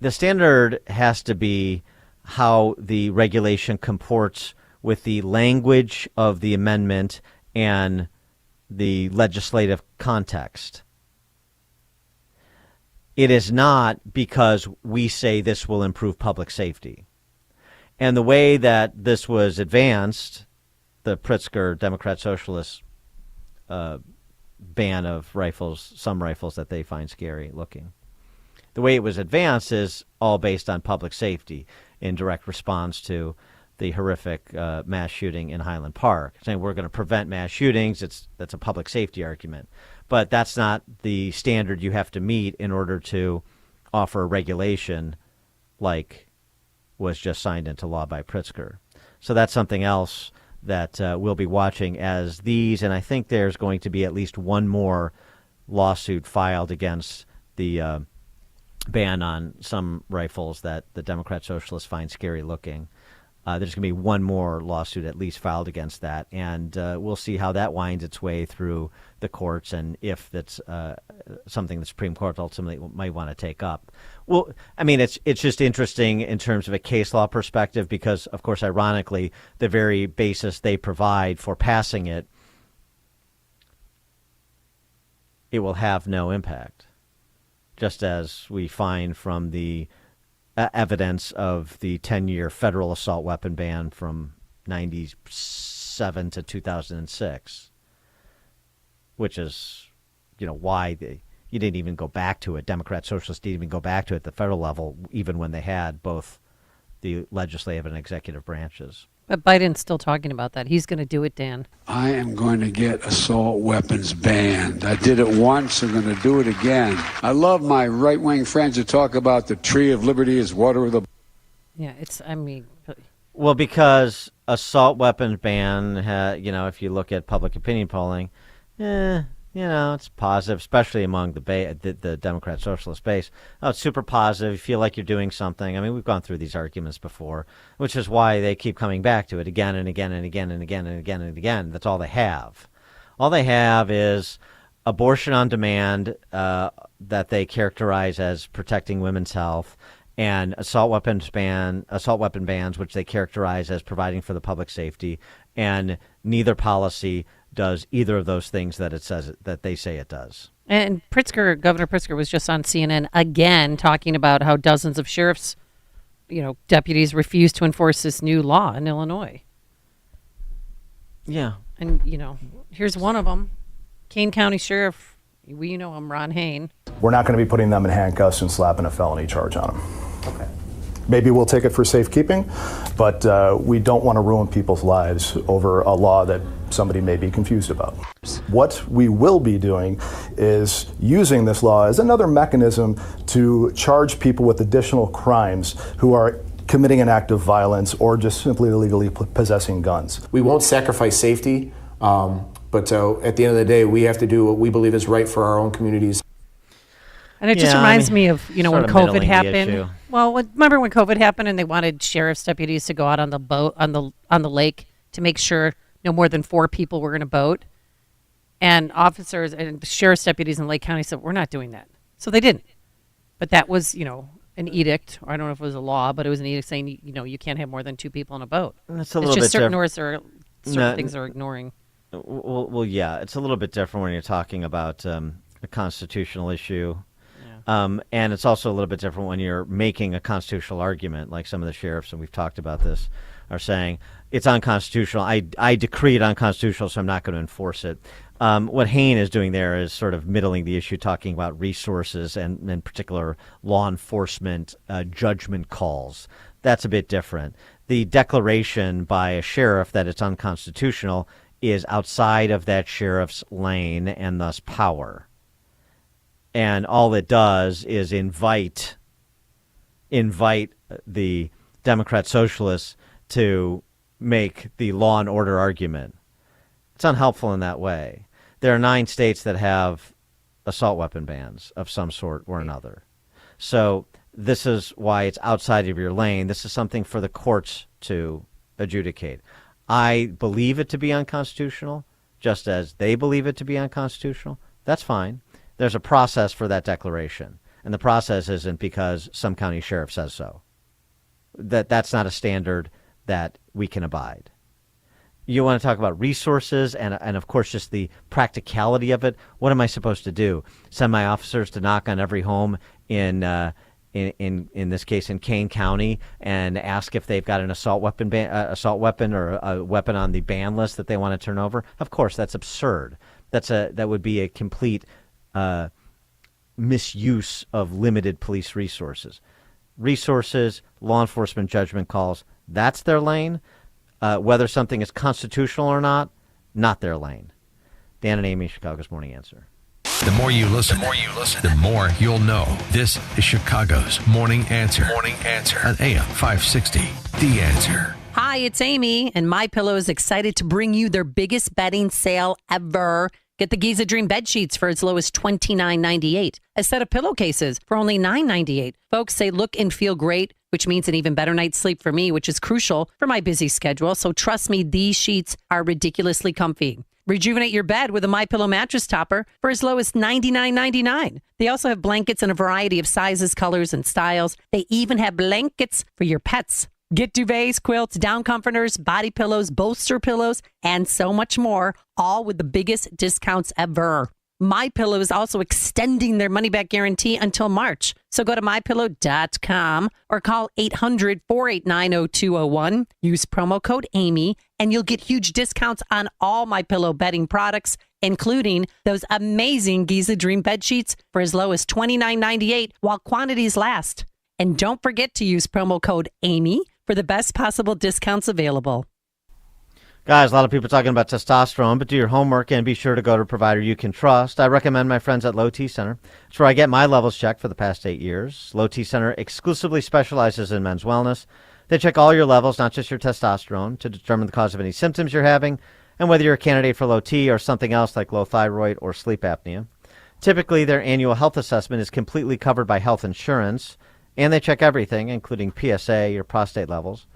the standard has to be how the regulation comports with the language of the amendment and the legislative context. It is not because we say this will improve public safety. And the way that this was advanced, the Pritzker Democrat Socialist ban of rifles, some rifles that they find scary looking, the way it was advanced is all based on public safety in direct response to the horrific mass shooting in Highland Park, saying we're going to prevent mass shootings. That's a public safety argument. But that's not the standard you have to meet in order to offer a regulation like was just signed into law by Pritzker. So that's something else that we'll be watching as these, and I think there's going to be at least one more lawsuit filed against the ban on some rifles that the Democrat Socialists find scary looking. There's going to be one more lawsuit at least filed against that, and we'll see how that winds its way through the courts and if that's something the Supreme Court ultimately might want to take up. Well, I mean, it's just interesting in terms of a case law perspective because, of course, ironically, the very basis they provide for passing it, it will have no impact, just as we find from the evidence of the 10-year federal assault weapon ban from 97 to 2006, which is, why you didn't even go back to it. Democrat Socialists didn't even go back to it at the federal level, even when they had both the legislative and executive branches. But Biden's still talking about that. He's going to do it, Dan. I am going to get assault weapons banned. I did it once. I'm going to do it again. I love my right-wing friends who talk about the tree of liberty is water of the... Yeah, Well, because assault weapons ban, if you look at public opinion polling, it's positive, especially among the Democrat Socialist base. Oh, it's super positive. You feel like you're doing something. I mean, we've gone through these arguments before, which is why they keep coming back to it again and again and again and again and again and again. That's all they have. All they have is abortion on demand that they characterize as protecting women's health, and assault weapon bans, which they characterize as providing for the public safety, and neither policy does either of those things that it says that they say it does. And Governor Pritzker was just on CNN again talking about how dozens of sheriffs, deputies refuse to enforce this new law in Illinois. Yeah. And, here's one of them. Kane County Sheriff, we know him, Ron Hain. We're not going to be putting them in handcuffs and slapping a felony charge on them. Okay. Maybe we'll take it for safekeeping, but we don't want to ruin people's lives over a law that somebody may be confused about. What we will be doing is using this law as another mechanism to charge people with additional crimes who are committing an act of violence or just simply illegally possessing guns. We won't sacrifice safety, but at the end of the day, we have to do what we believe is right for our own communities. And it just reminds me of, when COVID happened. Well, remember when COVID happened and they wanted sheriff's deputies to go out on the boat, on the lake to make sure no more than 4 people were in a boat? And officers and sheriff's deputies in Lake County said, we're not doing that. So they didn't. But that was, an edict. Or I don't know if it was a law, but it was an edict saying, you can't have more than 2 people in a boat. It's a little bit certain things are ignoring. Well, yeah, it's a little bit different when you're talking about a constitutional issue. And it's also a little bit different when you're making a constitutional argument, like some of the sheriffs, and we've talked about this, are saying it's unconstitutional. I decree it unconstitutional, so I'm not going to enforce it. What Hain is doing there is sort of middling the issue, talking about resources and in particular law enforcement judgment calls. That's a bit different. The declaration by a sheriff that it's unconstitutional is outside of that sheriff's lane and thus power. And all it does is invite the Democrat socialists to make the law and order argument. It's unhelpful in that way. There are 9 states that have assault weapon bans of some sort or another. So this is why it's outside of your lane. This is something for the courts to adjudicate. I believe it to be unconstitutional, just as they believe it to be unconstitutional. That's fine. There's a process for that declaration, and the process isn't because some county sheriff says so. That's not a standard that we can abide. You want to talk about resources and of course just the practicality of it. What am I supposed to do? Send my officers to knock on every home in this case in Kane County and ask if they've got an assault weapon or a weapon on the ban list that they want to turn over? Of course, that's absurd. That would be a complete misuse of limited police resources. Resources, law enforcement judgment calls, that's their lane. Whether something is constitutional or not their lane. Dan and Amy, Chicago's Morning Answer. The more you listen, the more you'll know. This is Chicago's Morning Answer. Morning Answer on AM 560. The Answer. Hi, it's Amy, and MyPillow is excited to bring you their biggest bedding sale ever. Get the Giza Dream bed sheets for as low as $29.98. A set of pillowcases for only $9.98. Folks, they look and feel great, which means an even better night's sleep for me, which is crucial for my busy schedule. So trust me, these sheets are ridiculously comfy. Rejuvenate your bed with a MyPillow mattress topper for as low as $99.99. They also have blankets in a variety of sizes, colors, and styles. They even have blankets for your pets. Get duvets, quilts, down comforters, body pillows, bolster pillows, and so much more, all with the biggest discounts ever. MyPillow is also extending their money-back guarantee until March. So go to MyPillow.com or call 800-489-0201. Use promo code Amy, and you'll get huge discounts on all MyPillow bedding products, including those amazing Giza Dream bed sheets for as low as $29.98 while quantities last. And don't forget to use promo code Amy for the best possible discounts available. Guys, a lot of people talking about testosterone, but do your homework and be sure to go to a provider you can trust. I recommend my friends at Low T Center. It's where I get my levels checked for the past 8 years. Low T Center exclusively specializes in men's wellness. They check all your levels, not just your testosterone, to determine the cause of any symptoms you're having and whether you're a candidate for low T or something else like low thyroid or sleep apnea. Typically, their annual health assessment is completely covered by health insurance, and they check everything, including PSA, your prostate levels.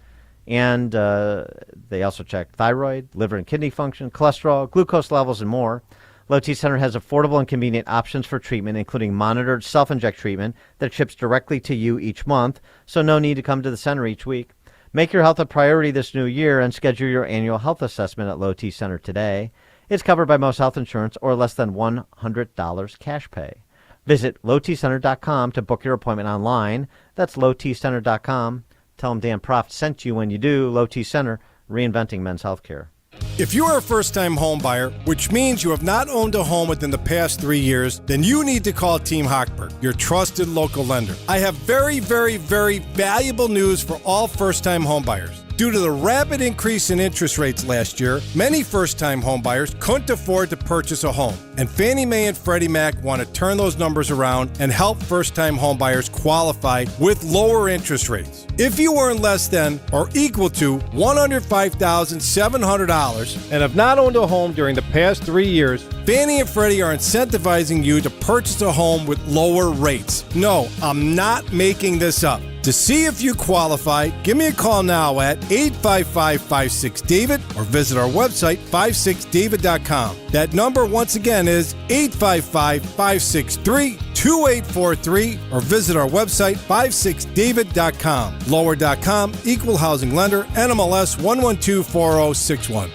And they also check thyroid, liver and kidney function, cholesterol, glucose levels, and more. Low T Center has affordable and convenient options for treatment, including monitored self-inject treatment that ships directly to you each month, so no need to come to the center each week. Make your health a priority this new year and schedule your annual health assessment at Low T Center today. It's covered by most health insurance or less than $100 cash pay. Visit lowtcenter.com to book your appointment online. That's lowtcenter.com. Tell them Dan Proft sent you when you do. Low T Center, reinventing men's health care. If you are a first-time home buyer, which means you have not owned a home within the past 3 years, then you need to call Team Hochberg, your trusted local lender. I have very, very, very valuable news for all first-time home buyers. Due to the rapid increase in interest rates last year, many first-time home buyers couldn't afford to purchase a home. And Fannie Mae and Freddie Mac want to turn those numbers around and help first-time home buyers qualify with lower interest rates. If you earn less than or equal to $105,700 and have not owned a home during the past 3 years, Fannie and Freddie are incentivizing you to purchase a home with lower rates. No, I'm not making this up. To see if you qualify, give me a call now at 855-56-DAVID or visit our website, 56david.com. That number, once again, is 855-563-2843 or visit our website, 56david.com. Lower.com, equal housing lender, NMLS 1124061.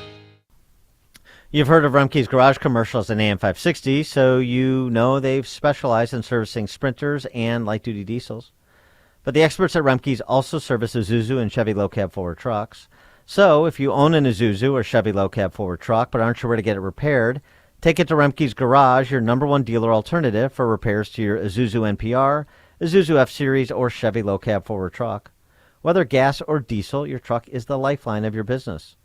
You've heard of Remke's Garage commercials in AM 560, so you know they've specialized in servicing Sprinters and light-duty diesels. But the experts at Remke's also service Isuzu and Chevy low-cab forward trucks. So if you own an Isuzu or Chevy low-cab forward truck but aren't sure where to get it repaired, take it to Remke's Garage, your number one dealer alternative for repairs to your Isuzu NPR, Isuzu F-Series, or Chevy low-cab forward truck. Whether gas or diesel, your truck is the lifeline of your business.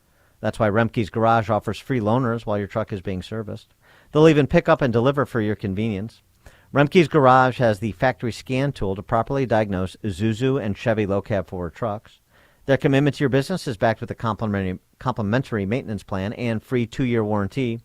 That's why Remke's Garage offers free loaners while your truck is being serviced. They'll even pick up and deliver for your convenience. Remke's Garage has the factory scan tool to properly diagnose Isuzu and Chevy low-cab forward trucks. Their commitment to your business is backed with a complimentary maintenance plan and free 2-year warranty.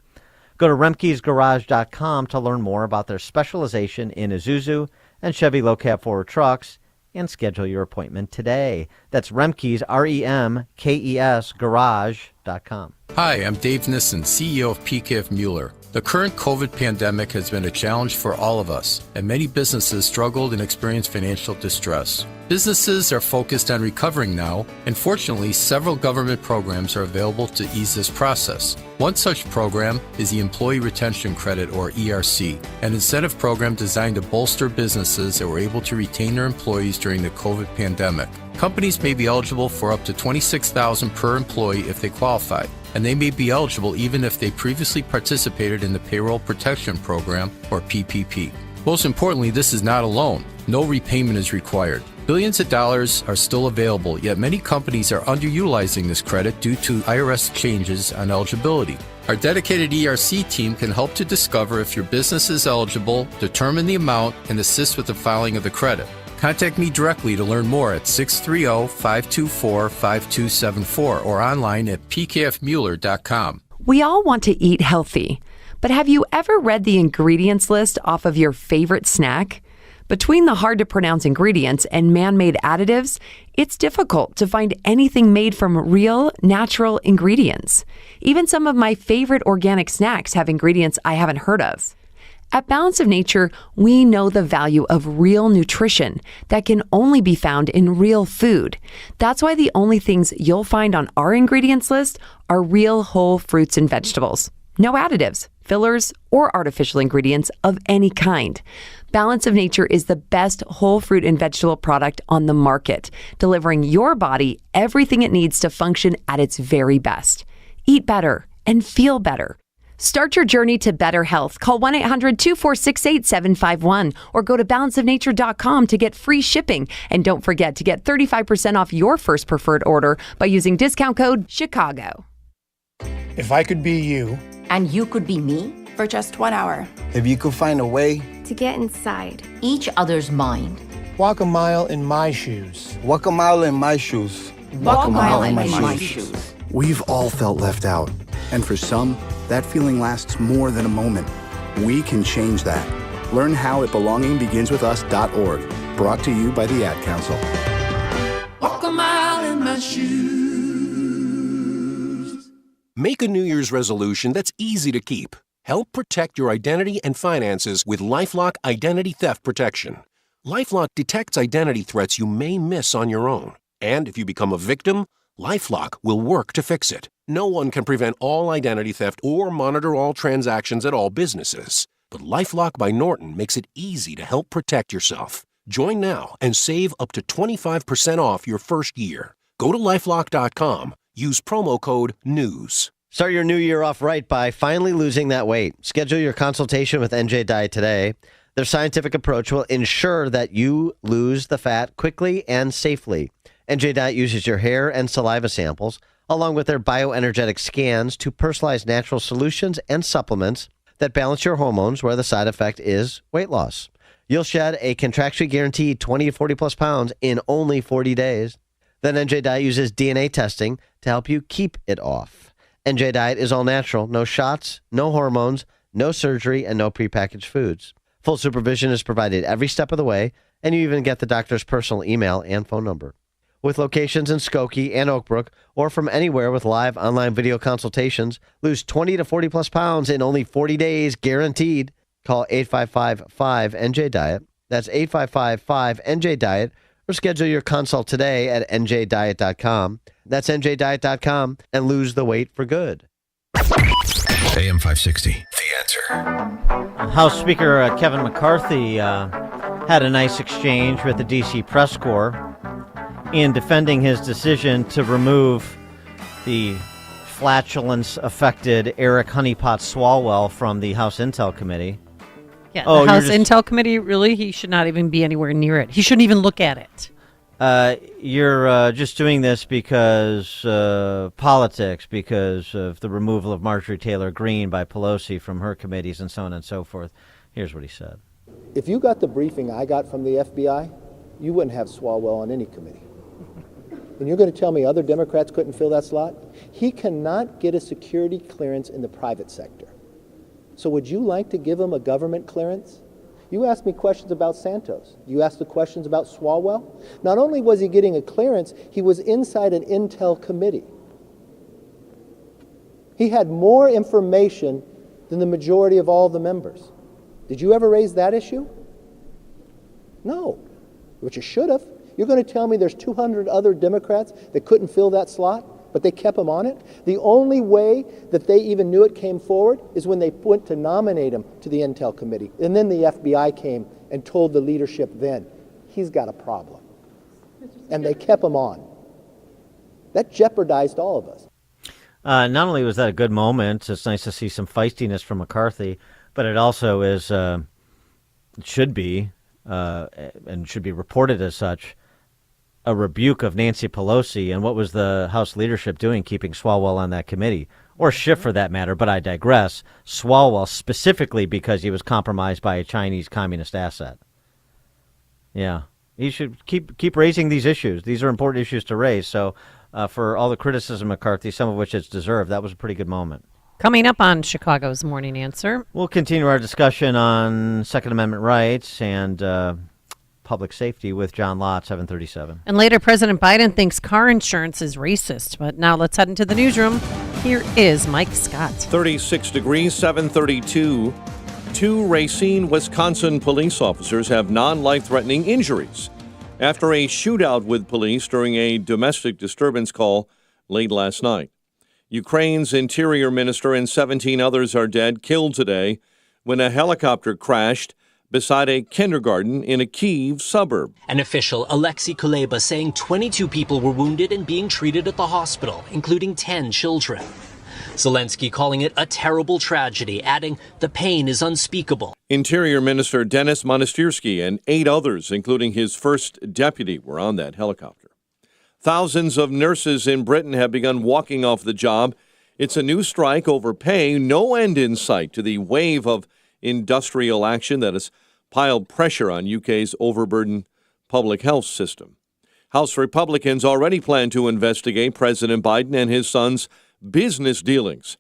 Go to Remke'sGarage.com to learn more about their specialization in Isuzu and Chevy low-cab forward trucks and schedule your appointment today. That's Remke's, REMKES, Garage.com. Hi, I'm Dave Nissen, CEO of PKF Mueller. The current COVID pandemic has been a challenge for all of us, and many businesses struggled and experienced financial distress. Businesses are focused on recovering now, and fortunately, several government programs are available to ease this process. One such program is the Employee Retention Credit, or ERC, an incentive program designed to bolster businesses that were able to retain their employees during the COVID pandemic. Companies may be eligible for up to $26,000 per employee if they qualify, and they may be eligible even if they previously participated in the Payroll Protection Program, or PPP. Most importantly, this is not a loan. No repayment is required. Billions of dollars are still available, yet many companies are underutilizing this credit due to IRS changes on eligibility. Our dedicated ERC team can help to discover if your business is eligible, determine the amount, and assist with the filing of the credit. Contact me directly to learn more at 630-524-5274 or online at pkfmueller.com. We all want to eat healthy, but have you ever read the ingredients list off of your favorite snack? Between the hard-to-pronounce ingredients and man-made additives, it's difficult to find anything made from real, natural ingredients. Even some of my favorite organic snacks have ingredients I haven't heard of. At Balance of Nature, we know the value of real nutrition that can only be found in real food. That's why the only things you'll find on our ingredients list are real whole fruits and vegetables. No additives, fillers, or artificial ingredients of any kind. Balance of Nature is the best whole fruit and vegetable product on the market, delivering your body everything it needs to function at its very best. Eat better and feel better. Start your journey to better health. Call 1-800-246-8751 or go to balanceofnature.com to get free shipping. And don't forget to get 35% off your first preferred order by using discount code CHICAGO. If I could be you. And you could be me? For just 1 hour. If you could find a way. To get inside. Each other's mind. Walk a mile in my shoes. Walk a mile in my shoes. Walk a mile in my shoes. We've all felt left out. And for some, that feeling lasts more than a moment. We can change that. Learn how at belongingbeginswithus.org. Brought to you by the Ad Council. Walk a mile in my shoes. Make a New Year's resolution that's easy to keep. Help protect your identity and finances with LifeLock Identity Theft Protection. LifeLock detects identity threats you may miss on your own. And if you become a victim, LifeLock will work to fix it. No one can prevent all identity theft or monitor all transactions at all businesses. But LifeLock by Norton makes it easy to help protect yourself. Join now and save up to 25% off your first year. Go to LifeLock.com. Use promo code NEWS. Start your new year off right by finally losing that weight. Schedule your consultation with NJ Diet today. Their scientific approach will ensure that you lose the fat quickly and safely. NJ Diet uses your hair and saliva samples, along with their bioenergetic scans, to personalize natural solutions and supplements that balance your hormones, where the side effect is weight loss. You'll shed a contractually guaranteed 20 to 40 plus pounds in only 40 days. Then NJ Diet uses DNA testing to help you keep it off. NJ Diet is all natural, no shots, no hormones, no surgery, and no prepackaged foods. Full supervision is provided every step of the way, and you even get the doctor's personal email and phone number. With locations in Skokie and Oak Brook, or from anywhere with live online video consultations, lose 20 to 40 plus pounds in only 40 days, guaranteed. Call 855-5NJ-DIET. That's 855-5NJ-DIET. Or schedule your consult today at njdiet.com. That's njdiet.com, and lose the weight for good. AM 560. The Answer. House Speaker Kevin McCarthy had a nice exchange with the D.C. press corps in defending his decision to remove the flatulence-affected Eric Honeypot Swalwell from the House Intel Committee. Yeah, the House Intel Committee, really, he should not even be anywhere near it. He shouldn't even look at it. You're just doing this because politics, because of the removal of Marjorie Taylor Greene by Pelosi from her committees and so on and so forth. Here's what he said. If you got the briefing I got from the FBI, you wouldn't have Swalwell on any committee. And you're going to tell me other Democrats couldn't fill that slot? He cannot get a security clearance in the private sector. So would you like to give him a government clearance? You asked me questions about Santos. You asked the questions about Swalwell. Not only was he getting a clearance, he was inside an Intel committee. He had more information than the majority of all the members. Did you ever raise that issue? No, but you should have. You're going to tell me there's 200 other Democrats that couldn't fill that slot, but they kept him on it? The only way that they even knew it came forward is when they went to nominate him to the Intel Committee. And then the FBI came and told the leadership then, he's got a problem. And they kept him on. That jeopardized all of us. Not only was that a good moment, it's nice to see some feistiness from McCarthy, but it also is, it should be, and should be reported as such, a rebuke of Nancy Pelosi. And what was the House leadership doing, keeping Swalwell on that committee? Or Schiff, for that matter, but I digress. Swalwell specifically because he was compromised by a Chinese communist asset. Yeah, he should keep raising these issues. These are important issues to raise. So for all the criticism, McCarthy, some of which it's deserved, that was a pretty good moment. Coming up on Chicago's Morning Answer, we'll continue our discussion on Second Amendment rights and public safety with John Lott, 737. And later, President Biden thinks car insurance is racist. But now let's head into the newsroom. Here is Mike Scott. 36 degrees, 732. 2 Racine, Wisconsin police officers have non-life-threatening injuries after a shootout with police during a domestic disturbance call late last night. Ukraine's interior minister and 17 others are dead, killed today when a helicopter crashed beside a kindergarten in a Kyiv suburb. An official, Alexei Kuleba, saying 22 people were wounded and being treated at the hospital, including 10 children. Zelensky calling it a terrible tragedy, adding the pain is unspeakable. Interior Minister Denis Monastyrsky and 8 others, including his first deputy, were on that helicopter. Thousands of nurses in Britain have begun walking off the job. It's a new strike over pay, no end in sight to the wave of industrial action that has piled pressure on UK's overburdened public health system. House Republicans already plan to investigate President Biden and his son's business dealings.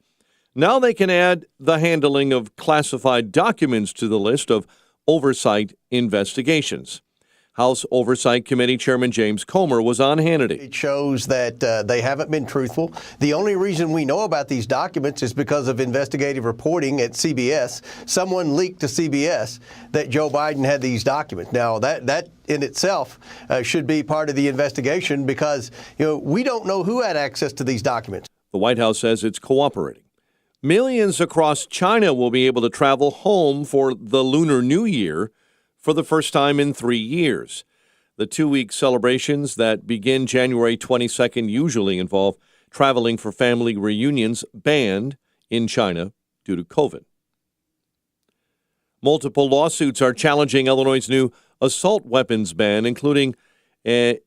Now they can add the handling of classified documents to the list of oversight investigations. House Oversight Committee Chairman James Comer was on Hannity. It shows that they haven't been truthful. The only reason we know about these documents is because of investigative reporting at CBS. Someone leaked to CBS that Joe Biden had these documents. Now, that in itself should be part of the investigation because, we don't know who had access to these documents. The White House says it's cooperating. Millions across China will be able to travel home for the Lunar New Year for the first time in 3 years. The 2-week celebrations that begin January 22nd usually involve traveling for family reunions banned in China due to COVID. Multiple lawsuits are challenging Illinois' new assault weapons ban, including a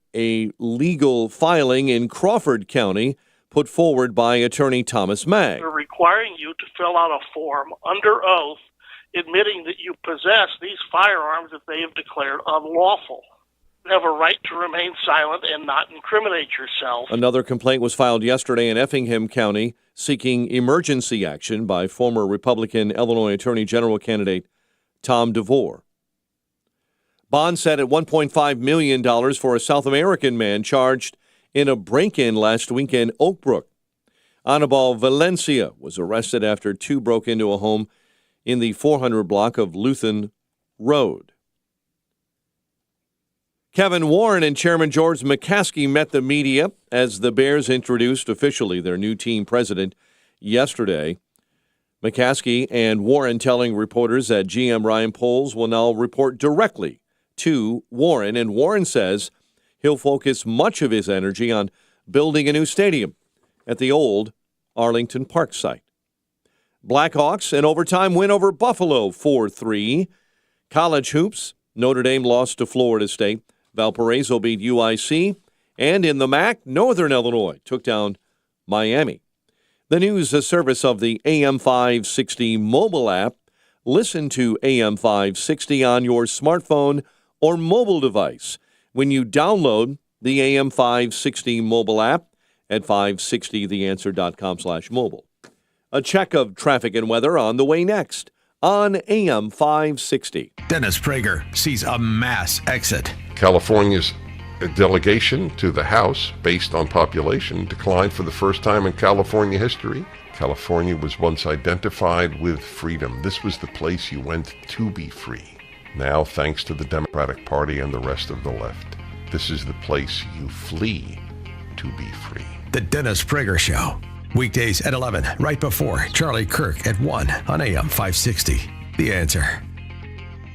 legal filing in Crawford County put forward by attorney Thomas Magg. They're requiring you to fill out a form under oath admitting that you possess these firearms that they have declared unlawful. You have a right to remain silent and not incriminate yourself. Another complaint was filed yesterday in Effingham County seeking emergency action by former Republican Illinois Attorney General candidate Tom DeVore. Bond set at $1.5 million for a South American man charged in a break-in last week in Oak Brook. Anibal Valencia was arrested after 2 broke into a home in the 400 block of Luthen Road. Kevin Warren and Chairman George McCaskey met the media as the Bears introduced officially their new team president yesterday. McCaskey and Warren telling reporters that GM Ryan Poles will now report directly to Warren, and Warren says he'll focus much of his energy on building a new stadium at the old Arlington Park site. Blackhawks, an overtime win over Buffalo, 4-3. College hoops, Notre Dame lost to Florida State. Valparaiso beat UIC. And in the MAC, Northern Illinois took down Miami. The news, a service of the AM 560 mobile app. Listen to AM 560 on your smartphone or mobile device when you download the AM 560 mobile app at 560theanswer.com/mobile. A check of traffic and weather on the way next on AM 560. Dennis Prager sees a mass exit. California's delegation to the House, based on population, declined for the first time in California history. California was once identified with freedom. This was the place you went to be free. Now, thanks to the Democratic Party and the rest of the left, this is the place you flee to be free. The Dennis Prager Show. Weekdays at 11, right before Charlie Kirk at 1 on AM 560. The Answer.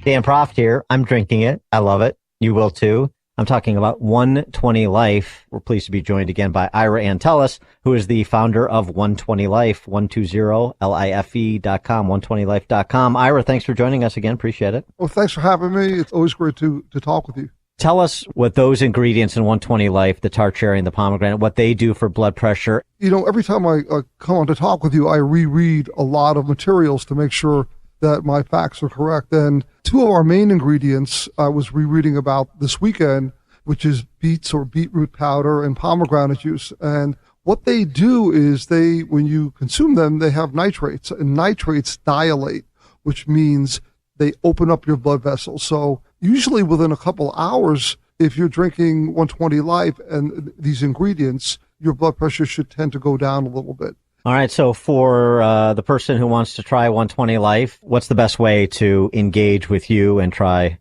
Dan Proft here. I'm drinking it. I love it. You will too. I'm talking about 120 Life. We're pleased to be joined again by Ira Antelis, who is the founder of 120 Life, 120life.com, 120life.com. Ira, thanks for joining us again. Appreciate it. Well, thanks for having me. It's always great to talk with you. Tell us what those ingredients in 120 Life, the tart cherry and the pomegranate, what they do for blood pressure. You know, every time I come on to talk with you, I reread a lot of materials to make sure that my facts are correct. And two of our main ingredients I was rereading about this weekend, which is beets or beetroot powder and pomegranate juice. And what they do is when you consume them, they have nitrates, and nitrates dilate, which means they open up your blood vessels. So usually within a couple hours, if you're drinking 120 Life and these ingredients, your blood pressure should tend to go down a little bit. All right. So for the person who wants to try 120 Life, what's the best way to engage with you and try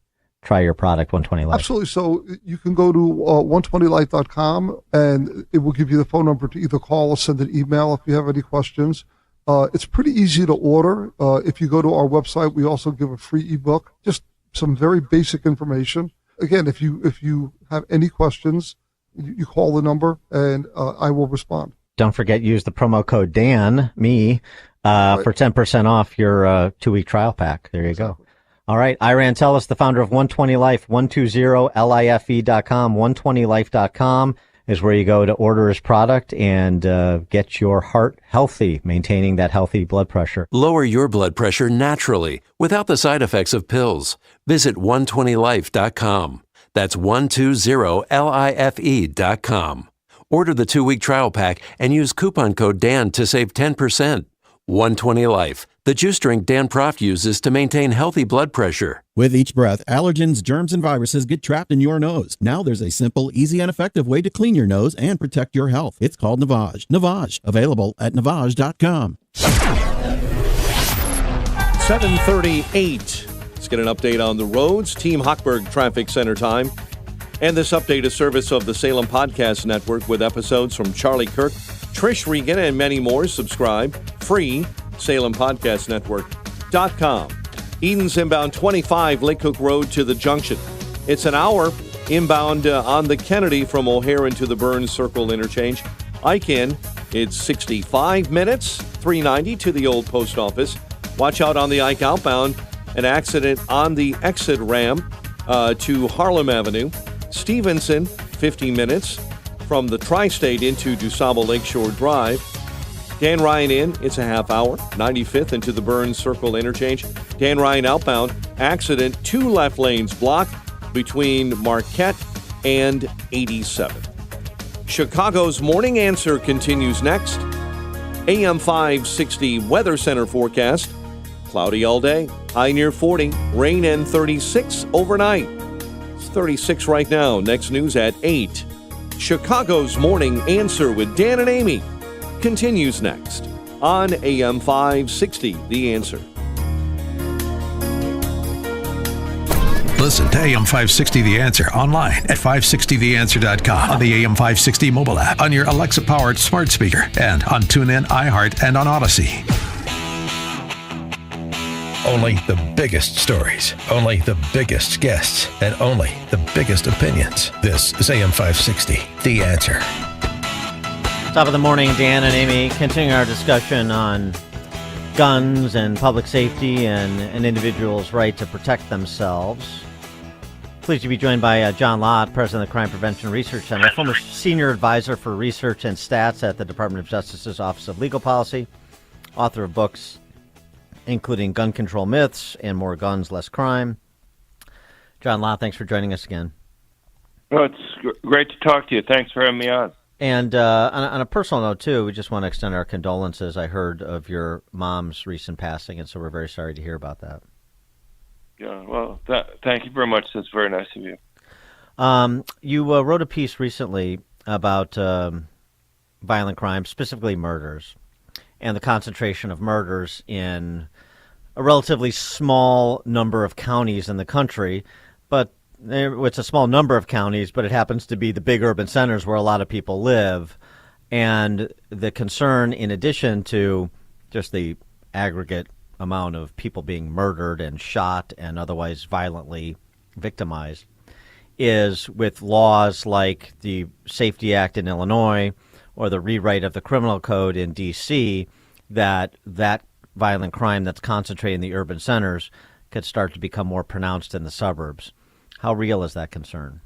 your product, 120 Life? Absolutely. So you can go to 120life.com and it will give you the phone number to either call or send an email if you have any questions. It's pretty easy to order. If you go to our website, we also give a free ebook, just some very basic information. Again, if you have any questions, you call the number and I will respond. Don't forget, use the promo code Dan, for 10% off your 2-week trial pack. There you go. All right. Ira Antelis, the founder of 120 Life, 120life.com, 120life.com is where you go to order his product and get your heart healthy, maintaining that healthy blood pressure. Lower your blood pressure naturally without the side effects of pills. Visit 120life.com. That's 120life.com. Order the 2-week trial pack and use coupon code Dan to save 10%. 120 Life, the juice drink Dan Proft uses to maintain healthy blood pressure. With each breath, allergens, germs, and viruses get trapped in your nose. Now there's a simple, easy, and effective way to clean your nose and protect your health. It's called Navage. Navage, available at Navage.com. 7:38. Let's get an update on the roads. Team Hochberg Traffic Center time. And this update is service of the Salem Podcast Network with episodes from Charlie Kirk, Trish Regan, and many more. Subscribe free, SalemPodcastNetwork.com. Eden's inbound 25 Lake Cook Road to the junction. It's an hour inbound on the Kennedy from O'Hare into the Burns Circle interchange. Ike-in, it's 65 minutes, 390 to the old post office. Watch out on the Ike outbound, an accident on the exit ramp to Harlem Avenue. Stevenson, 50 minutes from the Tri-State into DuSable Lakeshore Drive. Dan Ryan in, it's a half hour. 95th into the Burns Circle interchange. Dan Ryan outbound, accident, 2 left lanes blocked between Marquette and 87th. Chicago's Morning Answer continues next. AM 560 Weather Center forecast. Cloudy all day, high near 40, rain and 36 overnight. 36 right now. Next news at 8. Chicago's Morning Answer with Dan and Amy continues next on AM 560, The Answer. Listen to AM 560 The Answer online at 560theanswer.com, on the AM 560 mobile app, on your Alexa-powered smart speaker, and on TuneIn, iHeart, and on Odyssey. Only the biggest stories, only the biggest guests, and only the biggest opinions. This is AM 560, The Answer. Top of the morning, Dan and Amy, continuing our discussion on guns and public safety and an individual's right to protect themselves. Pleased to be joined by John Lott, president of the Crime Prevention Research Center, former senior advisor for research and stats at the Department of Justice's Office of Legal Policy, author of books including Gun Control Myths and More Guns, Less Crime. John Lott, thanks for joining us again. Oh, it's great to talk to you. Thanks for having me on. And on a personal note, too, we just want to extend our condolences. I heard of your mom's recent passing, and so we're very sorry to hear about that. Yeah, well, thank you very much. That's very nice of you. You wrote a piece recently about violent crime, specifically murders, and the concentration of murders in a relatively small number of counties in the country. But it's a small number of counties, but it happens to be the big urban centers where a lot of people live. And the concern, in addition to just the aggregate amount of people being murdered and shot and otherwise violently victimized, is with laws like the Safety Act in Illinois or the rewrite of the criminal code in D.C., that violent crime that's concentrated in the urban centers could start to become more pronounced in the suburbs. How real is that concern?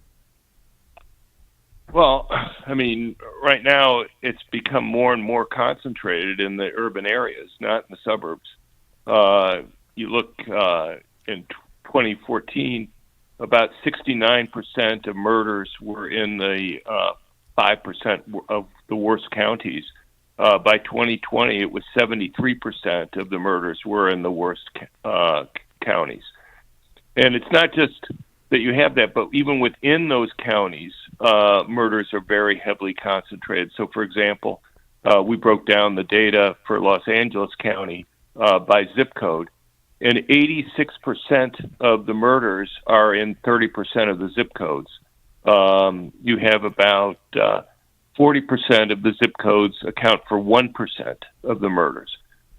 Well, I mean, right now it's become more and more concentrated in the urban areas, not in the suburbs. You look in 2014, about 69% of murders were in the 5% of the worst counties. By 2020, it was 73% of the murders were in the worst counties. And it's not just that you have that, but even within those counties, murders are very heavily concentrated. So, for example, we broke down the data for Los Angeles County by zip code, and 86% of the murders are in 30% of the zip codes. You have about 40% of the zip codes account for 1% of the murders.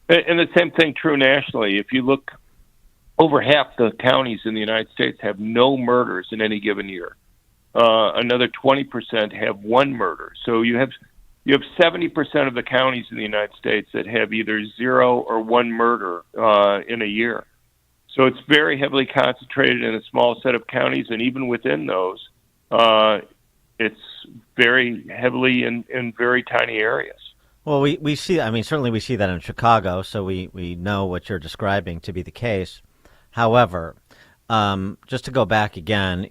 And the same thing true nationally. If you look, over half the counties in the United States have no murders in any given year. Another 20% have one murder. So you have 70% of the counties in the United States that have either 0 or 1 murder in a year. So it's very heavily concentrated in a small set of counties, and even within those, it's very heavily in very tiny areas. Well, we see, I mean, certainly we see that in Chicago, so we know what you're describing to be the case. However, just to go back again,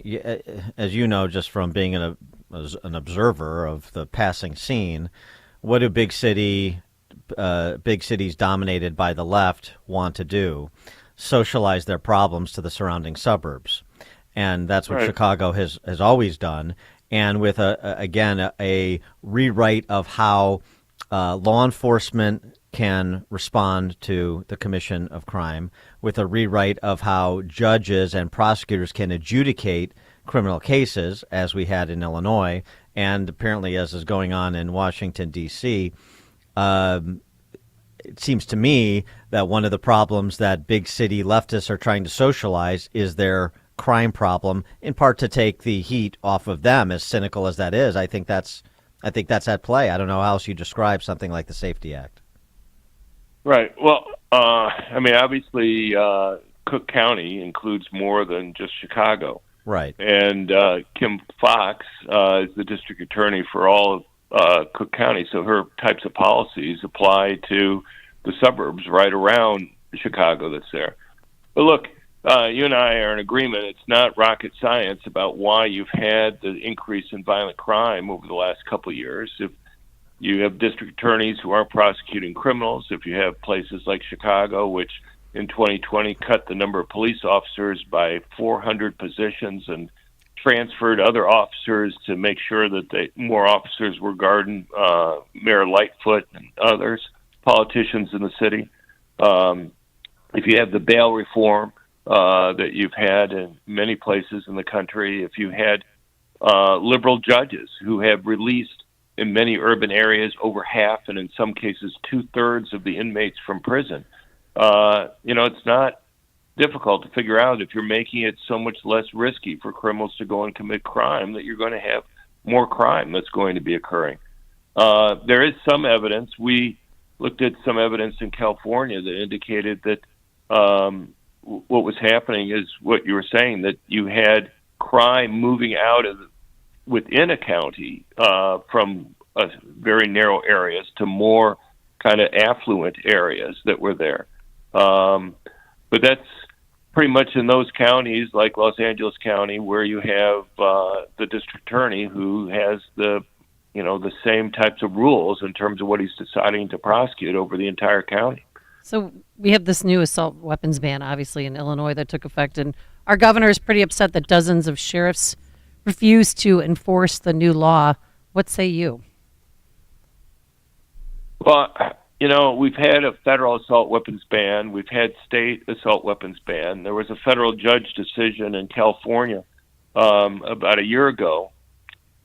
as you know, just from being an observer of the passing scene, what do big cities dominated by the left want to do? Socialize their problems to the surrounding suburbs. And that's what Chicago has always done. And with, a rewrite of how law enforcement can respond to the commission of crime, with a rewrite of how judges and prosecutors can adjudicate criminal cases, as we had in Illinois, and apparently as is going on in Washington, D.C., it seems to me that one of the problems that big city leftists are trying to socialize is their crime problem, in part to take the heat off of them, as cynical as that is. I think that's at play. I don't know how else you describe something like the Safety Act. Right. Well, I mean, obviously, Cook County includes more than just Chicago. Right. And Kim Foxx is the district attorney for all of Cook County, so her types of policies apply to the suburbs right around Chicago that's there. But look, you and I are in agreement. It's not rocket science about why you've had the increase in violent crime over the last couple of years. If you have district attorneys who aren't prosecuting criminals, if you have places like Chicago, which in 2020 cut the number of police officers by 400 positions and transferred other officers to make sure that more officers were guarding Mayor Lightfoot and others, politicians in the city. If you have the bail reform that you've had in many places in the country, if you had liberal judges who have released in many urban areas over half and in some cases 2/3 of the inmates from prison, it's not difficult to figure out if you're making it so much less risky for criminals to go and commit crime that you're going to have more crime that's going to be occurring. There is some evidence. We looked at some evidence in California that indicated that what was happening is what you were saying, that you had crime moving out of within a county from very narrow areas to more kind of affluent areas that were there. But that's pretty much in those counties like Los Angeles County, where you have the district attorney who has the same types of rules in terms of what he's deciding to prosecute over the entire county. So we have this new assault weapons ban, obviously, in Illinois that took effect, and our governor is pretty upset that dozens of sheriffs refuse to enforce the new law. What say you? Well, we've had a federal assault weapons ban. We've had state assault weapons ban. There was a federal judge decision in California about a year ago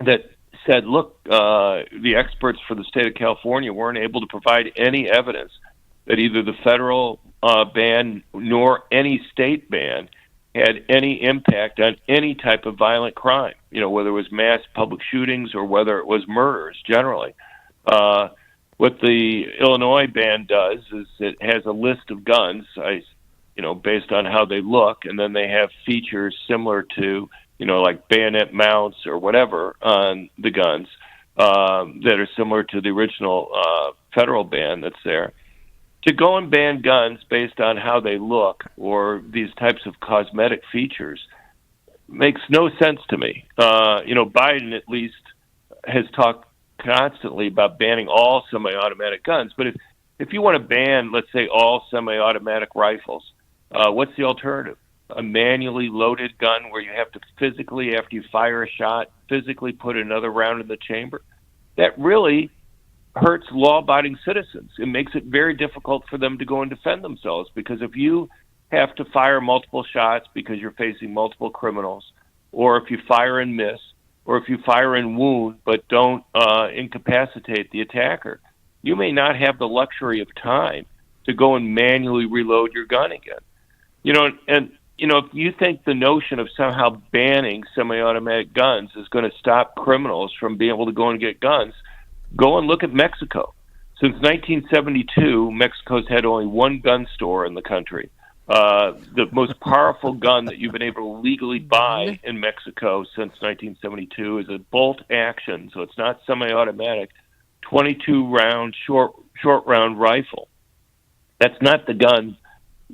that said, look, the experts for the state of California weren't able to provide any evidence that either the federal ban nor any state ban had any impact on any type of violent crime, whether it was mass public shootings or whether it was murders generally. What the Illinois ban does is it has a list of guns, based on how they look, and then they have features similar to, like bayonet mounts or whatever on the guns that are similar to the original federal ban that's there. To go and ban guns based on how they look or these types of cosmetic features makes no sense to me. Biden at least has talked constantly about banning all semi-automatic guns, but if you want to ban, let's say, all semi-automatic rifles, what's the alternative? A manually loaded gun where you have to physically, after you fire a shot, physically put another round in the chamber? That really hurts law-abiding citizens. It makes it very difficult for them to go and defend themselves, because if you have to fire multiple shots because you're facing multiple criminals, or if you fire and miss, or if you fire and wound but don't incapacitate the attacker, you may not have the luxury of time to go and manually reload your gun again. If you think the notion of somehow banning semi-automatic guns is going to stop criminals from being able to go and get guns, go and look at Mexico. Since 1972, Mexico's had only one gun store in the country. The most powerful gun that you've been able to legally buy in Mexico since 1972 is a bolt action, so it's not semi-automatic, 22-round short round rifle. That's not the gun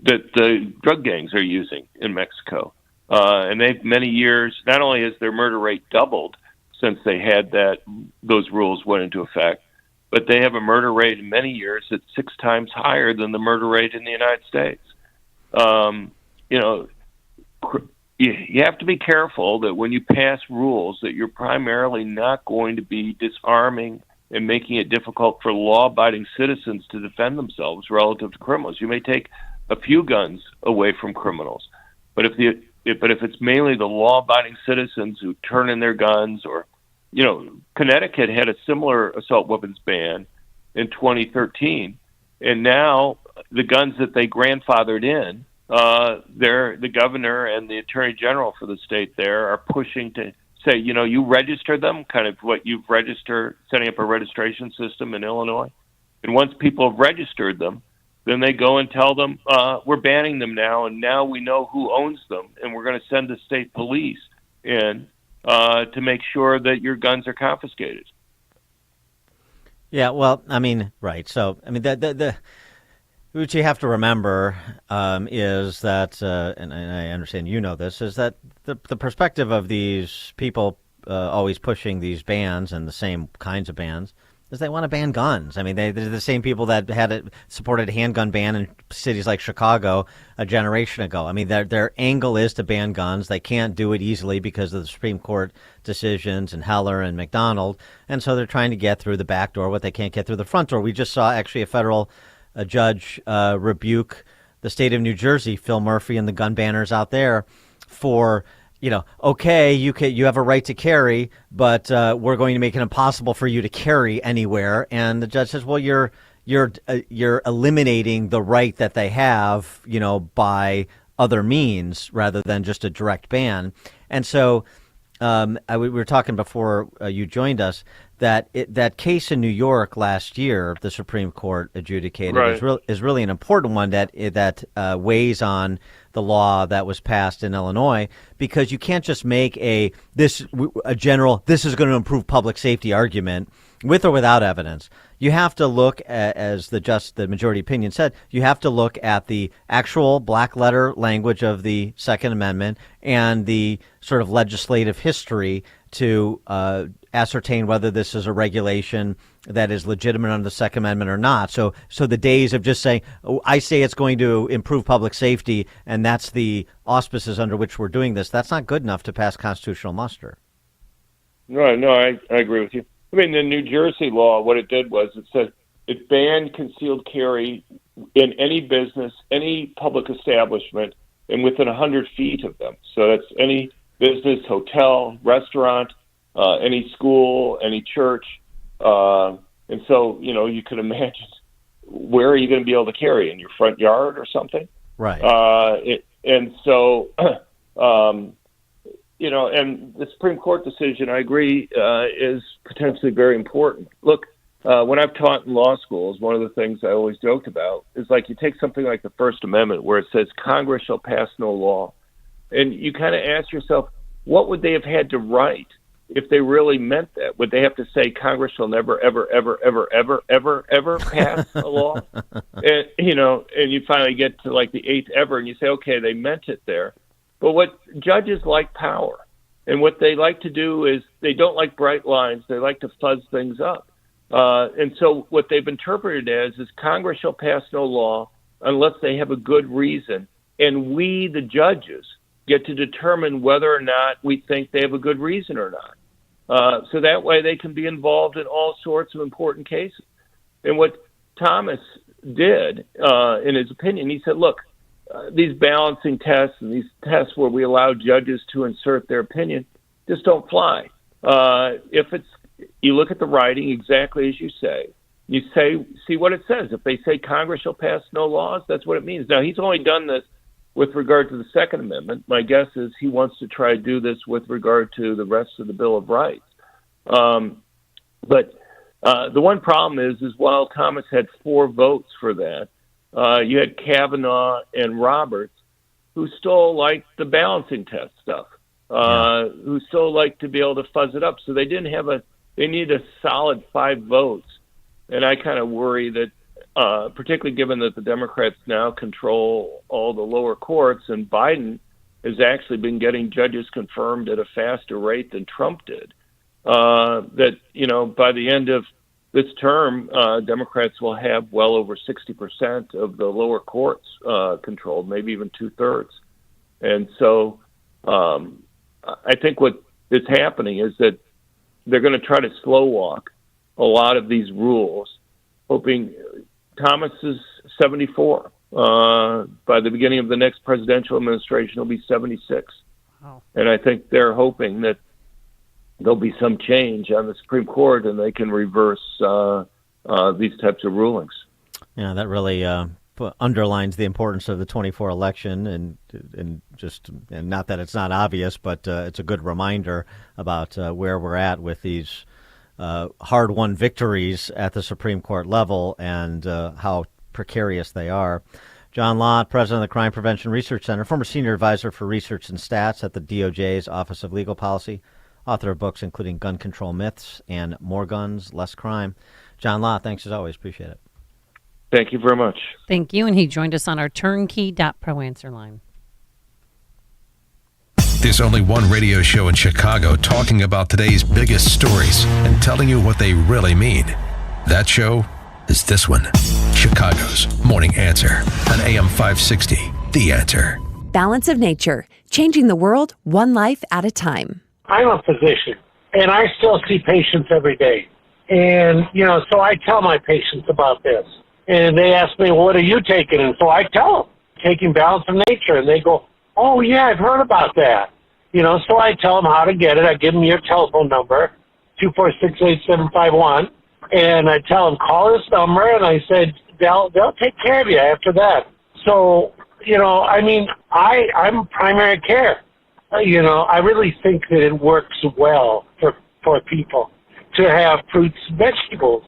that the drug gangs are using in Mexico. And they've many years, not only has their murder rate doubled since they had those rules went into effect, but they have a murder rate in many years that's 6 times higher than the murder rate in the United States. You have to be careful that when you pass rules that you're primarily not going to be disarming and making it difficult for law-abiding citizens to defend themselves relative to criminals. You may take a few guns away from criminals, but if it's mainly the law-abiding citizens who turn in their guns, or Connecticut had a similar assault weapons ban in 2013, and now the guns that they grandfathered in, the governor and the attorney general for the state there are pushing to say, you register them, kind of what you've registered, setting up a registration system in Illinois. And once people have registered them, then they go and tell them, we're banning them now, and now we know who owns them, and we're going to send the state police in to make sure that your guns are confiscated. Yeah, well, right. So, what you have to remember is that, and I understand this, is that the perspective of these people always pushing these bans and the same kinds of bans is they want to ban guns. They're the same people that supported a handgun ban in cities like Chicago a generation ago. Their angle is to ban guns. They can't do it easily because of the Supreme Court decisions and Heller and McDonald, and so they're trying to get through the back door what they can't get through the front door. We just saw actually a federal judge rebuke the state of New Jersey, Phil Murphy, and the gun banners out there for, okay, you have a right to carry, but we're going to make it impossible for you to carry anywhere. And the judge says, well, you're eliminating the right that they have, by other means rather than just a direct ban. And so we were talking before you joined us that that case in New York last year, the Supreme Court adjudicated, is really an important one that weighs on the law that was passed in Illinois, because you can't just make a general this is going to improve public safety argument with or without evidence. You have to look at, as the majority opinion said, you have to look at the actual black letter language of the Second Amendment and the sort of legislative history to ascertain whether this is a regulation that is legitimate under the Second Amendment or not. So the days of just saying, I say it's going to improve public safety, and that's the auspices under which we're doing this, that's not good enough to pass constitutional muster. No, I agree with you. I mean, the New Jersey law, what it did was it said it banned concealed carry in any business, any public establishment, and within 100 feet of them. So that's any business, hotel, restaurant, any school, any church. And so, you can imagine, where are you going to be able to carry? In your front yard or something? Right. And so, and the Supreme Court decision, I agree, is potentially very important. Look, when I've taught in law schools, one of the things I always joked about is like you take something like the First Amendment where it says Congress shall pass no law. And you kind of ask yourself, what would they have had to write if they really meant that? Would they have to say Congress shall never, ever, ever, ever, ever, ever, ever pass a law? And, and you finally get to like the eighth ever and you say, okay, they meant it there. But what judges like power, and what they like to do is they don't like bright lines. They like to fuzz things up. And so what they've interpreted as is Congress shall pass no law unless they have a good reason. And we, the judges, get to determine whether or not we think they have a good reason or not. So that way they can be involved in all sorts of important cases. And what Thomas did, in his opinion, he said, look, these balancing tests and these tests where we allow judges to insert their opinion just don't fly. You look at the writing exactly as you say, see what it says. If they say Congress shall pass no laws, that's what it means. Now, he's only done this with regard to the Second Amendment. My guess is he wants to try to do this with regard to the rest of the Bill of Rights. But the one problem is while Thomas had 4 votes for that, you had Kavanaugh and Roberts, who still liked the balancing test stuff, who still liked to be able to fuzz it up. So they needed a solid 5 votes. And I kind of worry that, particularly given that the Democrats now control all the lower courts and Biden has actually been getting judges confirmed at a faster rate than Trump did, that, by the end of this term, Democrats will have well over 60% of the lower courts controlled, maybe even 2/3. And so I think what is happening is that they're going to try to slow walk a lot of these rules, hoping Thomas is 74. By the beginning of the next presidential administration, he'll be 76. Wow. And I think they're hoping that there'll be some change on the Supreme Court and they can reverse these types of rulings. Yeah, that really underlines the importance of the 24 election, and not that it's not obvious, but it's a good reminder about where we're at with these hard-won victories at the Supreme Court level and how precarious they are. John Lott, president of the Crime Prevention Research Center, former senior advisor for research and stats at the DOJ's Office of Legal Policy, author of books including Gun Control Myths and More Guns, Less Crime. John Lott, thanks as always. Appreciate it. Thank you very much. Thank you. And he joined us on our turnkey.pro answer line. There's only one radio show in Chicago talking about today's biggest stories and telling you what they really mean. That show is this one, Chicago's Morning Answer on AM 560, The Answer. Balance of Nature, changing the world one life at a time. I'm a physician, and I still see patients every day. And, so I tell my patients about this. And they ask me, what are you taking? And so I tell them, taking Balance of Nature. And they go, oh, yeah, I've heard about that. So I tell them how to get it. I give them your telephone number, 246-8751. And I tell them, call this number. And I said, they'll take care of you after that. So, I'm primary care. I really think that it works well for people to have fruits and vegetables.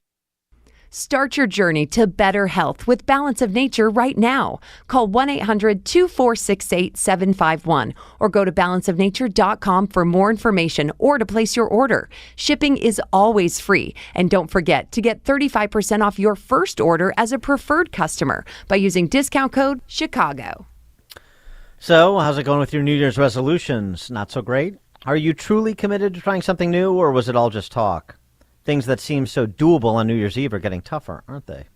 Start your journey to better health with Balance of Nature right now. Call 1-800-246-8751 or go to balanceofnature.com for more information or to place your order. Shipping is always free. And don't forget to get 35% off your first order as a preferred customer by using discount code CHICAGO. So, how's it going with your New Year's resolutions? Not so great? Are you truly committed to trying something new, or was it all just talk? Things that seem so doable on New Year's Eve are getting tougher, aren't they?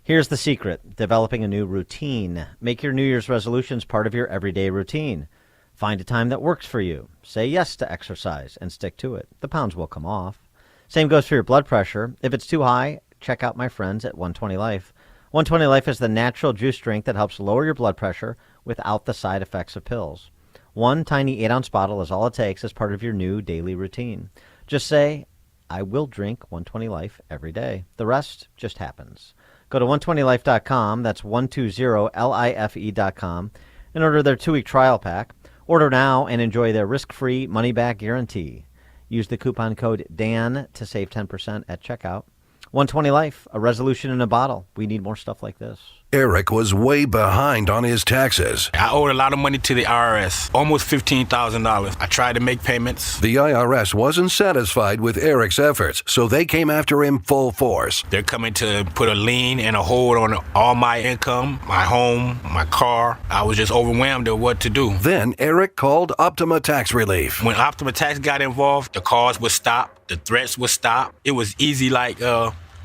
Here's the secret: developing a new routine. Make your New Year's resolutions part of your everyday routine. Find a time that works for you. Say yes to exercise and stick to it. The pounds will come off. Same goes for your blood pressure. If it's too high, check out my friends at 120 Life. 120 Life is the natural juice drink that helps lower your blood pressure without the side effects of pills. One tiny 8-ounce bottle is all it takes as part of your new daily routine. Just say, I will drink 120 Life every day. The rest just happens. Go to 120life.com, that's 120life.com, and order their 2-week trial pack. Order now and enjoy their risk-free money-back guarantee. Use the coupon code DAN to save 10% at checkout. 120 Life, a resolution in a bottle. We need more stuff like this. Eric was way behind on his taxes. I owed a lot of money to the IRS, almost $15,000. I tried to make payments. The IRS wasn't satisfied with Eric's efforts, so they came after him full force. They're coming to put a lien and a hold on all my income, my home, my car. I was just overwhelmed at what to do. Then Eric called Optima Tax Relief. When Optima Tax got involved, the calls would stop, the threats would stop. It was easy like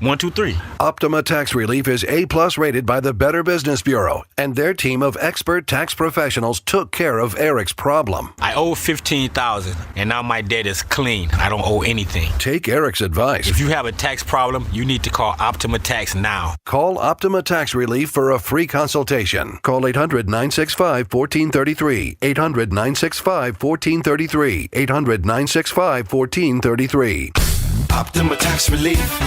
1, 2, 3. Optima Tax Relief is A+ rated by the Better Business Bureau, and their team of expert tax professionals took care of Eric's problem. I owe $15,000, and now my debt is clean. I don't owe anything. Take Eric's advice. If you have a tax problem, you need to call Optima Tax now. Call Optima Tax Relief for a free consultation. Call 800-965-1433. 800-965-1433. 800-965-1433. Optima Tax Relief.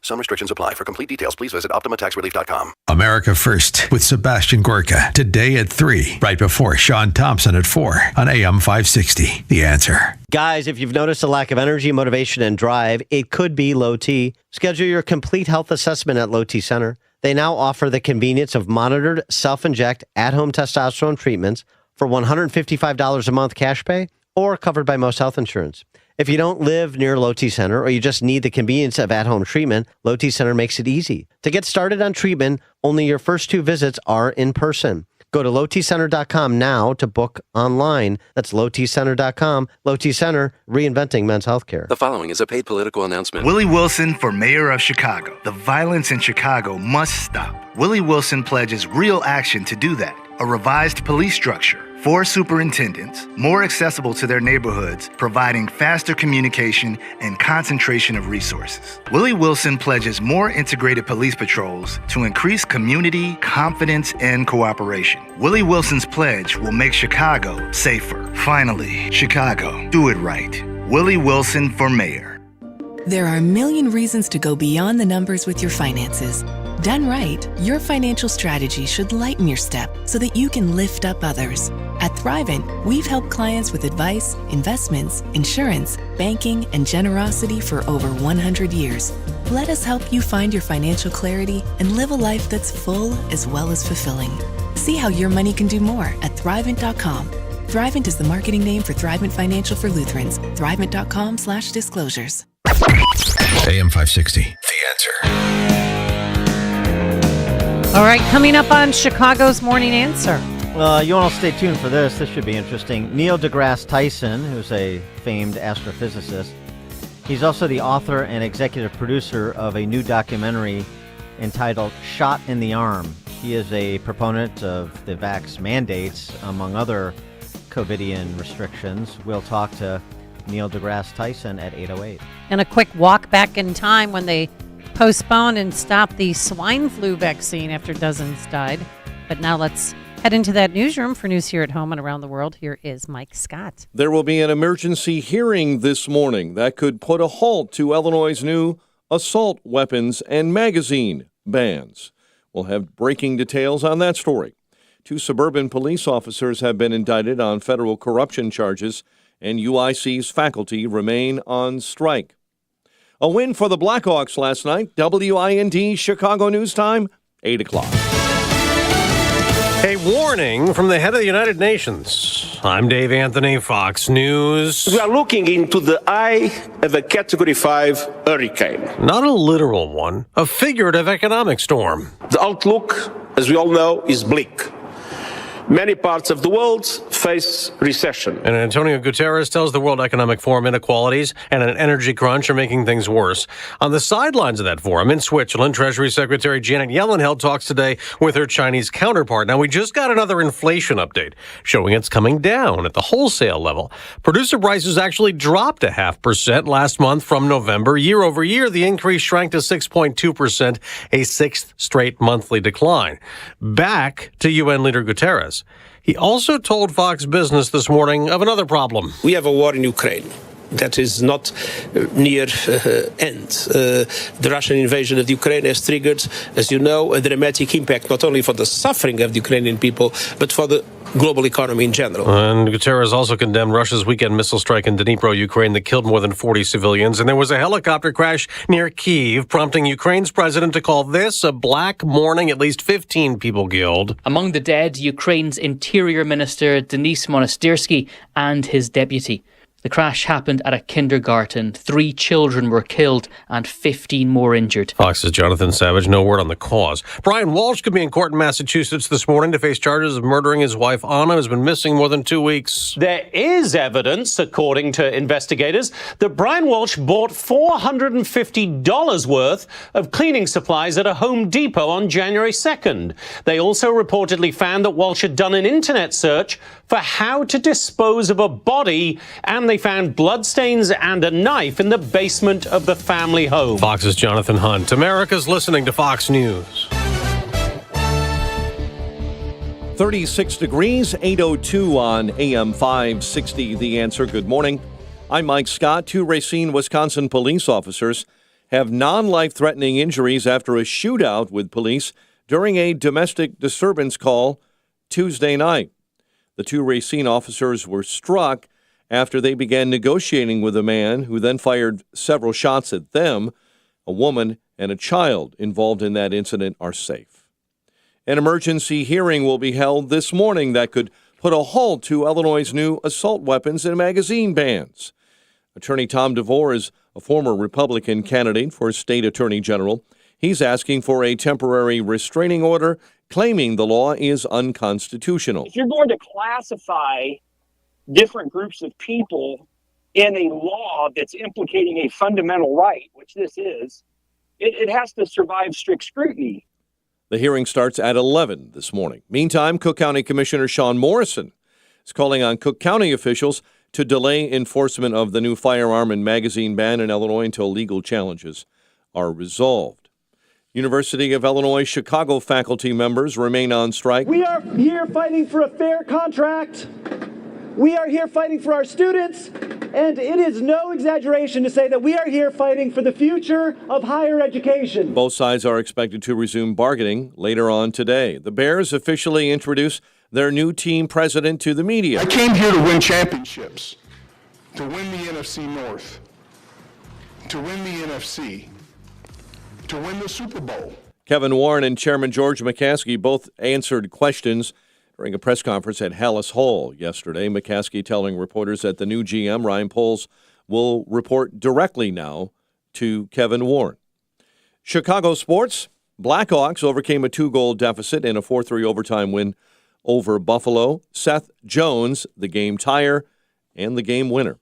Some restrictions apply. For complete details, please visit OptimaTaxRelief.com. America First with Sebastian Gorka. Today at 3, right before Sean Thompson at 4 on AM 560. The Answer. Guys, if you've noticed a lack of energy, motivation, and drive, it could be low T. Schedule your complete health assessment at Low T Center. They now offer the convenience of monitored self-inject at-home testosterone treatments for $155 a month cash pay or covered by most health insurance. If you don't live near Low T Center or you just need the convenience of at-home treatment, Low T Center makes it easy. To get started on treatment, only your first 2 visits are in person. Go to lowtcenter.com now to book online. That's lowtcenter.com. Low T Center, reinventing men's healthcare. The following is a paid political announcement. Willie Wilson for mayor of Chicago. The violence in Chicago must stop. Willie Wilson pledges real action to do that. A revised police structure, 4 superintendents, more accessible to their neighborhoods, providing faster communication and concentration of resources. Willie Wilson pledges more integrated police patrols to increase community confidence and cooperation. Willie Wilson's pledge will make Chicago safer. Finally, Chicago, do it right. Willie Wilson for mayor. There are a million reasons to go beyond the numbers with your finances. Done right, your financial strategy should lighten your step so that you can lift up others. At Thrivent, we've helped clients with advice, investments, insurance, banking, and generosity for over 100 years. Let us help you find your financial clarity and live a life that's full as well as fulfilling. See how your money can do more at Thrivent.com. Thrivent is the marketing name for Thrivent Financial for Lutherans. Thrivent.com/disclosures. AM 560. The Answer. All right, coming up on Chicago's Morning Answer. You want to stay tuned for this. This should be interesting. Neil deGrasse Tyson, who's a famed astrophysicist, he's also the author and executive producer of a new documentary entitled Shot in the Arm. He is a proponent of the vax mandates, among other COVIDian restrictions. We'll talk to Neil deGrasse Tyson at 8:08. And a quick walk back in time when they postponed and stopped the swine flu vaccine after dozens died. But now let's head into that newsroom for news here at home and around the world. Here is Mike Scott. There will be an emergency hearing this morning that could put a halt to Illinois' new assault weapons and magazine bans. We'll have breaking details on that story. 2 suburban police officers have been indicted on federal corruption charges, and UIC's faculty remain on strike. A win for the Blackhawks last night. WIND Chicago News Time, 8 o'clock. A warning from the head of the United Nations. I'm Dave Anthony, Fox News. We are looking into the eye of a Category 5 hurricane. Not a literal one, a figurative economic storm. The outlook, as we all know, is bleak. Many parts of the world face recession. And Antonio Guterres tells the World Economic Forum inequalities and an energy crunch are making things worse. On the sidelines of that forum in Switzerland, Treasury Secretary Janet Yellen held talks today with her Chinese counterpart. Now, we just got another inflation update showing it's coming down at the wholesale level. Producer prices actually dropped 0.5% last month from November. Year over year, the increase shrank to 6.2%, a sixth straight monthly decline. Back to UN leader Guterres. He also told Fox Business this morning of another problem. We have a war in Ukraine that is not near end. The Russian invasion of Ukraine has triggered, as you know, a dramatic impact not only for the suffering of the Ukrainian people, but for the global economy in general. And Guterres also condemned Russia's weekend missile strike in Dnipro, Ukraine, that killed more than 40 civilians. And there was a helicopter crash near Kyiv, prompting Ukraine's president to call this a black morning. At least 15 people killed. Among the dead, Ukraine's Interior Minister Denis Monastyrsky and his deputy. The crash happened at a kindergarten. 3 children were killed and 15 more injured. Fox's Jonathan Savage, no word on the cause. Brian Walsh could be in court in Massachusetts this morning to face charges of murdering his wife, Anna, who's been missing more than 2 weeks. There is evidence, according to investigators, that Brian Walsh bought $450 worth of cleaning supplies at a Home Depot on January 2nd. They also reportedly found that Walsh had done an internet search for how to dispose of a body, and they found bloodstains and a knife in the basement of the family home. Fox's Jonathan Hunt. America's listening to Fox News. 36 degrees, 8:02 on AM 560. The Answer. Good morning. I'm Mike Scott. 2 Racine, Wisconsin police officers have non-life-threatening injuries after a shootout with police during a domestic disturbance call Tuesday night. The 2 Racine officers were struck after they began negotiating with a man who then fired several shots at them. A woman and a child involved in that incident are safe. An emergency hearing will be held this morning that could put a halt to Illinois' new assault weapons and magazine bans. Attorney Tom DeVore is a former Republican candidate for state attorney general. He's asking for a temporary restraining order, claiming the law is unconstitutional. If you're going to classify different groups of people in a law that's implicating a fundamental right, which this is, it has to survive strict scrutiny. The hearing starts at 11 this morning. Meantime, Cook County Commissioner Sean Morrison is calling on Cook County officials to delay enforcement of the new firearm and magazine ban in Illinois until legal challenges are resolved. University of Illinois Chicago faculty members remain on strike. We are here fighting for a fair contract. We are here fighting for our students, and it is no exaggeration to say that we are here fighting for the future of higher education. Both sides are expected to resume bargaining later on today. The Bears officially introduce their new team president to the media. I came here to win championships, to win the NFC North, to win the NFC, to win the Super Bowl. Kevin Warren and Chairman George McCaskey both answered questions during a press conference at Hallis Hall yesterday. McCaskey telling reporters that the new GM, Ryan Poles, will report directly now to Kevin Warren. Chicago sports. Blackhawks overcame a 2-goal deficit in a 4-3 overtime win over Buffalo. Seth Jones, the game tire and the game winner.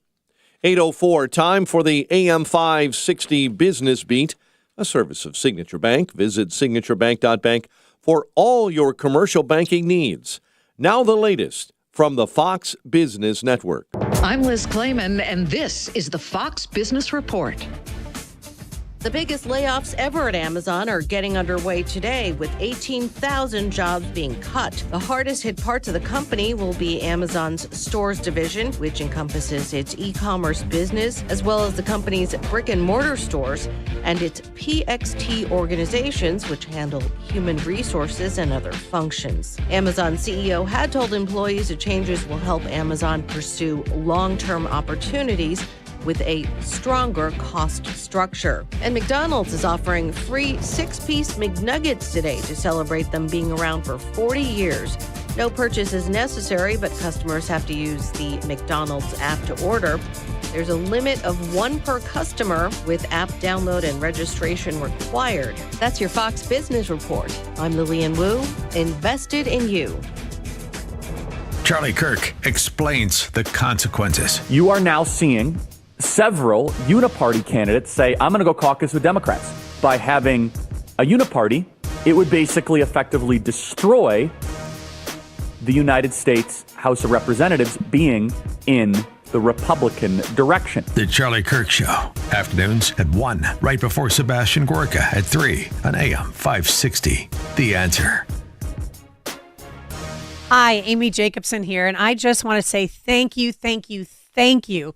8:04, time for the AM 560 Business Beat, a service of Signature Bank. Visit signaturebank.bank for all your commercial banking needs. Now the latest from the Fox Business Network. I'm Liz Clayman, and this is the Fox Business Report. The biggest layoffs ever at Amazon are getting underway today, with 18,000 jobs being cut. The hardest hit parts of the company will be Amazon's stores division, which encompasses its e-commerce business, as well as the company's brick and mortar stores, and its PXT organizations, which handle human resources and other functions. Amazon CEO had told employees the changes will help Amazon pursue long-term opportunities with a stronger cost structure. And McDonald's is offering free 6-piece McNuggets today to celebrate them being around for 40 years. No purchase is necessary, but customers have to use the McDonald's app to order. There's a limit of 1 per customer, with app download and registration required. That's your Fox Business Report. I'm Lillian Wu, invested in you. Charlie Kirk explains the consequences. You are now seeing several uniparty candidates say, I'm going to go caucus with Democrats. By having a uniparty, it would basically effectively destroy the United States House of Representatives being in the Republican direction. The Charlie Kirk Show. Afternoons at 1, right before Sebastian Gorka at 3 on AM 560. The Answer. Hi, Amy Jacobson here, and I just want to say thank you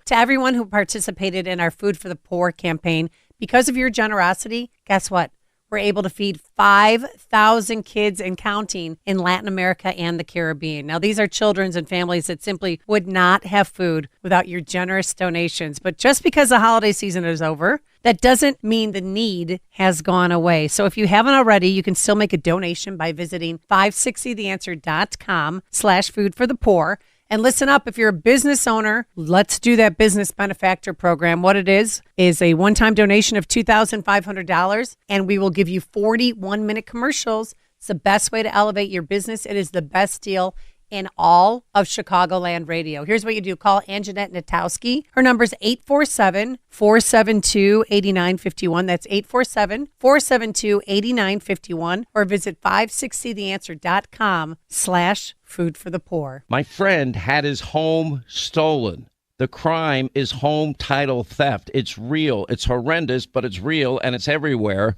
to everyone who participated in our Food for the Poor campaign. Because of your generosity, guess what? We're able to feed 5,000 kids and counting in Latin America and the Caribbean. Now, these are children and families that simply would not have food without your generous donations. But just because the holiday season is over, that doesn't mean the need has gone away. So if you haven't already, you can still make a donation by visiting 560theanswer.com/foodforthepoor. And listen up, if you're a business owner, let's do that business benefactor program. What it is a one-time donation of $2,500, and we will give you 40 one-minute commercials. It's the best way to elevate your business. It is the best deal in all of Chicagoland radio. Here's what you do. Call Anjanette Natowski. Her number is 847-472-8951. That's 847-472-8951. Or visit 560theanswer.com/food for the poor. My friend had his home stolen. The crime is home title theft. It's real. It's horrendous, but it's real, and it's everywhere.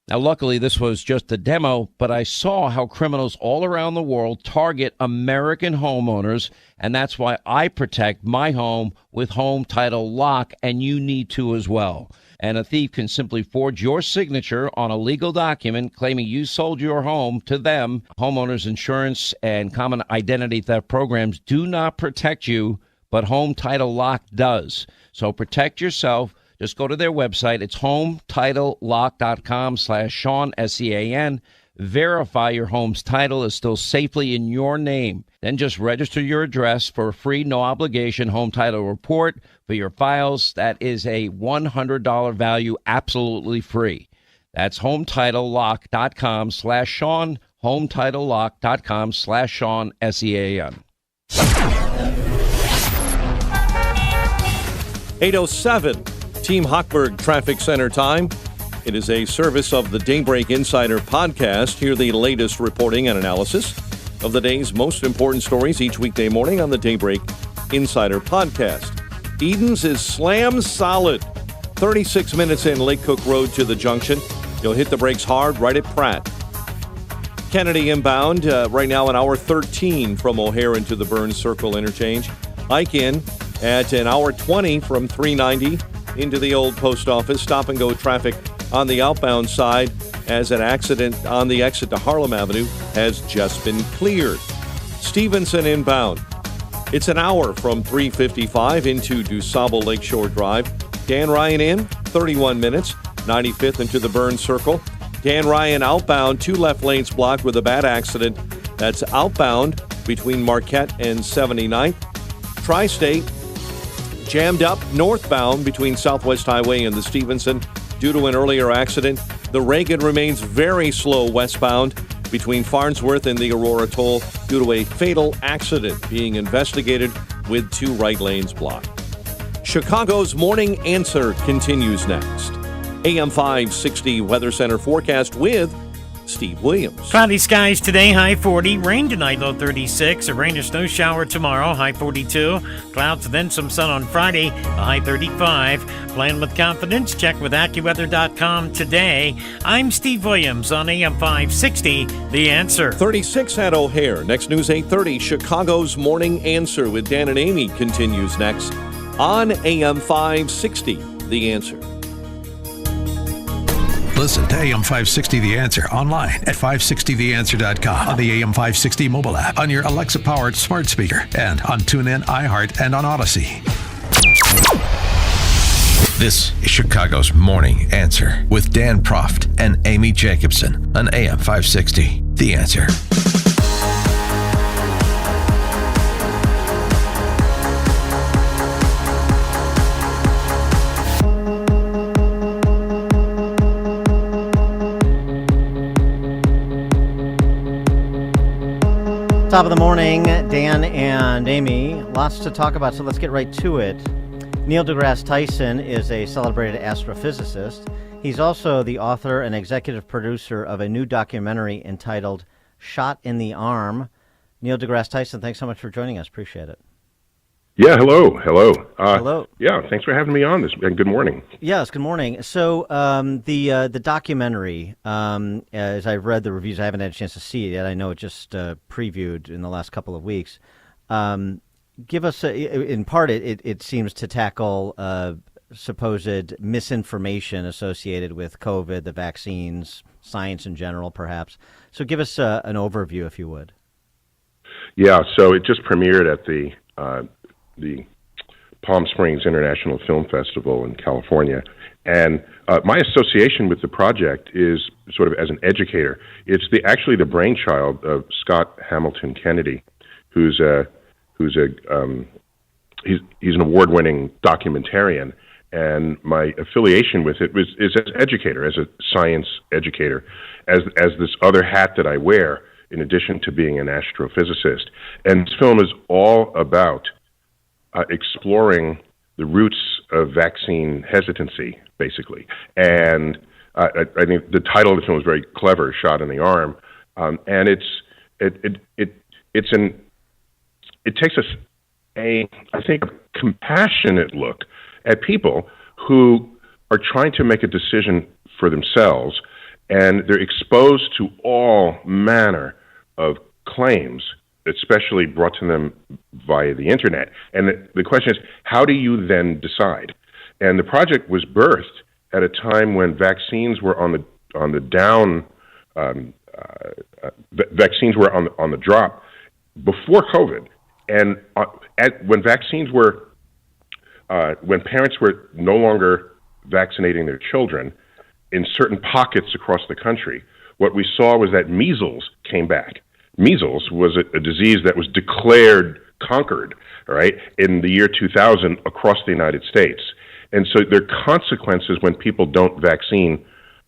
Now, luckily, this was just a demo, but I saw how criminals all around the world target American homeowners, and that's why I protect my home with Home Title Lock, and you need to as well. And a thief can simply forge your signature on a legal document claiming you sold your home to them. Homeowners insurance and common identity theft programs do not protect you, but Home Title Lock does. So protect yourself. Just go to their website. It's HometitleLock.com/Sean, SEAN. Verify your home's title is still safely in your name. Then just register your address for a free, no-obligation home title report for your files. That is a $100 value, absolutely free. That's HometitleLock.com/Sean, HometitleLock.com/Sean, SEAN. 8:07. Team Hochberg Traffic Center time. It is a service of the Daybreak Insider podcast. Hear the latest reporting and analysis of the day's most important stories each weekday morning on the Daybreak Insider podcast. Edens is slam solid. 36 minutes in, Lake Cook Road to the junction. You'll hit the brakes hard right at Pratt. Kennedy inbound right now an hour 13 from O'Hare into the Burns Circle interchange. Ike in at an hour 20 from 390 into the old post office. Stop and go traffic on the outbound side as an accident on the exit to Harlem Avenue has just been cleared. Stevenson inbound. It's an hour from 355 into DuSable Lakeshore Drive. Dan Ryan in, 31 minutes, 95th into the Burns Circle. Dan Ryan outbound, 2 left lanes blocked with a bad accident. That's outbound between Marquette and 79th. Tri-State jammed up northbound between Southwest Highway and the Stevenson due to an earlier accident. The Reagan remains very slow westbound between Farnsworth and the Aurora Toll due to a fatal accident being investigated with 2 right lanes blocked. Chicago's Morning Answer continues next. AM 560 Weather Center forecast with Steve Williams. Cloudy skies today, high 40. Rain tonight, low 36. A rain or snow shower tomorrow, high 42. Clouds, then some sun on Friday, a high 35. Plan with confidence. Check with AccuWeather.com today. I'm Steve Williams on AM 560, The Answer. 36 at O'Hare. Next news 8:30. Chicago's Morning Answer with Dan and Amy continues next on AM 560, The Answer. Listen to AM 560 The Answer online at 560theanswer.com, on the AM 560 mobile app, on your Alexa-powered smart speaker, and on TuneIn, iHeart, and on Odyssey. This is Chicago's Morning Answer with Dan Proft and Amy Jacobson on AM 560 The Answer. Top of the morning, Dan and Amy. Lots to talk about, so let's get right to it. Neil deGrasse Tyson is a celebrated astrophysicist. He's also the author and executive producer of a new documentary entitled Shot in the Arm. Neil deGrasse Tyson, thanks so much for joining us. Appreciate it. Yeah, hello. Hello. Yeah, thanks for having me on this, and good morning. Yes, good morning. So the documentary, as I've read the reviews, I haven't had a chance to see it yet. I know it just previewed in the last couple of weeks. Give us, in part, it seems to tackle supposed misinformation associated with COVID, the vaccines, science in general, perhaps. So give us an overview, if you would. Yeah, so it just premiered at the Palm Springs International Film Festival in California. And my association with the project is sort of as an educator. It's actually the brainchild of Scott Hamilton Kennedy, he's an award-winning documentarian. And my affiliation with it is as educator, as a science educator, as this other hat that I wear in addition to being an astrophysicist. And this film is all about exploring the roots of vaccine hesitancy, basically. And I think the title of the film is very clever, Shot in the Arm. And it takes a compassionate look at people who are trying to make a decision for themselves, and they're exposed to all manner of claims, especially brought to them via the internet. And the question is, how do you then decide? And the project was birthed at a time when vaccines were on the down. Vaccines were on the drop before COVID, and when vaccines were when parents were no longer vaccinating their children in certain pockets across the country, what we saw was that measles came back. Measles was a disease that was declared conquered, right, in the year 2000 across the United States. And so there are consequences when people don't vaccinate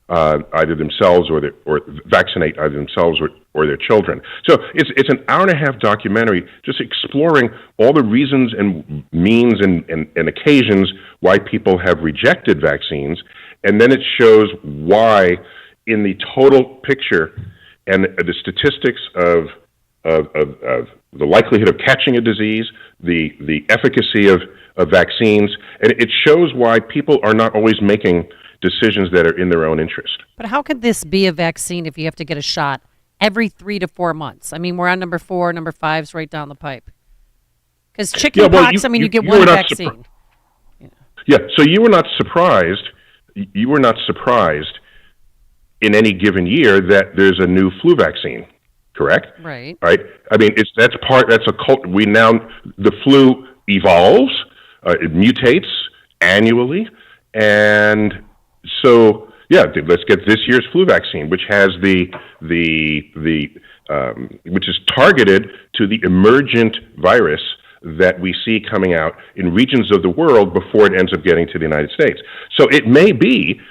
either themselves or vaccinate either themselves or their children. So it's an hour and a half documentary just exploring all the reasons and means and occasions why people have rejected vaccines, and then it shows why, in the total picture and the statistics of the likelihood of catching a disease, the efficacy of vaccines, and it shows why people are not always making decisions that are in their own interest. But how could this be a vaccine if you have to get a shot every 3 to 4 months? I mean, we're on number 4, number 5's right down the pipe. Because chickenpox, you get one vaccine. So you were not surprised. You were not surprised in any given year that there's a new flu vaccine, correct? Right. Right. I mean, that's a cult. The flu evolves, it mutates annually, and so let's get this year's flu vaccine, which has which is targeted to the emergent virus that we see coming out in regions of the world before it ends up getting to the United States. So it may be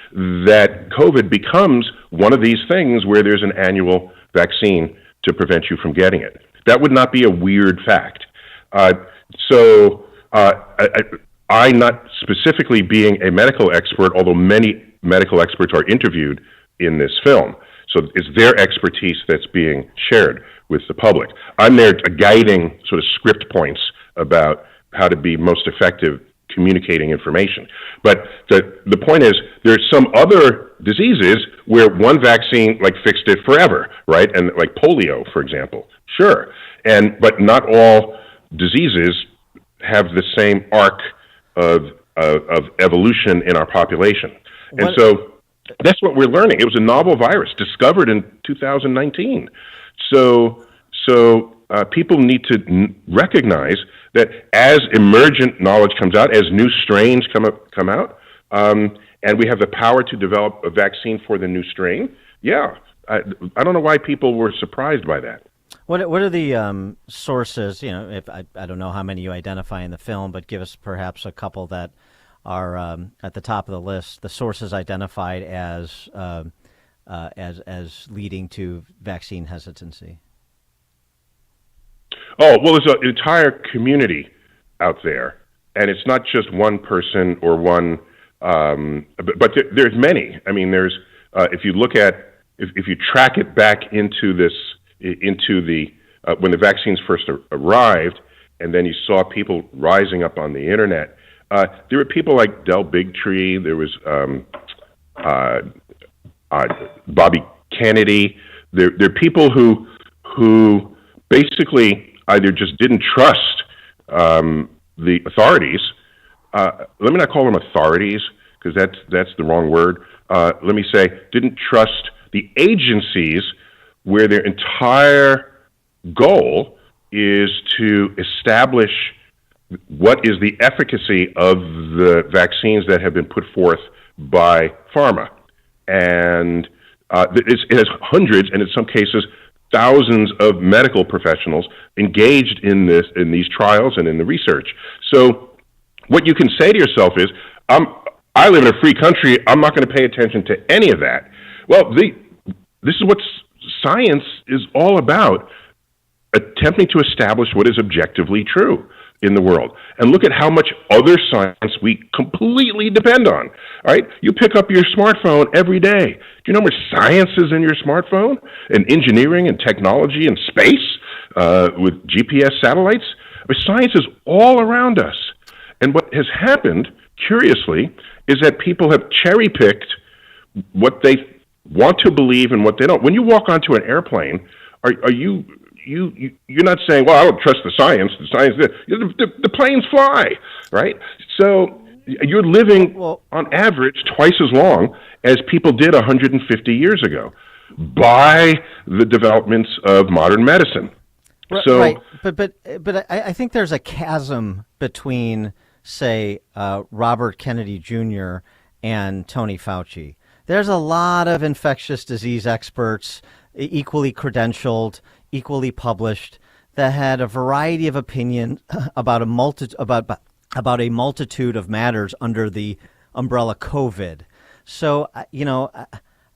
that COVID becomes one of these things where there's an annual vaccine to prevent you from getting it. That would not be a weird fact. I, not specifically being a medical expert, although many medical experts are interviewed in this film. So it's their expertise that's being shared with the public. I'm there guiding sort of script points about how to be most effective communicating information. But the point is, there's some other diseases where one vaccine fixed it forever, right? And like polio, for example, sure. But not all diseases have the same arc of evolution in our population. And so that's what we're learning. It was a novel virus discovered in 2019. So people need to recognize that as emergent knowledge comes out, as new strains come out, and we have the power to develop a vaccine for the new strain, I don't know why people were surprised by that. What are the sources? If I don't know how many you identify in the film, but give us perhaps a couple that are at the top of the list. The sources identified as leading to vaccine hesitancy. Oh, well, there's an entire community out there, and it's not just one person or one, but there's many. I mean, there's if you look at if you track it back into the when the vaccines first arrived, and then you saw people rising up on the internet. There were people like Del Bigtree. There was Bobby Kennedy. There are people who basically either just didn't trust the authorities. Let me not call them authorities because that's the wrong word. Let me say didn't trust the agencies where their entire goal is to establish what is the efficacy of the vaccines that have been put forth by pharma. And it has hundreds, and in some cases, thousands of medical professionals engaged in these trials and in the research. So what you can say to yourself is, I live in a free country, I'm not going to pay attention to any of that. Well, this is what science is all about, attempting to establish what is objectively true in the world. And look at how much other science we completely depend on. All right? You pick up your smartphone every day. Do you know how much science is in your smartphone? And engineering and technology and space with GPS satellites? Science is all around us. And what has happened, curiously, is that people have cherry-picked what they want to believe and what they don't. When you walk onto an airplane, you're not saying, well, I don't trust the science. The planes fly, right? So you're living on average twice as long as people did 150 years ago by the developments of modern medicine. So, right, but I think there's a chasm between, say, Robert Kennedy Jr. and Tony Fauci. There's a lot of infectious disease experts, equally credentialed, equally published, that had a variety of opinions about a multitude of matters under the umbrella COVID. So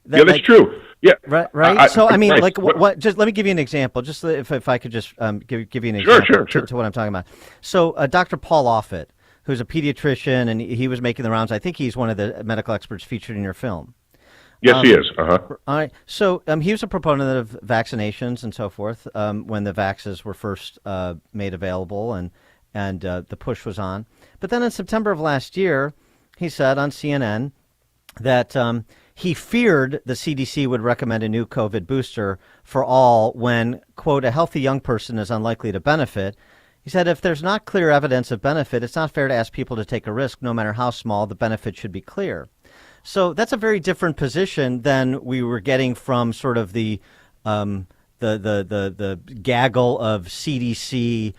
that's true. Yeah, right. So I mean, right. what? Just let me give you an example. Just if I could just give you an example to what I'm talking about. So Dr. Paul Offit, who's a pediatrician, and he was making the rounds. I think he's one of the medical experts featured in your film. Yes, he is. All right. So he was a proponent of vaccinations and so forth when the vaxes were first made available and the push was on. But then in September of last year, he said on CNN that he feared the CDC would recommend a new COVID booster for all when, quote, a healthy young person is unlikely to benefit. He said if there's not clear evidence of benefit, it's not fair to ask people to take a risk. No matter how small, the benefit should be clear. So that's a very different position than we were getting from sort of the gaggle of CDC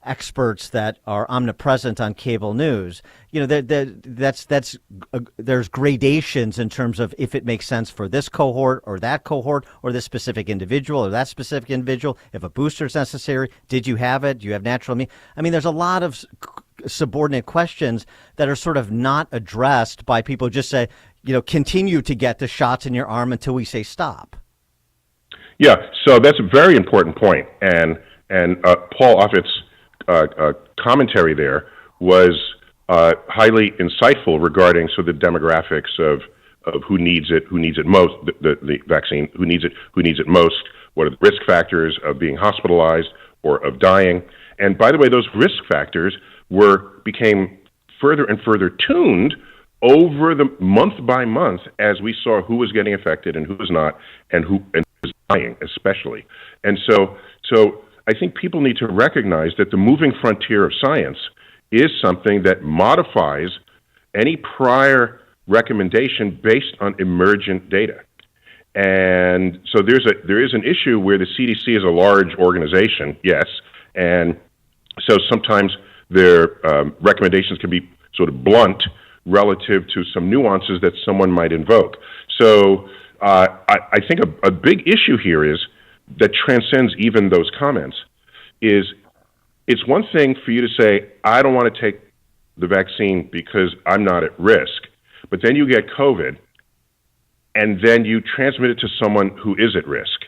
experts that are omnipresent on cable news. There's gradations in terms of if it makes sense for this cohort or this specific individual or that specific individual. If a booster is necessary, did you have it? Do you have natural immunity? I mean, there's a lot of subordinate questions that are sort of not addressed by people who just say, continue to get the shots in your arm until we say stop. Yeah, so that's a very important point. And Paul Offit's commentary there was highly insightful regarding the demographics of of who needs it most, the vaccine, who needs it most, what are the risk factors of being hospitalized or of dying. And by the way, those risk factors became further and further tuned over the month by month as we saw who was getting affected and who was not, and who was dying especially. And so I think people need to recognize that the moving frontier of science is something that modifies any prior recommendation based on emergent data. And so there is an issue where the CDC is a large organization, yes, and so sometimes their recommendations can be sort of blunt relative to some nuances that someone might invoke. So I think a big issue here is that transcends even those comments is it's one thing for you to say, I don't want to take the vaccine because I'm not at risk, but then you get COVID and then you transmit it to someone who is at risk.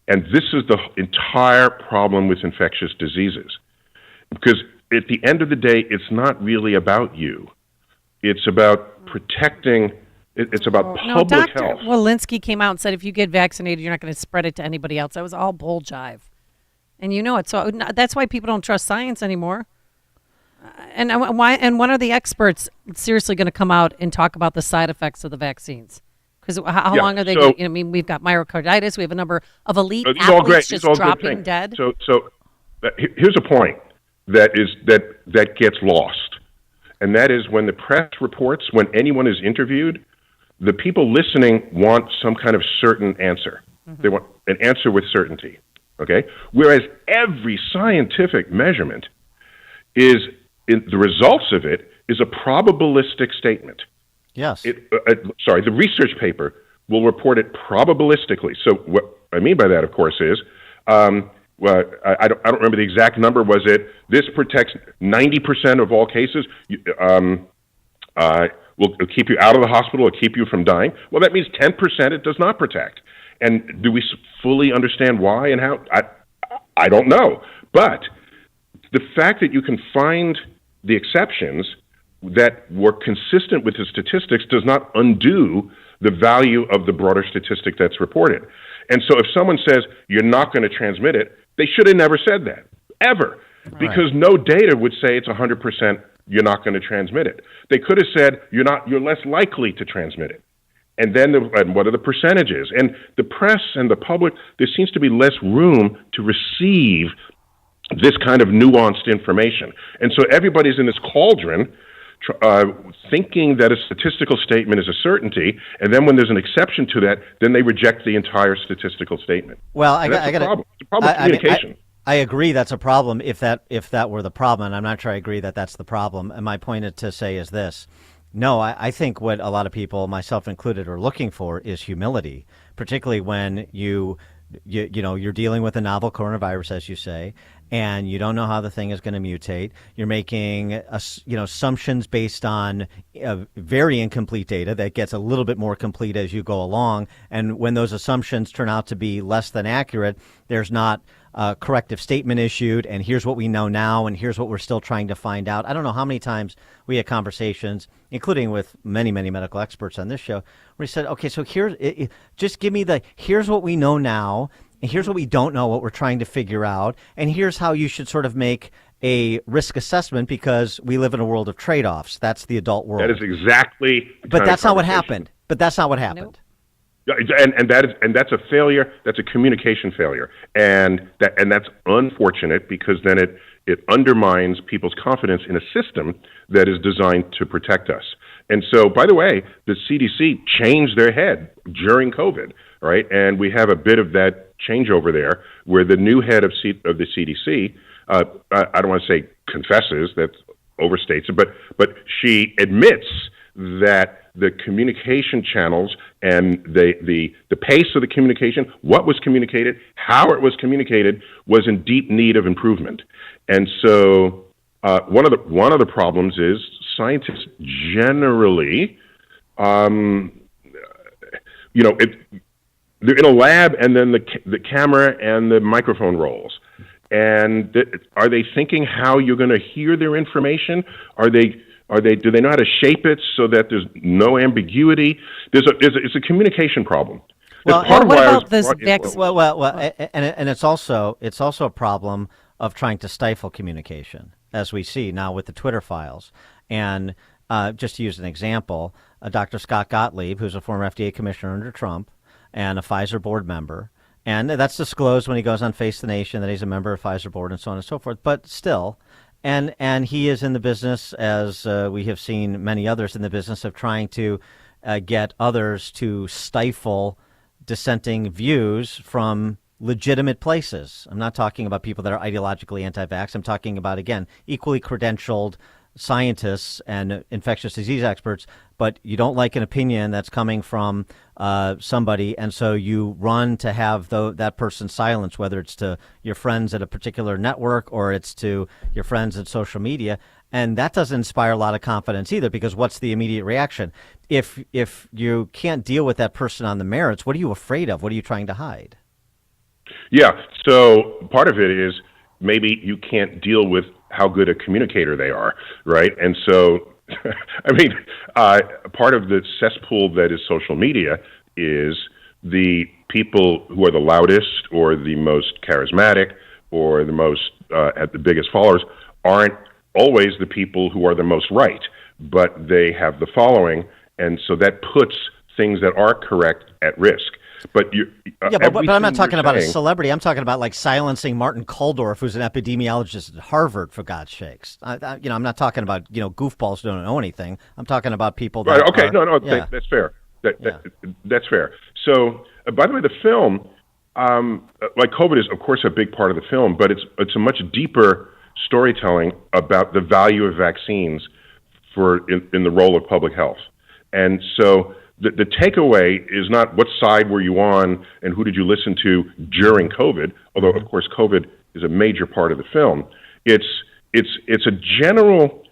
And this is the entire problem with infectious diseases. Because at the end of the day, it's not really about you. It's about protecting, it's about public health. Walensky came out and said if you get vaccinated, you're not going to spread it to anybody else. That was all bull jive. And you know it. So that's why people don't trust science anymore. And when are the experts seriously going to come out and talk about the side effects of the vaccers? Because how long are they going to, we've got myocarditis. We have a number of elite athletes just dropping dead. So here's a point that gets lost. And that is when the press reports, when anyone is interviewed, the people listening want some kind of certain answer. Mm-hmm. They want an answer with certainty, okay? Whereas every scientific measurement the results of it is a probabilistic statement. Yes. The research paper will report it probabilistically. So what I mean by that, of course, is well, I don't remember the exact number. Was it this protects 90% of all cases? Will keep you out of the hospital or keep you from dying? Well, that means 10% it does not protect. And do we fully understand why and how? I don't know. But the fact that you can find the exceptions that were consistent with the statistics does not undo the value of the broader statistic that's reported. And so if someone says you're not going to transmit it, they should have never said that, ever, because no data would say it's 100% you're not going to transmit it. They could have said you're less likely to transmit it. And then and what are the percentages? And the press and the public, there seems to be less room to receive this kind of nuanced information. And so everybody's in this cauldron thinking that a statistical statement is a certainty, and then when there's an exception to that, then they reject the entire statistical statement. Well, I got a problem. It's a problem with communication. I agree that's a problem if that were the problem, and I'm not sure I agree that that's the problem. And my point to say is this. No, I think what a lot of people, myself included, are looking for is humility, particularly when you're dealing with a novel coronavirus, as you say, and you don't know how the thing is going to mutate. You're making assumptions based on very incomplete data that gets a little bit more complete as you go along. And when those assumptions turn out to be less than accurate, there's not a corrective statement issued, and here's what we know now, and here's what we're still trying to find out. I don't know how many times we had conversations, including with many, many medical experts on this show, where we said, okay, so just give me here's what we know now, and here's what we don't know, what we're trying to figure out, and here's how you should sort of make a risk assessment, because we live in a world of trade-offs. That's the adult world. That is exactly. But that's not what happened. Nope. And that's a failure. That's a communication failure, and that's unfortunate, because then it undermines people's confidence in a system that is designed to protect us. And so, by the way, the CDC changed their head during COVID, right? And we have a bit of that changeover there, where the new head of the CDC, I don't want to say confesses, that overstates it, but she admits that the communication channels and the pace of the communication, what was communicated, how it was communicated, was in deep need of improvement. And so one of the problems is scientists generally, they're in a lab, and then the camera and the microphone rolls. And are they thinking how you're going to hear their information? Are they Do they know how to shape it so that there's no ambiguity? It's a communication problem. Well, part of what why I about was this brought in- vaccine? And it's also a problem of trying to stifle communication, as we see now with the Twitter files. And just to use an example, Dr. Scott Gottlieb, who's a former FDA commissioner under Trump and a Pfizer board member, and that's disclosed when he goes on Face the Nation that he's a member of Pfizer board and so on and so forth. But still, and he is in the business, as we have seen many others in the business, of trying to get others to stifle dissenting views from legitimate places. I'm not talking about people that are ideologically anti-vax. I'm talking about, again, equally credentialed scientists and infectious disease experts, but you don't like an opinion that's coming from somebody, and so you run to have that person silenced, whether it's to your friends at a particular network or it's to your friends at social media. And that doesn't inspire a lot of confidence either, because what's the immediate reaction? If you can't deal with that person on the merits, what are you afraid of? What are you trying to hide? Yeah, so part of it is maybe you can't deal with how good a communicator they are, right? And so, I mean, part of the cesspool that is social media is the people who are the loudest or the most charismatic or the most at the biggest followers aren't always the people who are the most right, but they have the following, and so that puts things that are correct at risk. But but I'm not talking about a celebrity. I'm talking about like silencing Martin Kulldorff, who's an epidemiologist at Harvard, for God's sakes. I'm not talking about goofballs who don't know anything. I'm talking about people that. Right. Okay. Yeah. That's fair. That's fair. So, by the way, the film, like COVID, is of course a big part of the film, but it's a much deeper storytelling about the value of vaccines in the role of public health, and so. The takeaway is not what side were you on and who did you listen to during COVID, although, of course, COVID is a major part of the film. It's a general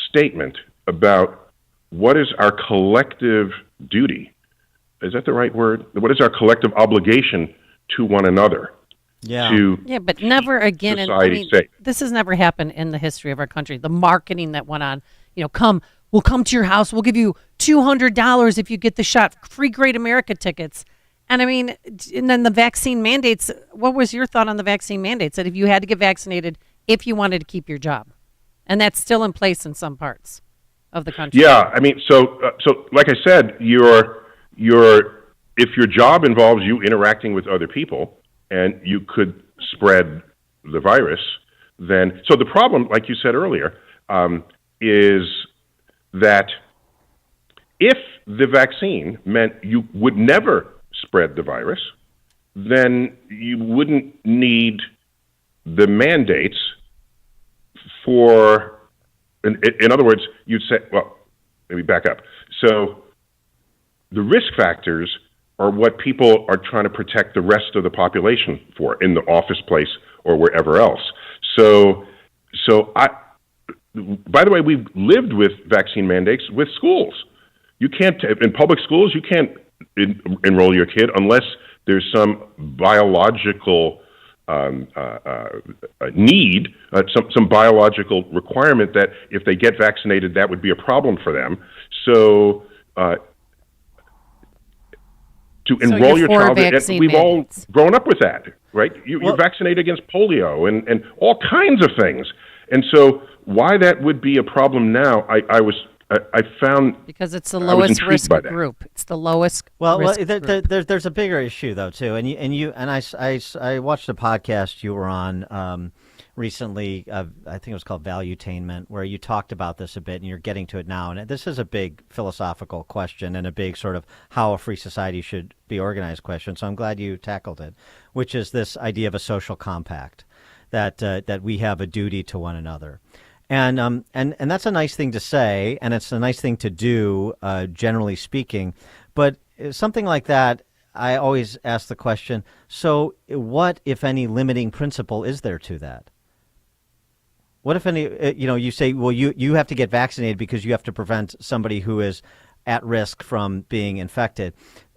statement about what is our collective duty. Is that the right word? What is our collective obligation to one another? Yeah, but never again. Society's sake. This has never happened in the history of our country. The marketing that went on, we'll come to your house. We'll give you $200 if you get the shot. Free Great America tickets. And and then the vaccine mandates. What was your thought on the vaccine mandates? That if you had to get vaccinated, if you wanted to keep your job, and that's still in place in some parts of the country. Yeah, so like I said, if your job involves you interacting with other people and you could spread the virus, then so the problem, like you said earlier, is that if the vaccine meant you would never spread the virus, then you wouldn't need the mandates for, in other words, you'd say, well, let me back up. So the risk factors are what people are trying to protect the rest of the population for in the office place or wherever else. So by the way, we've lived with vaccine mandates with schools. You can't, in public schools, you can't enroll your kid unless there's some biological need, some biological requirement that if they get vaccinated, that would be a problem for them. So to enroll your child, and we've all grown up with that, right? You're vaccinated against polio and all kinds of things. And so why that would be a problem now, I found because it's the lowest risk group. It's the lowest. There's a bigger issue though too, and I watched a podcast you were on recently. I think it was called Valuetainment, where you talked about this a bit, and you're getting to it now. And this is a big philosophical question and a big sort of how a free society should be organized question. So I'm glad you tackled it, which is this idea of a social compact. That we have a duty to one another, and that's a nice thing to say, and it's a nice thing to do, generally speaking. But something like that, I always ask the question: so, what, if any, limiting principle is there to that? What, if any, you say, well, you have to get vaccinated because you have to prevent somebody who is at risk from being infected.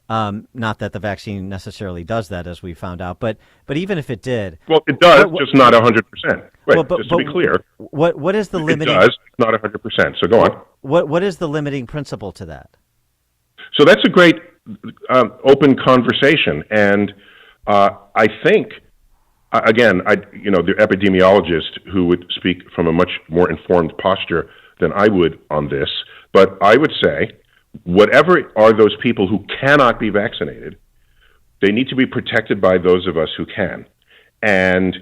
Not that the vaccine necessarily does that, as we found out, but even if it did, well, it does, just not 100%. Right, just to be clear, what is the limiting? It does. not 100%. So go on. What is the limiting principle to that? So that's a great open conversation, and I think again, the epidemiologist who would speak from a much more informed posture than I would on this, but I would say, whatever are those people who cannot be vaccinated, they need to be protected by those of us who can, and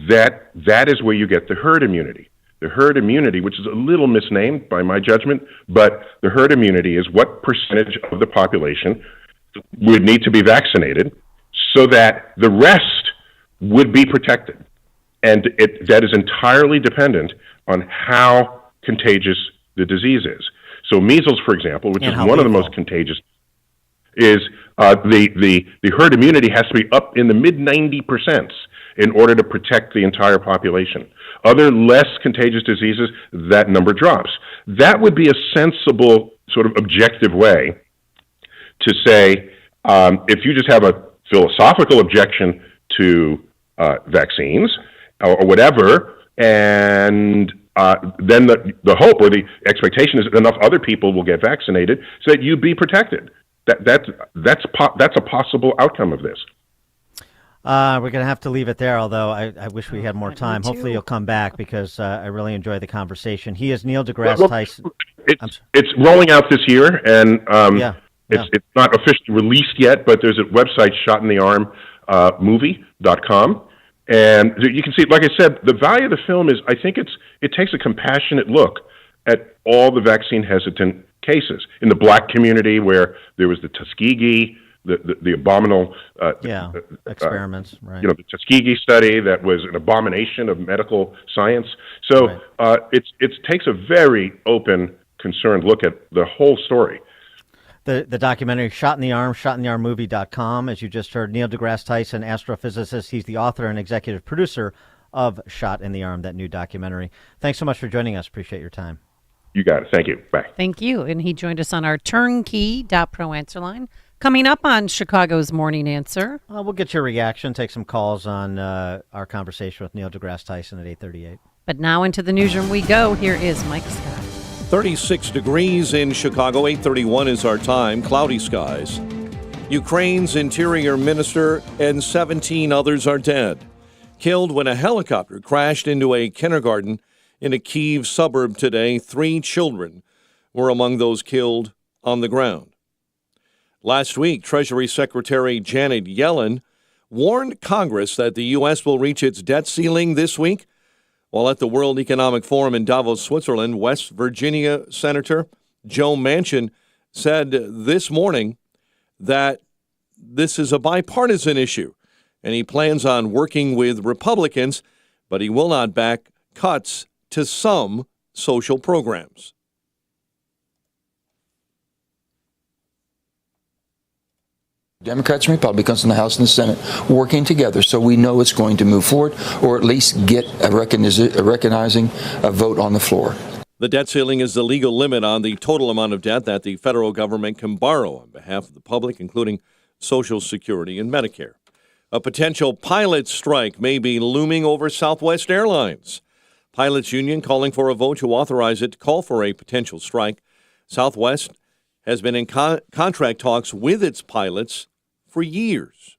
that is where you get the herd immunity. The herd immunity, which is a little misnamed by my judgment, but the herd immunity is what percentage of the population would need to be vaccinated so that the rest would be protected. And that is entirely dependent on how contagious the disease is. So measles, for example, which is one of the most contagious, is the herd immunity has to be up in the mid-90% in order to protect the entire population. Other less contagious diseases, that number drops. That would be a sensible sort of objective way to say, if you just have a philosophical objection to vaccines or whatever, and then the hope or the expectation is that enough other people will get vaccinated so that you be protected. That's a possible outcome of this. We're going to have to leave it there, although I wish we had more time. Hopefully you'll come back because I really enjoyed the conversation. He is Neil deGrasse Tyson. It's rolling out this year, and it's not officially released yet, but there's a website, shotinthearm.movie.com. And you can see, like I said, the value of the film is, I think it takes a compassionate look at all the vaccine hesitant cases in the black community where there was the Tuskegee, the abominable experiments, right? The Tuskegee study that was an abomination of medical science. So it takes a very open, concerned look at the whole story. The documentary Shot in the Arm, shotinthearmmovie.com. As you just heard, Neil deGrasse Tyson, astrophysicist. He's the author and executive producer of Shot in the Arm, that new documentary. Thanks so much for joining us. Appreciate your time. You got it. Thank you. Bye. Thank you. And he joined us on our turnkey.pro answer line. Coming up on Chicago's Morning Answer. We'll get your reaction, take some calls on our conversation with Neil deGrasse Tyson at 8:38. But now into the newsroom we go. Here is Mike Scott. 36 degrees in Chicago, 8:31 is our time, cloudy skies. Ukraine's interior minister and 17 others are dead, killed when a helicopter crashed into a kindergarten in a Kyiv suburb today. 3 children were among those killed on the ground. Last week, Treasury Secretary Janet Yellen warned Congress that the U.S. will reach its debt ceiling this week. While at the World Economic Forum in Davos, Switzerland, West Virginia Senator Joe Manchin said this morning that this is a bipartisan issue, and he plans on working with Republicans, but he will not back cuts to some social programs. Democrats and Republicans in the House and the Senate working together so we know it's going to move forward, or at least get a recognizing a vote on the floor. The debt ceiling is the legal limit on the total amount of debt that the federal government can borrow on behalf of the public, including Social Security and Medicare. A potential pilot strike may be looming over Southwest Airlines. Pilots Union calling for a vote to authorize it to call for a potential strike. Southwest has been in contract talks with its pilots for years.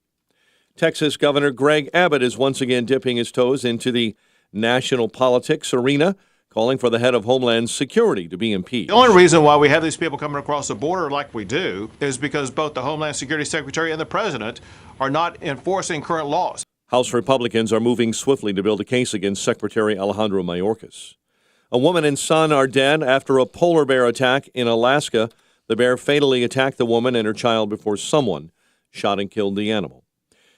Texas Governor Greg Abbott is once again dipping his toes into the national politics arena, calling for the head of Homeland Security to be impeached. The only reason why we have these people coming across the border like we do is because both the Homeland Security Secretary and the President are not enforcing current laws. House Republicans are moving swiftly to build a case against Secretary Alejandro Mayorkas. A woman and son are dead after a polar bear attack in Alaska. The bear fatally attacked the woman and her child before someone shot and killed the animal.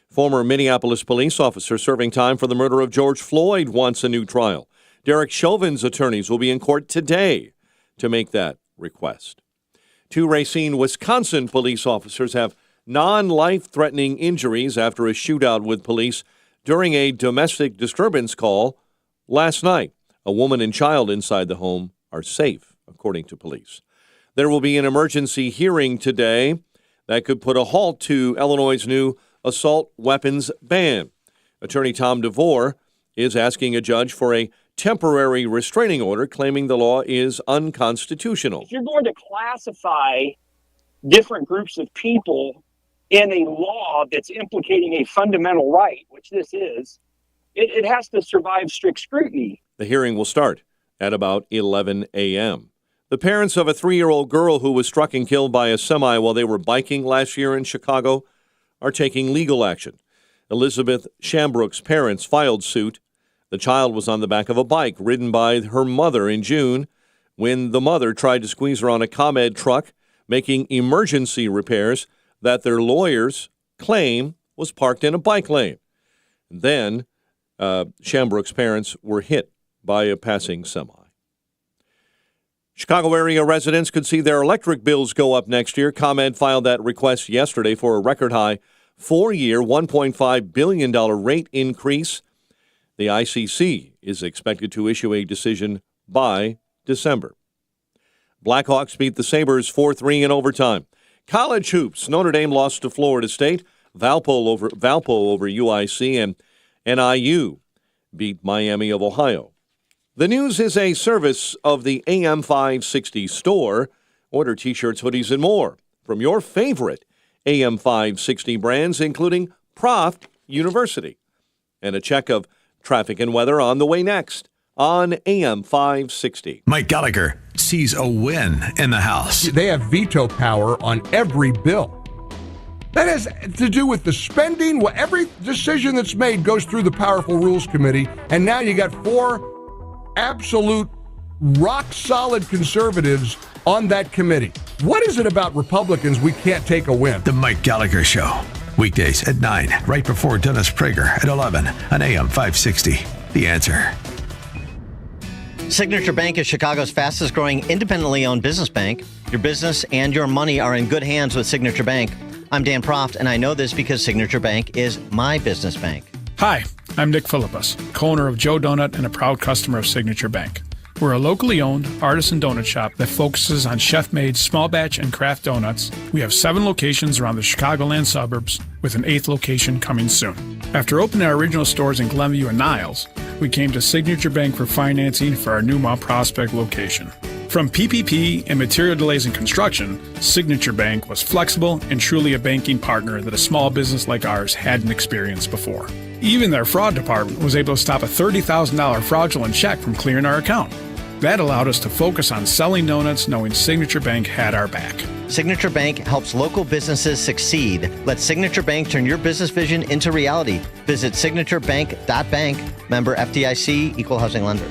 Former Minneapolis police officer serving time for the murder of George Floyd wants a new trial. Derek Chauvin's attorneys will be in court today to make that request. 2 Racine, Wisconsin police officers have non-life-threatening injuries after a shootout with police during a domestic disturbance call last night. A woman and child inside the home are safe, according to police. There will be an emergency hearing today that could put a halt to Illinois' new assault weapons ban. Attorney Tom DeVore is asking a judge for a temporary restraining order, claiming the law is unconstitutional. If you're going to classify different groups of people in a law that's implicating a fundamental right, which this is, it has to survive strict scrutiny. The hearing will start at about 11 a.m. The parents of a 3-year-old girl who was struck and killed by a semi while they were biking last year in Chicago are taking legal action. Elizabeth Shambrook's parents filed suit. The child was on the back of a bike ridden by her mother in June when the mother tried to squeeze her on a ComEd truck, making emergency repairs that their lawyers claim was parked in a bike lane. Then Shambrook's parents were hit by a passing semi. Chicago area residents could see their electric bills go up next year. ComEd filed that request yesterday for a record-high 4-year, $1.5 billion rate increase. The ICC is expected to issue a decision by December. Blackhawks beat the Sabres 4-3 in overtime. College hoops, Notre Dame lost to Florida State. Valpo over UIC, and NIU beat Miami of Ohio. The news is a service of the AM 560 store. Order T-shirts, hoodies, and more from your favorite AM 560 brands, including Proft University. And a check of traffic and weather on the way next on AM 560. Mike Gallagher sees a win in the House. They have veto power on every bill. That has to do with the spending. Well, every decision that's made goes through the Powerful Rules Committee, and now you got 4 absolute rock-solid conservatives on that committee. What is it about Republicans we can't take a win? The Mike Gallagher Show. Weekdays at 9, right before Dennis Prager at 11 on AM 560. The Answer. Signature Bank is Chicago's fastest growing independently owned business bank. Your business and your money are in good hands with Signature Bank. I'm Dan Proft, and I know this because Signature Bank is my business bank. Hi, I'm Nick Philippus, co-owner of Joe Donut and a proud customer of Signature Bank. We're a locally owned artisan donut shop that focuses on chef-made small batch and craft donuts. We have 7 locations around the Chicagoland suburbs, with an 8th location coming soon. After opening our original stores in Glenview and Niles, we came to Signature Bank for financing for our new Mount Prospect location. From PPP and material delays in construction, Signature Bank was flexible and truly a banking partner that a small business like ours hadn't experienced before. Even their fraud department was able to stop a $30,000 fraudulent check from clearing our account. That allowed us to focus on selling donuts, knowing Signature Bank had our back. Signature Bank helps local businesses succeed. Let Signature Bank turn your business vision into reality. Visit signaturebank.bank. Member FDIC, equal housing lender.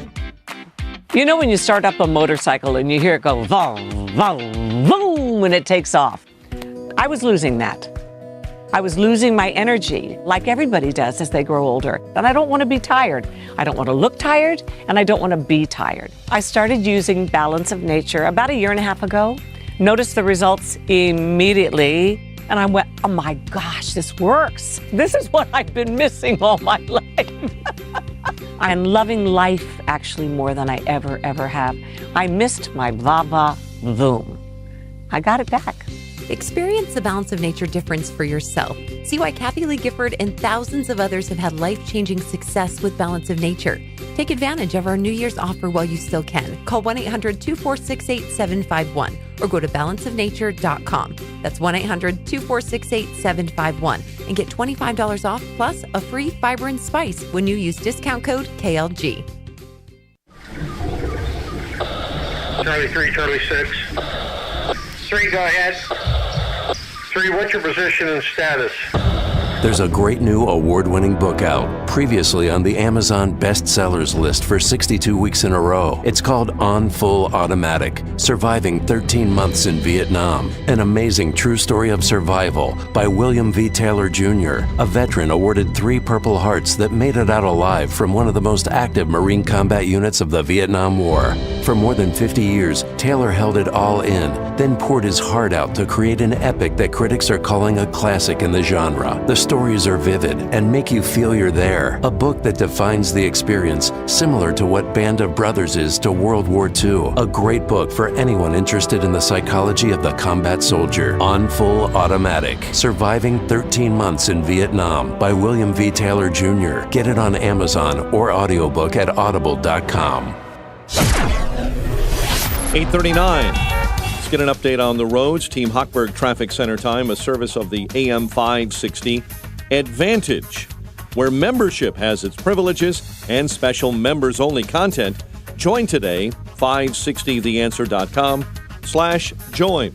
You know when you start up a motorcycle and you hear it go vroom, vroom, vroom when it takes off? I was losing that. I was losing my energy, like everybody does as they grow older. And I don't want to be tired. I don't want to look tired, and I don't want to be tired. I started using Balance of Nature about 1.5 years ago. Noticed the results immediately, and I went, oh my gosh, this works. This is what I've been missing all my life. I'm loving life actually more than I ever have. I missed my va-va voom. I got it back. Experience the Balance of Nature difference for yourself. See why Kathy Lee Gifford and thousands of others have had life-changing success with Balance of Nature. Take advantage of our New Year's offer while you still can. Call 1-800-246-8751 or go to balanceofnature.com. That's 1-800-246-8751 and get $25 off plus a free fiber and spice when you use discount code KLG. Charlie 3, Charlie 6. 3, go ahead. 3, what's your position and status? There's a great new award-winning book out, previously on the Amazon bestsellers list for 62 weeks in a row. It's called On Full Automatic, Surviving 13 Months in Vietnam. An amazing true story of survival by William V. Taylor Jr., a veteran awarded 3 Purple Hearts that made it out alive from one of the most active Marine combat units of the Vietnam War. For more than 50 years, Taylor held it all in, then poured his heart out to create an epic that critics are calling a classic in the genre. The stories are vivid and make you feel you're there. There, a book that defines the experience, similar to what Band of Brothers is to World War II. A great book for anyone interested in the psychology of the combat soldier. On Full Automatic, Surviving 13 Months in Vietnam by William V. Taylor Jr. Get it on Amazon or audiobook at audible.com. 8:39. Let's get an update on the roads. Team Hochberg Traffic Center time, a service of the AM 560 Advantage, where membership has its privileges and special members-only content. Join today, 560theanswer.com/join.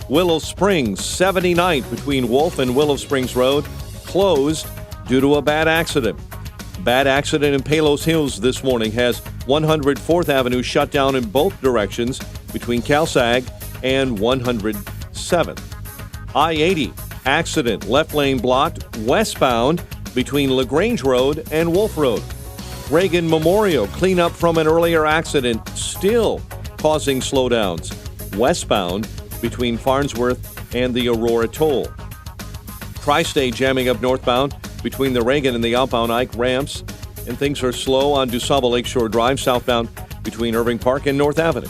Willow Springs, 79th between Wolf and Willow Springs Road, closed due to a bad accident. Bad accident in Palos Hills this morning has 104th Avenue shut down in both directions between CalSag and 107th. I-80, accident, left lane blocked, westbound between LaGrange Road and Wolf Road. Reagan Memorial, cleanup from an earlier accident, still causing slowdowns, westbound between Farnsworth and the Aurora Toll. Tri-State jamming up northbound between the Reagan and the outbound Ike ramps, and things are slow on DuSable Lakeshore Drive southbound between Irving Park and North Avenue.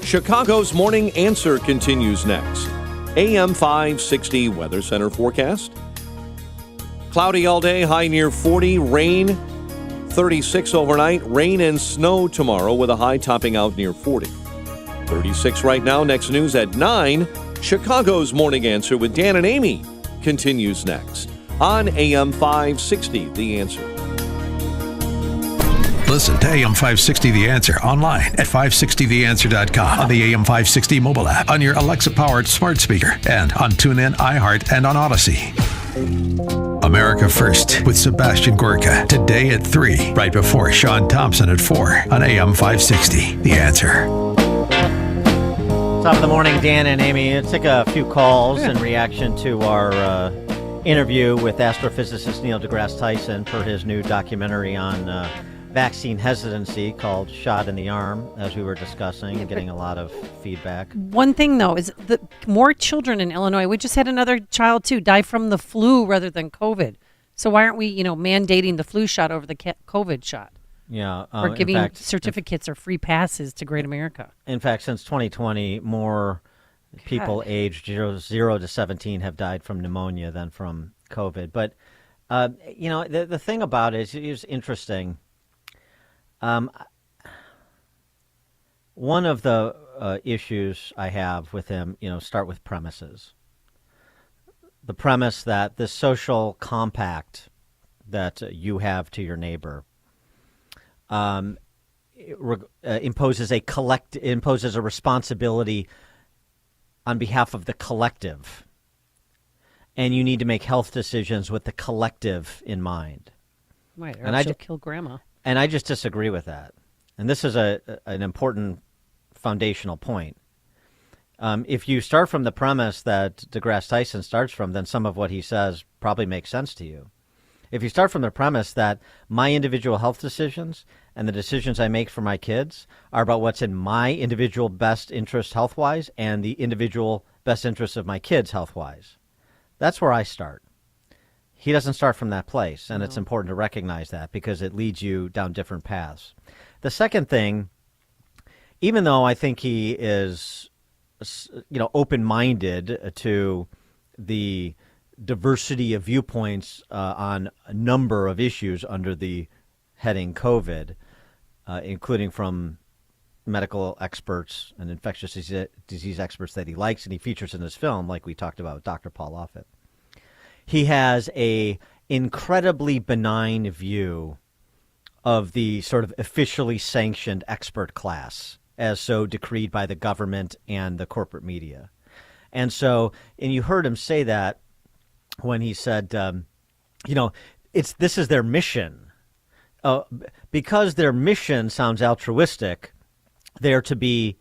Chicago's Morning Answer continues next. AM 560 Weather Center forecast. Cloudy all day, high near 40, rain 36 overnight, rain and snow tomorrow with a high topping out near 40. 36 right now. Next news at 9. Chicago's Morning Answer with Dan and Amy continues next on AM 560, The Answer. Listen to AM 560 The Answer online at 560theanswer.com, on the AM 560 mobile app, on your Alexa-powered smart speaker, and on TuneIn, iHeart, and on Odyssey. America First with Sebastian Gorka, today at 3, right before Sean Thompson at 4 on AM 560 The Answer. Top of the morning, Dan and Amy. Let's take a few calls in reaction to our interview with astrophysicist Neil deGrasse Tyson per his new documentary on vaccine hesitancy called Shot in the Arm, as we were discussing and getting a lot of feedback. One thing, though, is that more children in Illinois, we just had another child, too, die from the flu rather than COVID. So why aren't we, mandating the flu shot over the COVID shot? Yeah. Or giving certificates or free passes to Great America. In fact, since 2020, more people aged 0 to 17 have died from pneumonia than from COVID. But, the thing about it is interesting. One of the issues I have with him, start with premises. The premise that this social compact that you have to your neighbor imposes a responsibility on behalf of the collective, and you need to make health decisions with the collective in mind. Right, or else you'll kill grandma. And I just disagree with that. And this is an important foundational point. If you start from the premise that deGrasse Tyson starts from, then some of what he says probably makes sense to you. If you start from the premise that my individual health decisions and the decisions I make for my kids are about what's in my individual best interest health-wise and the individual best interest of my kids health-wise, that's where I start. He doesn't start from that place, and it's important to recognize that because it leads you down different paths. The second thing, even though I think he is, open-minded to the diversity of viewpoints on a number of issues under the heading COVID, including from medical experts and infectious disease experts that he likes and he features in his film, like we talked about with Dr. Paul Offit. He has a incredibly benign view of the sort of officially sanctioned expert class as so decreed by the government and the corporate media. And you heard him say that when he said, this is their mission. Because their mission sounds altruistic, they're to be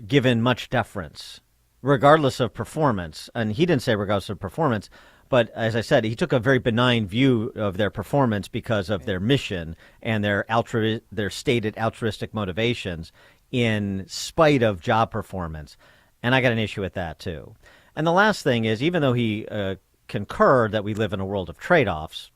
given much deference, regardless of performance. And he didn't say regardless of performance, but as I said, he took a very benign view of their performance because of their mission and their stated altruistic motivations in spite of job performance. And I got an issue with that, too. And the last thing is, even though he concurred that we live in a world of trade-offs,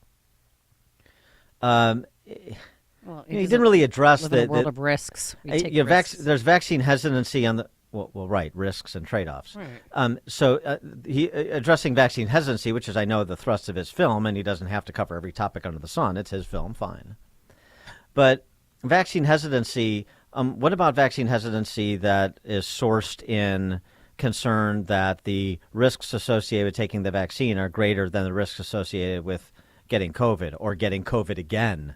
Well, he didn't really address live in a world of risks. We take risks. There's vaccine hesitancy on the right, risks and trade-offs. Right. So he addressing vaccine hesitancy, which is, I know, the thrust of his film, and he doesn't have to cover every topic under the sun. It's his film, fine. But vaccine hesitancy, what about vaccine hesitancy that is sourced in concern that the risks associated with taking the vaccine are greater than the risks associated with getting COVID or getting COVID again?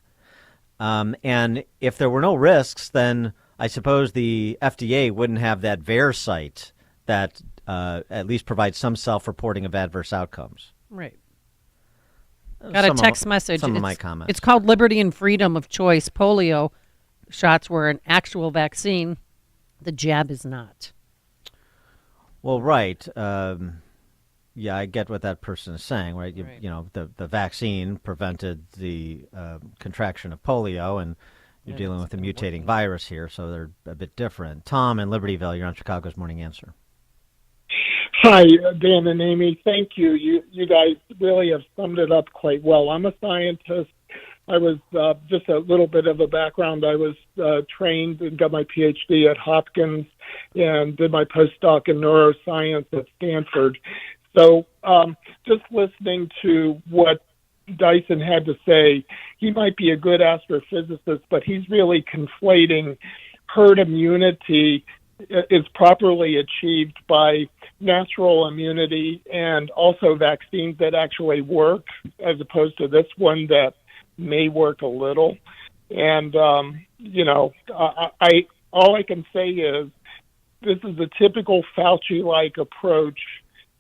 And if there were no risks, then I suppose the FDA wouldn't have that VAERS site that at least provides some self-reporting of adverse outcomes. Right. Got a text message. Some of my comments. It's called Liberty and Freedom of Choice. Polio shots were an actual vaccine. The jab is not. Well, right. Yeah, I get what that person is saying, right? You know, the vaccine prevented the contraction of polio, and you're dealing with a mutating virus here, so they're a bit different. Tom in Libertyville, you're on Chicago's Morning Answer. Hi, Dan and Amy. Thank you. You guys really have summed it up quite well. I'm a scientist. I was just a little bit of a background. I was trained and got my PhD at Hopkins and did my postdoc in neuroscience at Stanford. So just listening to what Dyson had to say, he might be a good astrophysicist, but he's really conflating herd immunity is properly achieved by natural immunity and also vaccines that actually work, as opposed to this one that may work a little. And, you know, all I can say is this is a typical Fauci-like approach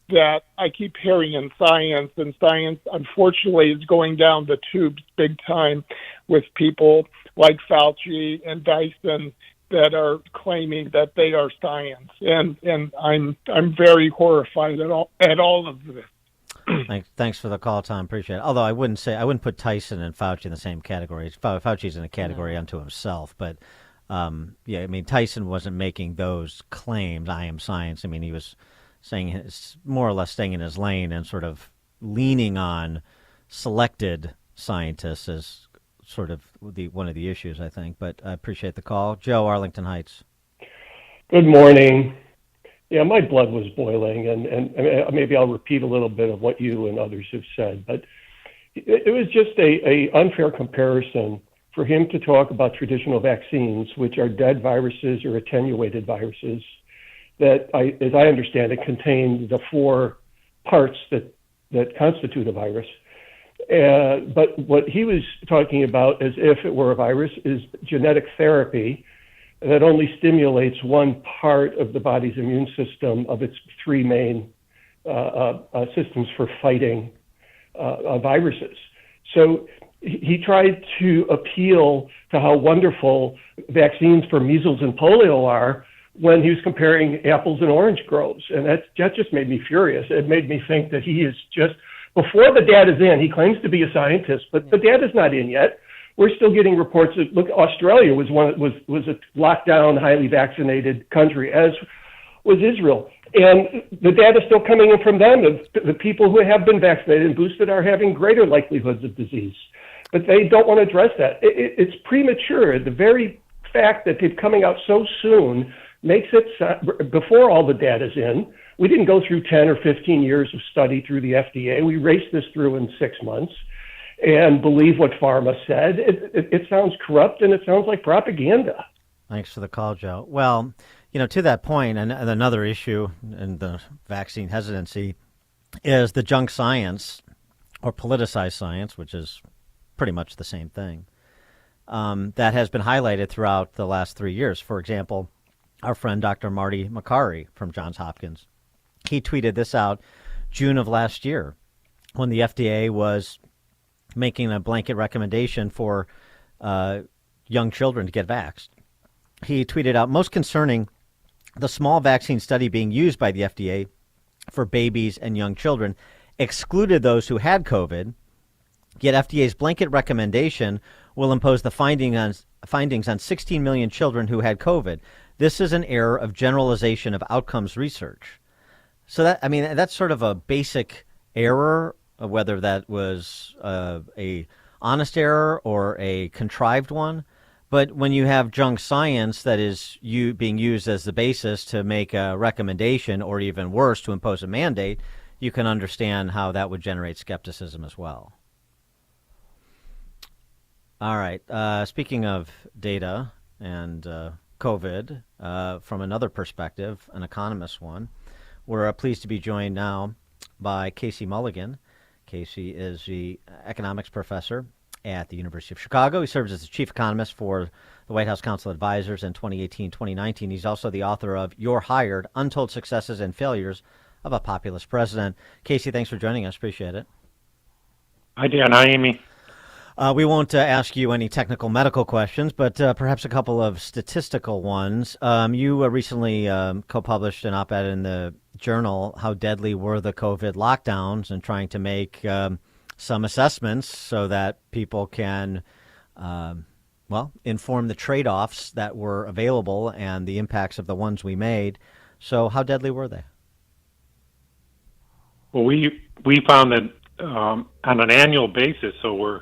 that I keep hearing in science, and science, unfortunately, is going down the tubes big time with people like Fauci and Dyson that are claiming that they are science, and I'm very horrified at all of this. Thanks for the call, Tom. Appreciate it. Although I wouldn't put Tyson and Fauci in the same category. Fauci's in a category unto himself, but yeah, I mean, Tyson wasn't making those claims. I am science. I mean, he was saying more or less staying in his lane and sort of leaning on selected scientists as sort of one of the issues, I think. But I appreciate the call. Joe, Arlington Heights. Good morning. Yeah, my blood was boiling, and maybe I'll repeat a little bit of what you and others have said, but it was just a unfair comparison for him to talk about traditional vaccines, which are dead viruses or attenuated viruses, that, as I understand it, contain the four parts that constitute a virus. But what he was talking about, as if it were a virus, is genetic therapy that only stimulates one part of the body's immune system of its three main systems for fighting viruses. So he tried to appeal to how wonderful vaccines for measles and polio are when he was comparing apples and orange groves. And that just made me furious. It made me think that he is just, before the data's in, he claims to be a scientist, but the data's not in yet. We're still getting reports that, look, Australia was a lockdown, highly vaccinated country, as was Israel. And the data's still coming in from them. The people who have been vaccinated and boosted are having greater likelihoods of disease. But they don't want to address that. It's premature. The very fact that it's coming out so soon makes it, before all the data's in, we didn't go through 10 or 15 years of study through the FDA. We raced this through in 6 months and believe what pharma said. It sounds corrupt, and it sounds like propaganda. Thanks for the call, Joe. Well, you know, to that point, and another issue in the vaccine hesitancy is the junk science or politicized science, which is pretty much the same thing, that has been highlighted throughout the last 3 years. For example, our friend Dr. Marty Makary from Johns Hopkins, he tweeted this out June of last year when the FDA was making a blanket recommendation for young children to get vaxxed. He tweeted out, most concerning, the small vaccine study being used by the FDA for babies and young children excluded those who had COVID, yet FDA's blanket recommendation will impose the findings on 16 million children who had COVID. This is an error of generalization of outcomes research. So that's sort of a basic error, whether that was a honest error or a contrived one. But when you have junk science that is being used as the basis to make a recommendation, or even worse, to impose a mandate, you can understand how that would generate skepticism as well. All right. Speaking of data and COVID, from another perspective, an economist one, we're pleased to be joined now by Casey Mulligan. Casey is the economics professor at the University of Chicago. He serves as the chief economist for the White House Council of Advisors in 2018-2019. He's also the author of You're Hired, Untold Successes and Failures of a Populist President. Casey, thanks for joining us. Appreciate it. Hi, Dan. Hi, Amy. We won't ask you any technical medical questions, but perhaps a couple of statistical ones. You recently co-published an op-ed in the journal, How Deadly Were the COVID Lockdowns, and trying to make some assessments so that people can, inform the trade-offs that were available and the impacts of the ones we made. So how deadly were they? Well, we found that on an annual basis, so we're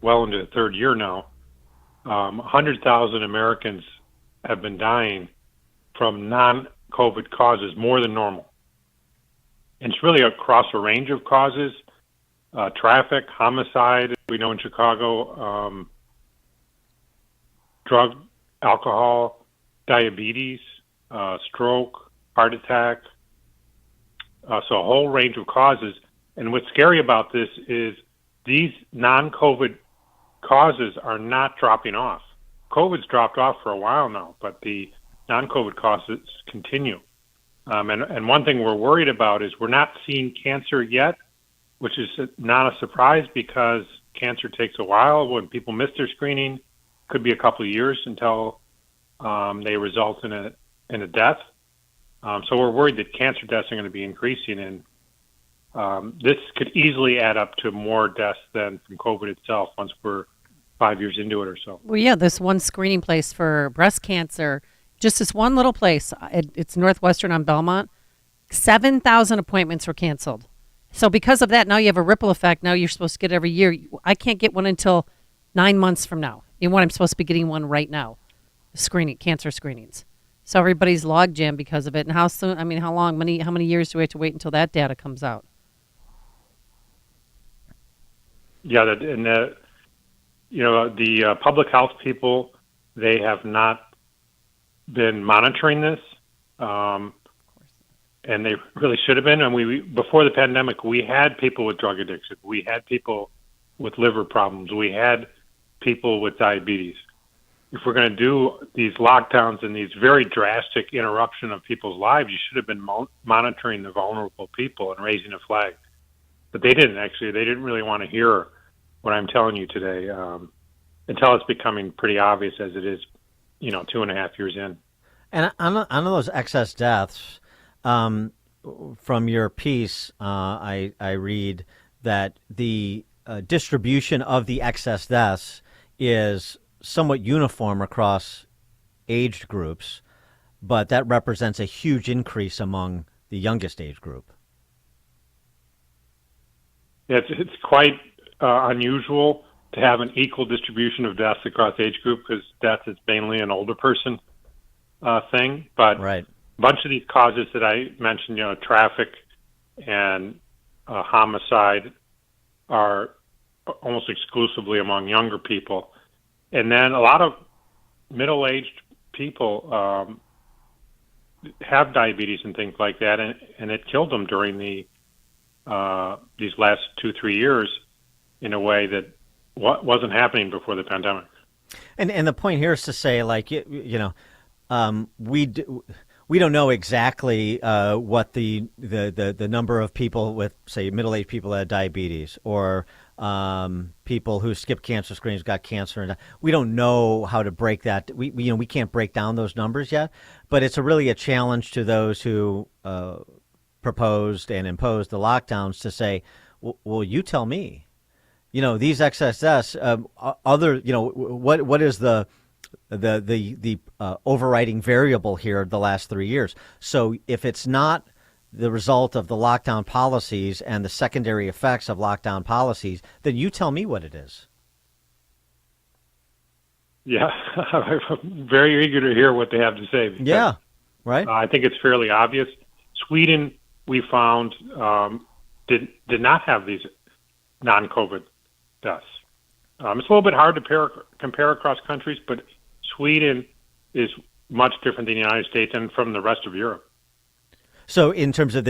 well into the third year now, 100,000 Americans have been dying from non-COVID causes more than normal. And it's really across a range of causes, traffic, homicide, we know in Chicago, drug, alcohol, diabetes, stroke, heart attack, so a whole range of causes. And what's scary about this is these non-COVID causes are not dropping off. COVID's dropped off for a while now, but the non-COVID causes continue. And one thing we're worried about is we're not seeing cancer yet, which is not a surprise because cancer takes a while. When people miss their screening, could be a couple of years until they result in a death. So we're worried that cancer deaths are going to be increasing, and this could easily add up to more deaths than from COVID itself once we're 5 years into it or so. Well, yeah, this one screening place for breast cancer, just this one little place, it's Northwestern on Belmont, 7,000 appointments were canceled. So because of that, now you have a ripple effect. Now you're supposed to get every year. I can't get one until 9 months from now. I'm supposed to be getting one right now, cancer screenings. So everybody's log jam because of it. And how soon? I mean, how long? How many years do we have to wait until that data comes out? Yeah, the public health people, they have not been monitoring this, and they really should have been. And before the pandemic, we had people with drug addiction, we had people with liver problems, we had people with diabetes. If we're going to do these lockdowns and these very drastic interruption of people's lives, you should have been monitoring the vulnerable people and raising a flag. But they didn't, actually. They didn't really want to hear what I'm telling you today until it's becoming pretty obvious as it is, 2.5 years in. And on those excess deaths, from your piece, I read that the distribution of the excess deaths is somewhat uniform across age groups, but that represents a huge increase among the youngest age group. Yeah, it's quite unusual to have an equal distribution of deaths across age group because death is mainly an older person thing. But right. A bunch of these causes that I mentioned, traffic and homicide are almost exclusively among younger people. And then a lot of middle-aged people have diabetes and things like that, and it killed them during these last 2-3 years in a way that wasn't happening before the pandemic. And the point here is to say, like, we don't know exactly what the number of people with, say, middle-aged people that had diabetes or people who skipped cancer screenings got cancer, and we don't know how to break that. We can't break down those numbers yet, but it's really a challenge to those who proposed and imposed the lockdowns to say, well, you tell me, these excess deaths, what is the overriding variable here the last 3 years? So if it's not the result of the lockdown policies and the secondary effects of lockdown policies, then you tell me what it is. Yeah, I'm very eager to hear what they have to say. Because, Yeah, right. I think it's fairly obvious. Sweden, we found, did not have these non-COVID deaths. It's a little bit hard to compare across countries, but Sweden is much different than the United States and from the rest of Europe. So in terms of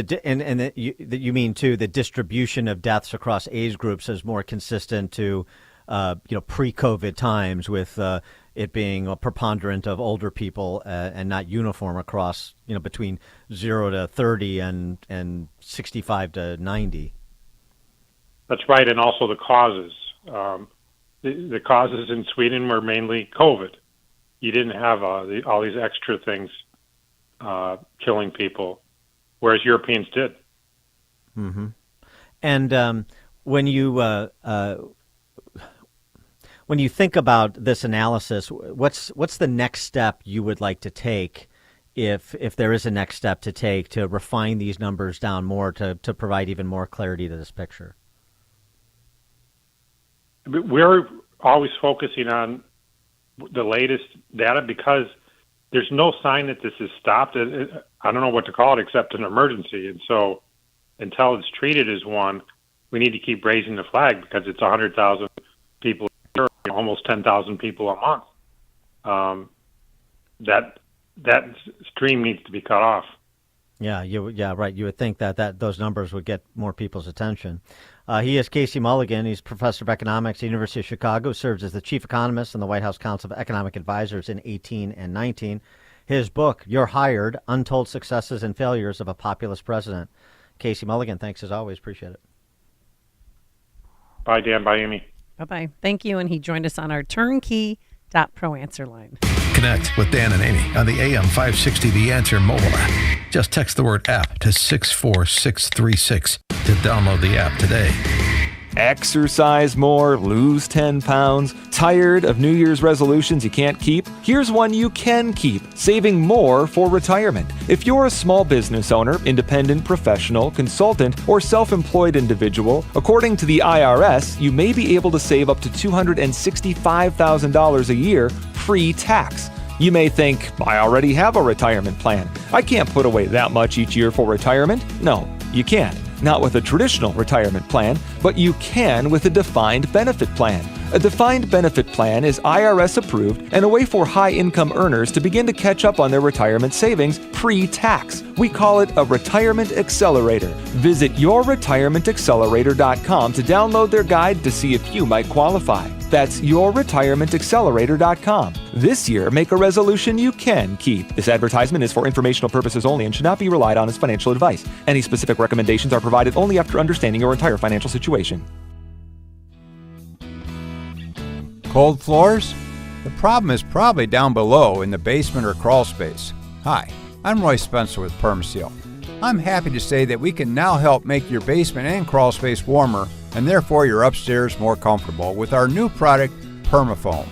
you mean too, the distribution of deaths across age groups is more consistent to, pre-COVID times, with it being a preponderant of older people and not uniform across, between 0 to 30 and 65 to 90. That's right, and also the causes. The causes in Sweden were mainly COVID. You didn't have all these extra things killing people, whereas Europeans did. Mm-hmm. And when you think about this analysis, what's the next step you would like to take, if there is a next step to take, to refine these numbers down more, to provide even more clarity to this picture? We're always focusing on the latest data because there's no sign that this has stopped. I don't know what to call it except an emergency. And so until it's treated as one, we need to keep raising the flag because it's 100,000 people, almost 10,000 people a month. That stream needs to be cut off. Yeah, right. You would think that those numbers would get more people's attention. He is Casey Mulligan. He's professor of economics at the University of Chicago, serves as the chief economist in the White House Council of Economic Advisors in 18 and 19. His book, You're Hired, Untold Successes and Failures of a Populist President. Casey Mulligan, thanks as always. Appreciate it. Bye, Dan. Bye, Amy. Bye-bye. Thank you. And he joined us on our turnkey.pro answer line. Connect with Dan and Amy on the AM 560 The Answer mobile app. Just text the word app to 64636 to download the app today. Exercise more, lose 10 pounds. Tired of New Year's resolutions you can't keep? Here's one you can keep: saving more for retirement. If you're a small business owner, independent, professional, consultant, or self-employed individual, according to the IRS, you may be able to save up to $265,000 a year pre-tax. You may think, I already have a retirement plan. I can't put away that much each year for retirement. No, you can't. Not with a traditional retirement plan, but you can with a defined benefit plan. A defined benefit plan is IRS approved and a way for high-income earners to begin to catch up on their retirement savings pre-tax. We call it a retirement accelerator. Visit yourretirementaccelerator.com to download their guide to see if you might qualify. That's yourretirementaccelerator.com. This year, make a resolution you can keep. This advertisement is for informational purposes only and should not be relied on as financial advice. Any specific recommendations are provided only after understanding your entire financial situation. Cold floors? The problem is probably down below in the basement or crawl space. Hi, I'm Roy Spencer with Permaseal. I'm happy to say that we can now help make your basement and crawl space warmer and therefore your upstairs more comfortable with our new product, PermaFoam.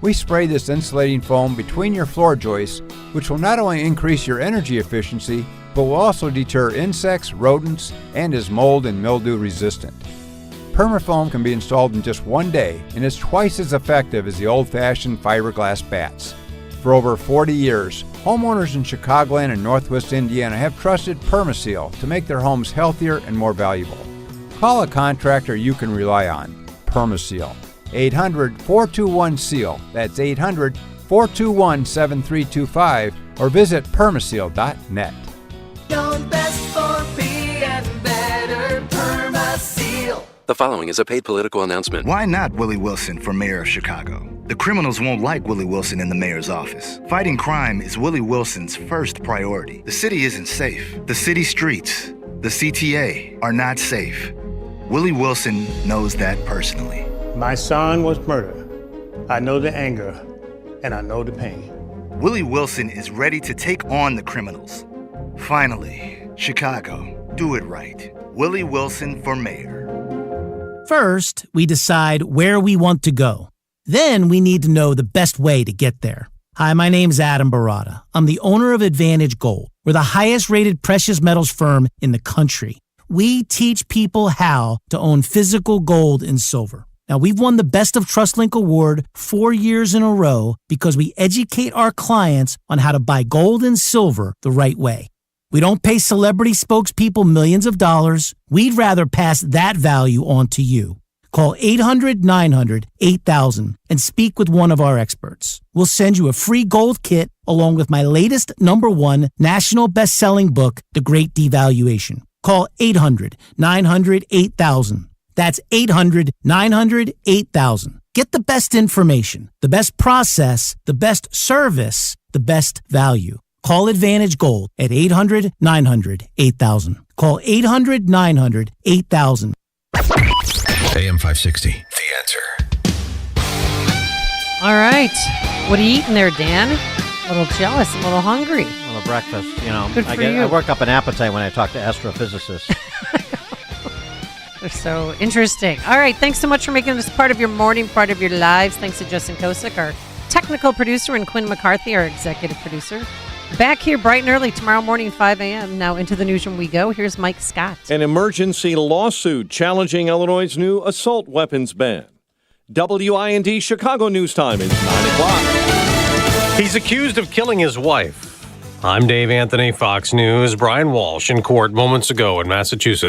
We spray this insulating foam between your floor joists, which will not only increase your energy efficiency, but will also deter insects, rodents, and is mold and mildew resistant. PermaFoam can be installed in just one day and is twice as effective as the old-fashioned fiberglass bats. For over 40 years, homeowners in Chicagoland and Northwest Indiana have trusted Permaseal to make their homes healthier and more valuable. Call a contractor you can rely on. Permaseal. 800-421-SEAL. That's 800-421-7325 or visit permaseal.net. The following is a paid political announcement. Why not Willie Wilson for mayor of Chicago? The criminals won't like Willie Wilson in the mayor's office. Fighting crime is Willie Wilson's first priority. The city isn't safe. The city streets, the CTA, are not safe. Willie Wilson knows that personally. My son was murdered. I know the anger, and I know the pain. Willie Wilson is ready to take on the criminals. Finally, Chicago, do it right. Willie Wilson for mayor. First, we decide where we want to go. Then we need to know the best way to get there. Hi, my name's Adam Barada. I'm the owner of Advantage Gold. We're the highest rated precious metals firm in the country. We teach people how to own physical gold and silver. Now, we've won the Best of TrustLink award 4 years in a row because we educate our clients on how to buy gold and silver the right way. We don't pay celebrity spokespeople millions of dollars. We'd rather pass that value on to you. Call 800-900-8000 and speak with one of our experts. We'll send you a free gold kit along with my latest #1 national best-selling book, The Great Devaluation. Call 800-900-8000. That's 800-900-8000. Get the best information, the best process, the best service, the best value. Call Advantage Gold at 800-900-8000. Call 800-900-8000. AM 560, The Answer. All right. What are you eating there, Dan? A little jealous, a little hungry. A little breakfast, you know. Good for you. I work up an appetite when I talk to astrophysicists. They're so interesting. All right. Thanks so much for making this part of your morning, part of your lives. Thanks to Justin Kosick, our technical producer, and Quinn McCarthy, our executive producer. Back here bright and early tomorrow morning, 5 a.m. Now into the newsroom we go. Here's Mike Scott. An emergency lawsuit challenging Illinois' new assault weapons ban. WIND Chicago News Time is 9 o'clock. He's accused of killing his wife. I'm Dave Anthony, Fox News. Brian Walsh in court moments ago in Massachusetts.